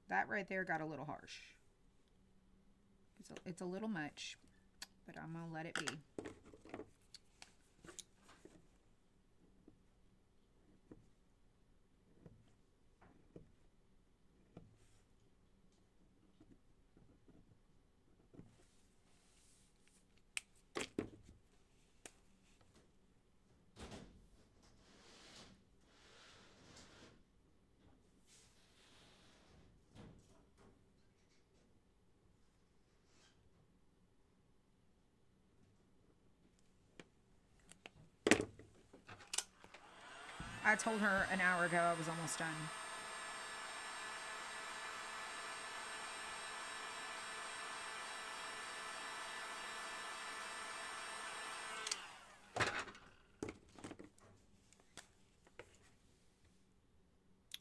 That right there got a little harsh. It's a little much, but I'm gonna let it be. I told her an hour ago I was almost done.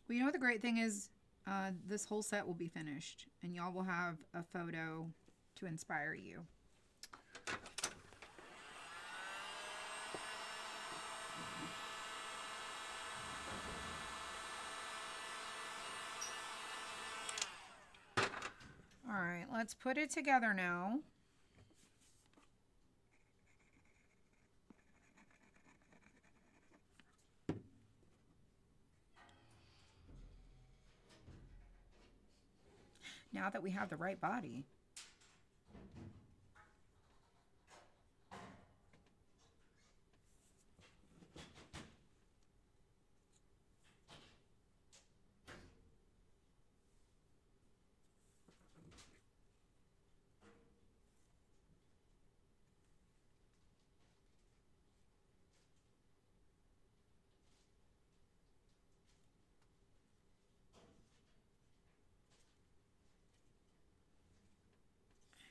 Well, you know what the great thing is? This whole set will be finished, and y'all will have a photo to inspire you. All right, let's put it together now. Now that we have the right body.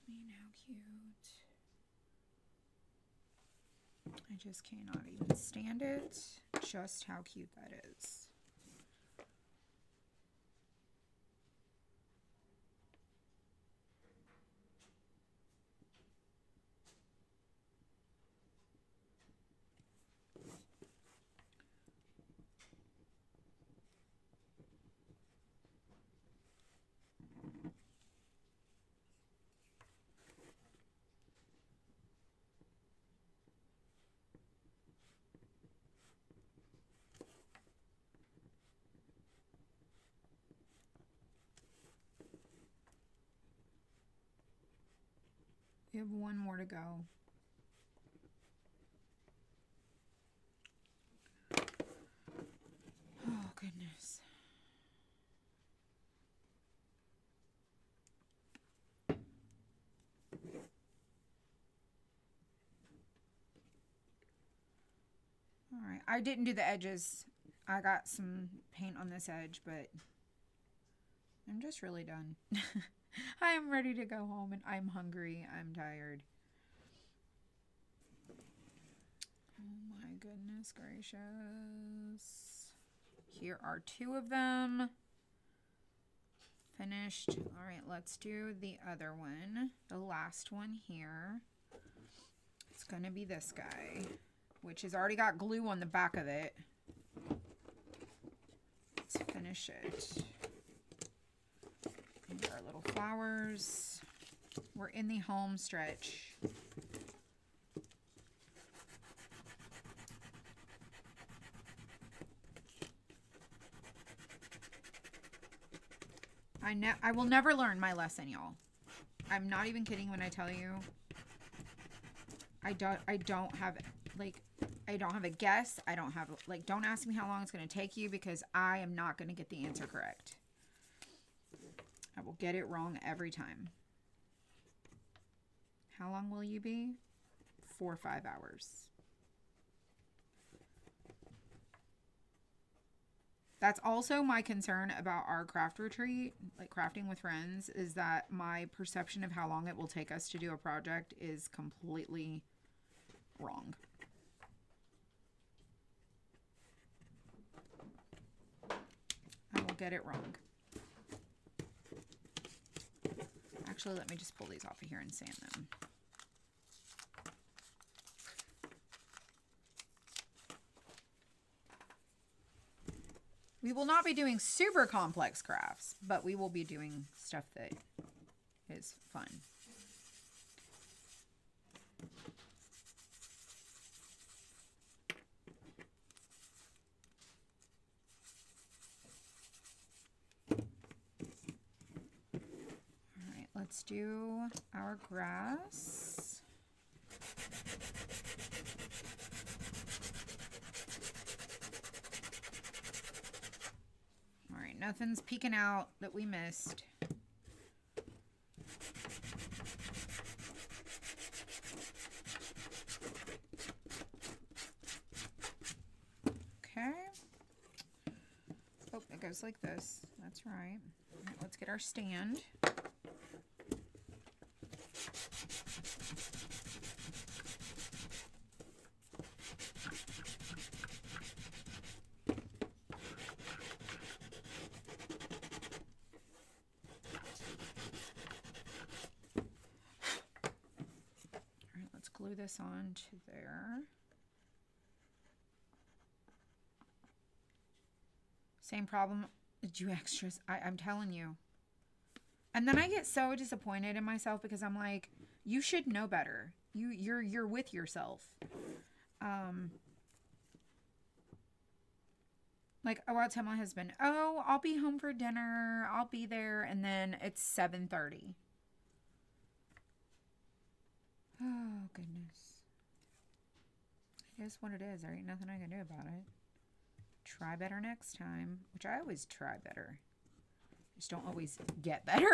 I mean, how cute. I just cannot even stand it. Just how cute that is. We have one more to go. Oh, goodness. All right, I didn't do the edges. I got some paint on this edge, but I'm just really done. I am ready to go home, and I'm hungry. I'm tired. Oh my goodness gracious. Here are two of them. Finished. All right, let's do the other one. The last one here. It's going to be this guy, which has already got glue on the back of it. Let's finish it. And our little flowers. We're in the home stretch. I will never learn my lesson, y'all. I'm not even kidding when I tell you I don't have like I don't have a guess. I don't have like don't ask me how long it's going to take you because I am not going to get the answer correct. I will get it wrong every time. How long will you be? 4 or 5 hours. That's also my concern about our craft retreat, like crafting with friends, is that my perception of how long it will take us to do a project is completely wrong. I will get it wrong. Actually, let me just pull these off of here and sand them. We will not be doing super complex crafts, but we will be doing stuff that is fun. All right, let's do our grass. All right, nothing's peeking out that we missed. Okay. Oh, it goes like this. That's right. All right, let's get our stand. Glue this on to there. Same problem. Do extras. I'm telling you. And then I get so disappointed in myself because I'm like, you should know better. You're with yourself. Like, oh, I'll tell my husband, oh, I'll be home for dinner. I'll be there. And then it's 7:30. Oh, goodness. It is what it is. There ain't nothing I can do about it. Try better next time. Which I always try better. Just don't always get better.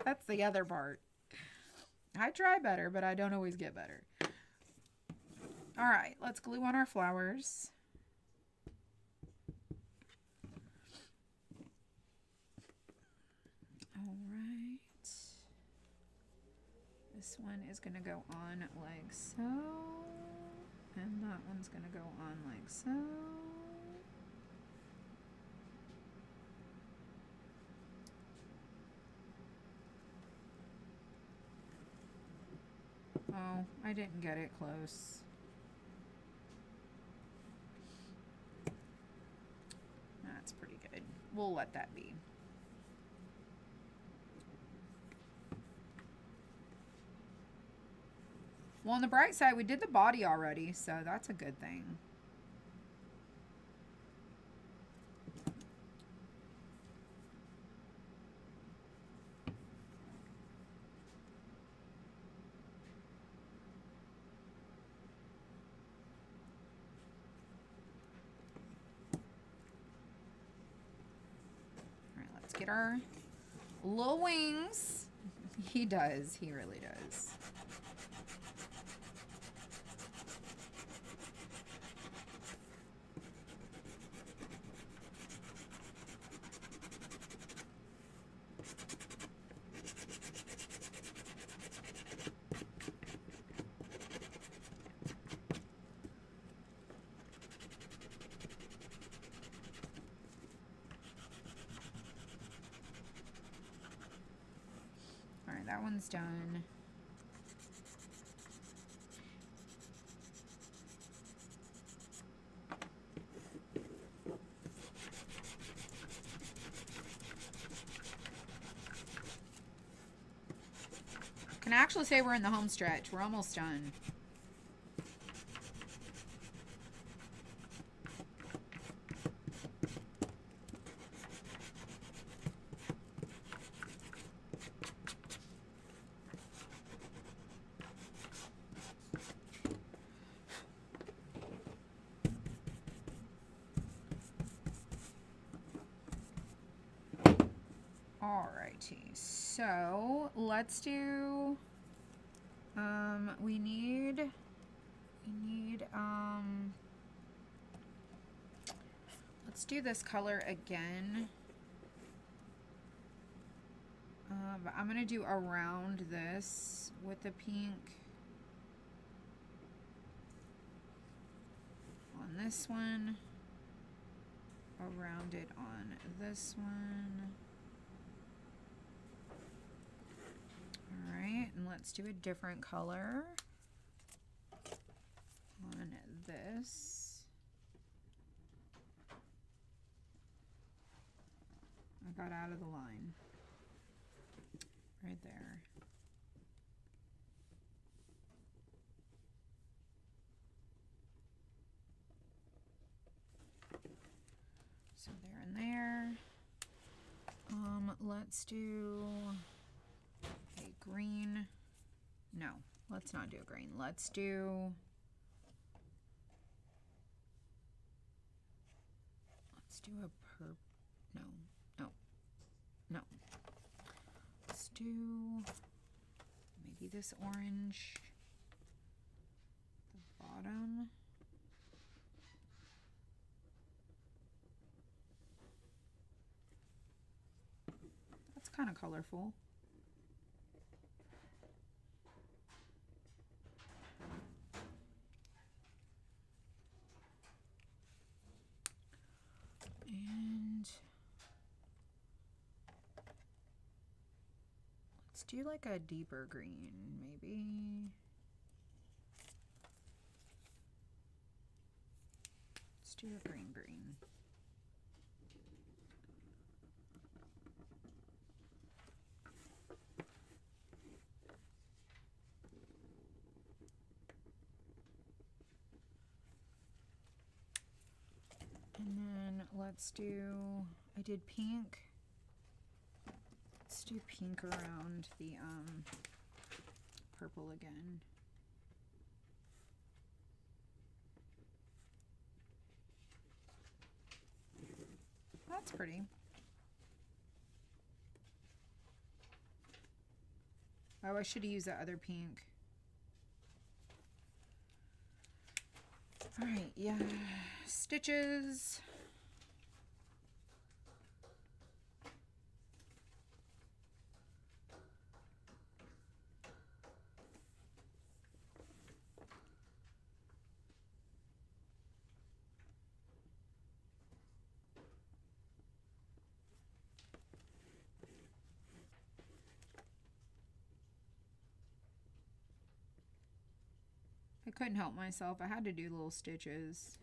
That's the other part. I try better, but I don't always get better. All right, let's glue on our flowers. All right. This one is going to go on like so. And that one's going to go on like so. Oh, I didn't get it close. That's pretty good. We'll let that be. Well, on the bright side, we did the body already, so that's a good thing. All right, let's get our little wings. He does. He really does. That one's done. Can actually say we're in the home stretch. We're almost done. Alrighty, so let's do, we need, let's do this color again. But I'm gonna do around this with the pink on this one, around it on this one. Alright, and let's do a different color on this. I got out of the line. Right there. So there and there. Let's do a green. No, let's not do a green. Let's do a purple. No. Let's do maybe this orange. The bottom. That's kind of colorful. And let's do like a deeper green, maybe. Let's do a green. And then let's do, I did pink. Let's do pink around the purple again. That's pretty. Oh, I should have used that other pink. All right, yeah, stitches. I couldn't help myself. I had to do little stitches.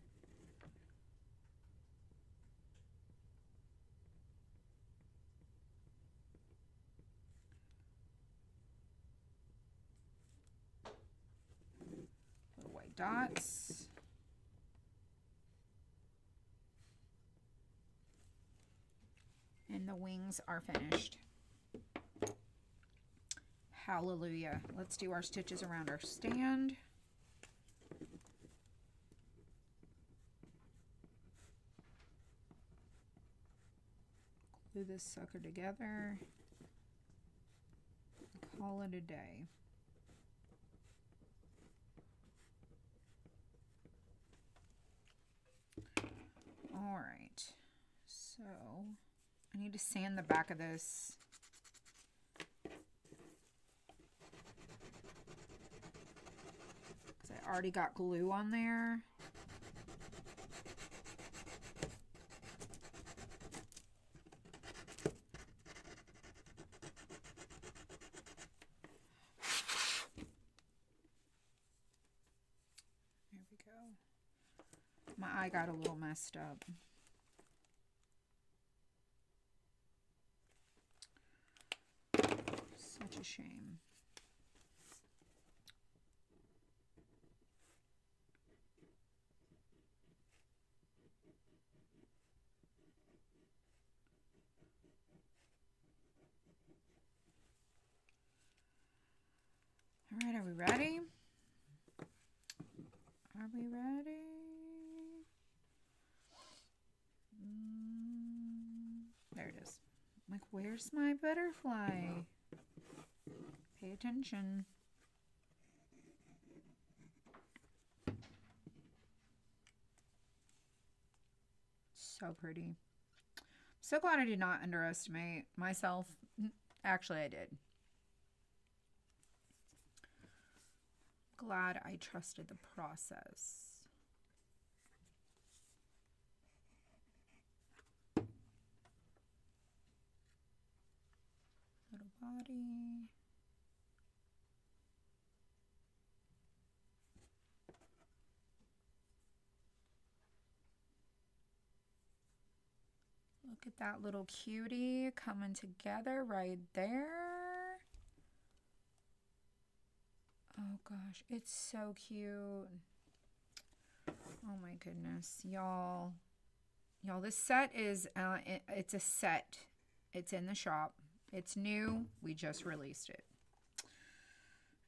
Little white dots. And the wings are finished. Hallelujah. Let's do our stitches around our stand. Glue this sucker together. Call it a day. All right, so I need to sand the back of this. Because I already got glue on there. There we go. My eye got a little messed up. Such a shame. All right, are we ready? Are we ready? There it is. I'm like, where's my butterfly? Pay attention. So pretty. So glad I did not underestimate myself. Actually, I did. Glad I trusted the process. Little body. Look at that little cutie coming together right there. Oh gosh, it's so cute. Oh my goodness, y'all. Y'all, this set is, it's a set. It's in the shop. It's new. We just released it.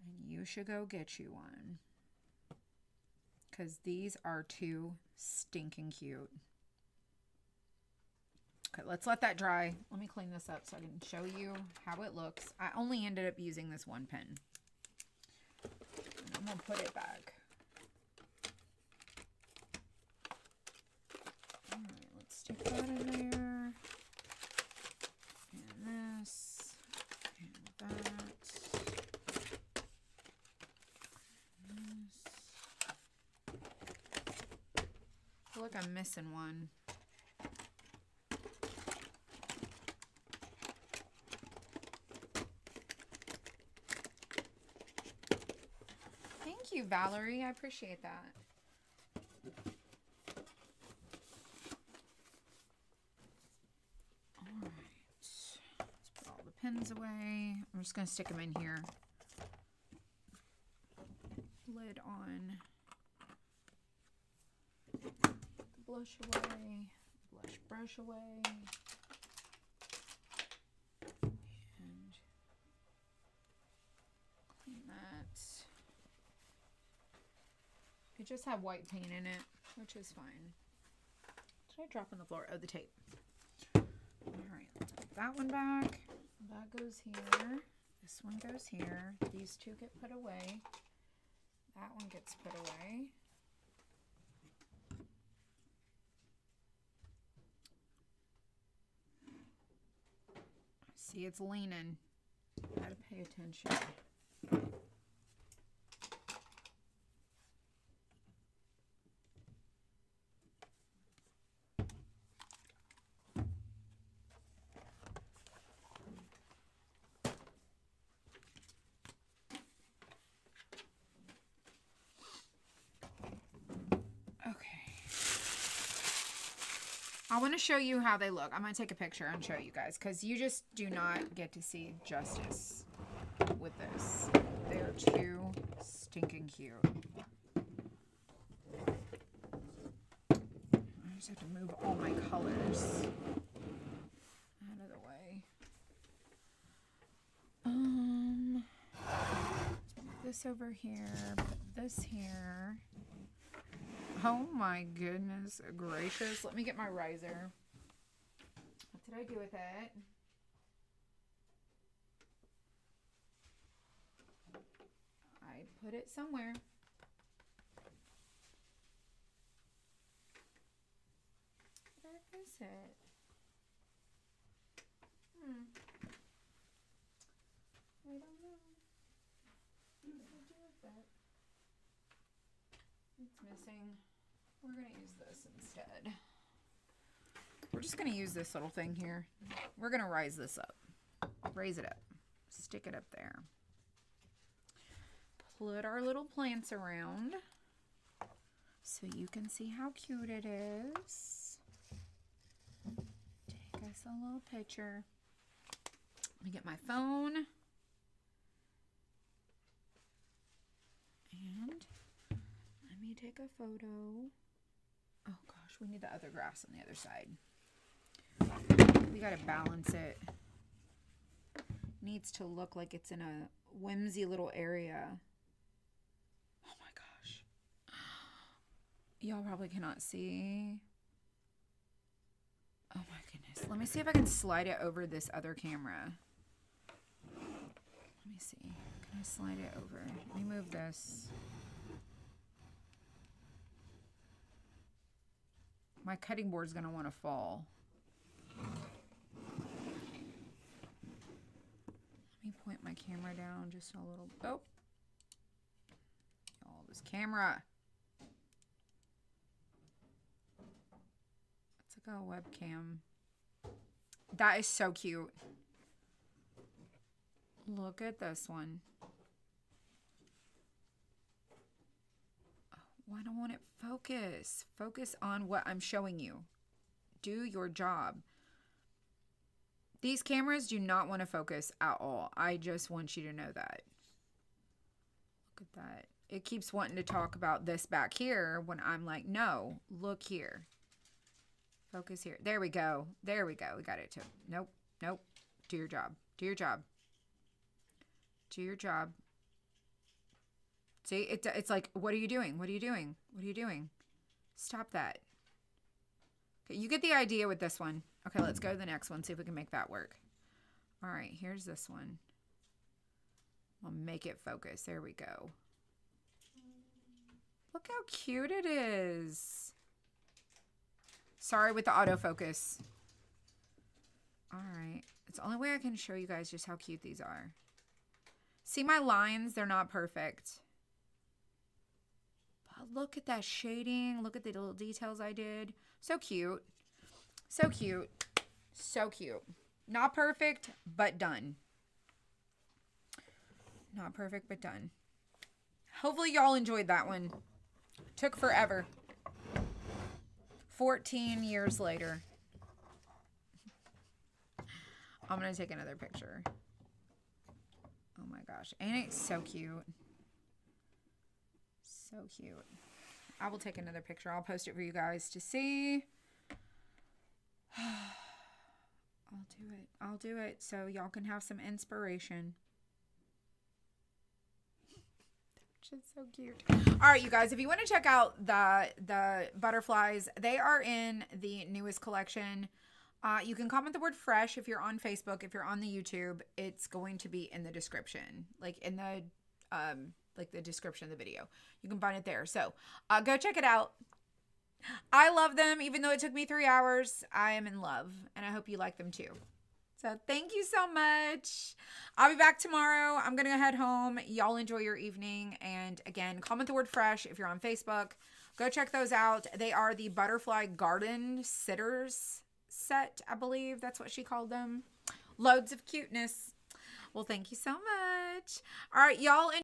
And you should go get you one. Because these are too stinking cute. Okay, let's let that dry. Let me clean this up so I can show you how it looks. I only ended up using this one pen. And I'm going to put it back. Alright, let's stick that in there. And this. And that. And this. I feel like I'm missing one. Thank you, Valerie. I appreciate that. All right. Let's put all the pins away. I'm just going to stick them in here. Lid on. The blush away. Blush brush away. And clean that. It just had white paint in it, which is fine. Did I drop on the floor? Oh, the tape. Alright, let's put that one back. That goes here. This one goes here. These two get put away. That one gets put away. See, it's leaning. Gotta pay attention. I want to show you how they look. I'm going to take a picture and show you guys because you just do not get to see justice with this. They're too stinking cute. I just have to move all my colors out of the way. Let's put this over here, put this here. Oh my goodness gracious. Let me get my riser. What did I do with it? I put it somewhere. Where is it? I don't know. What did I do with it? It's missing. We're going to use this instead. We're just going to use this little thing here. We're going to rise this up. Raise it up. Stick it up there. Put our little plants around so you can see how cute it is. Take us a little picture. Let me get my phone. And let me take a photo. Oh gosh, we need the other grass on the other side. We gotta balance it. Needs to look like it's in a whimsy little area. Oh my gosh. Y'all probably cannot see. Oh my goodness. Let me see if I can slide it over this other camera. Let me see. Can I slide it over? Let me move this. My cutting board's gonna want to fall. Let me point my camera down just a little. Oh. Oh, this camera. It's like a webcam. That is so cute. Look at this one. Why don't want it focus? Focus on what I'm showing you. Do your job. These cameras do not want to focus at all. I just want you to know that. Look at that. It keeps wanting to talk about this back here when I'm like, no, look here. Focus here. There we go. There we go. We got it too. Nope. Nope. Do your job. Do your job. Do your job. See, it's like, what are you doing? What are you doing? What are you doing? Stop that. Okay, you get the idea with this one. Okay, let's go to the next one. See if we can make that work. All right, here's this one. I'll make it focus. There we go. Look how cute it is. Sorry with the autofocus. All right. It's the only way I can show you guys just how cute these are. See my lines? They're not perfect. But look at that shading. Look at the little details I did. So cute. So cute. So cute. Not perfect, but done. Not perfect, but done. Hopefully y'all enjoyed that one. Took forever. 14 years later. I'm going to take another picture. Oh my gosh. Ain't it so cute? So cute. I will take another picture. I'll post it for you guys to see. I'll do it. I'll do it so y'all can have some inspiration. Just so cute. All right, you guys, if you want to check out the butterflies, they are in the newest collection. You can comment the word fresh if you're on Facebook. If you're on the YouTube, it's going to be in the description, like in the the description of the video. You can find it there. So go check it out. I love them, even though it took me 3 hours. I am in love, and I hope you like them too. So thank you so much. I'll be back tomorrow. I'm going to head home. Y'all enjoy your evening. And again, comment the word fresh if you're on Facebook. Go check those out. They are the Butterfly Garden Sitters set, I believe. That's what she called them. Loads of cuteness. Well, thank you so much. All right, y'all.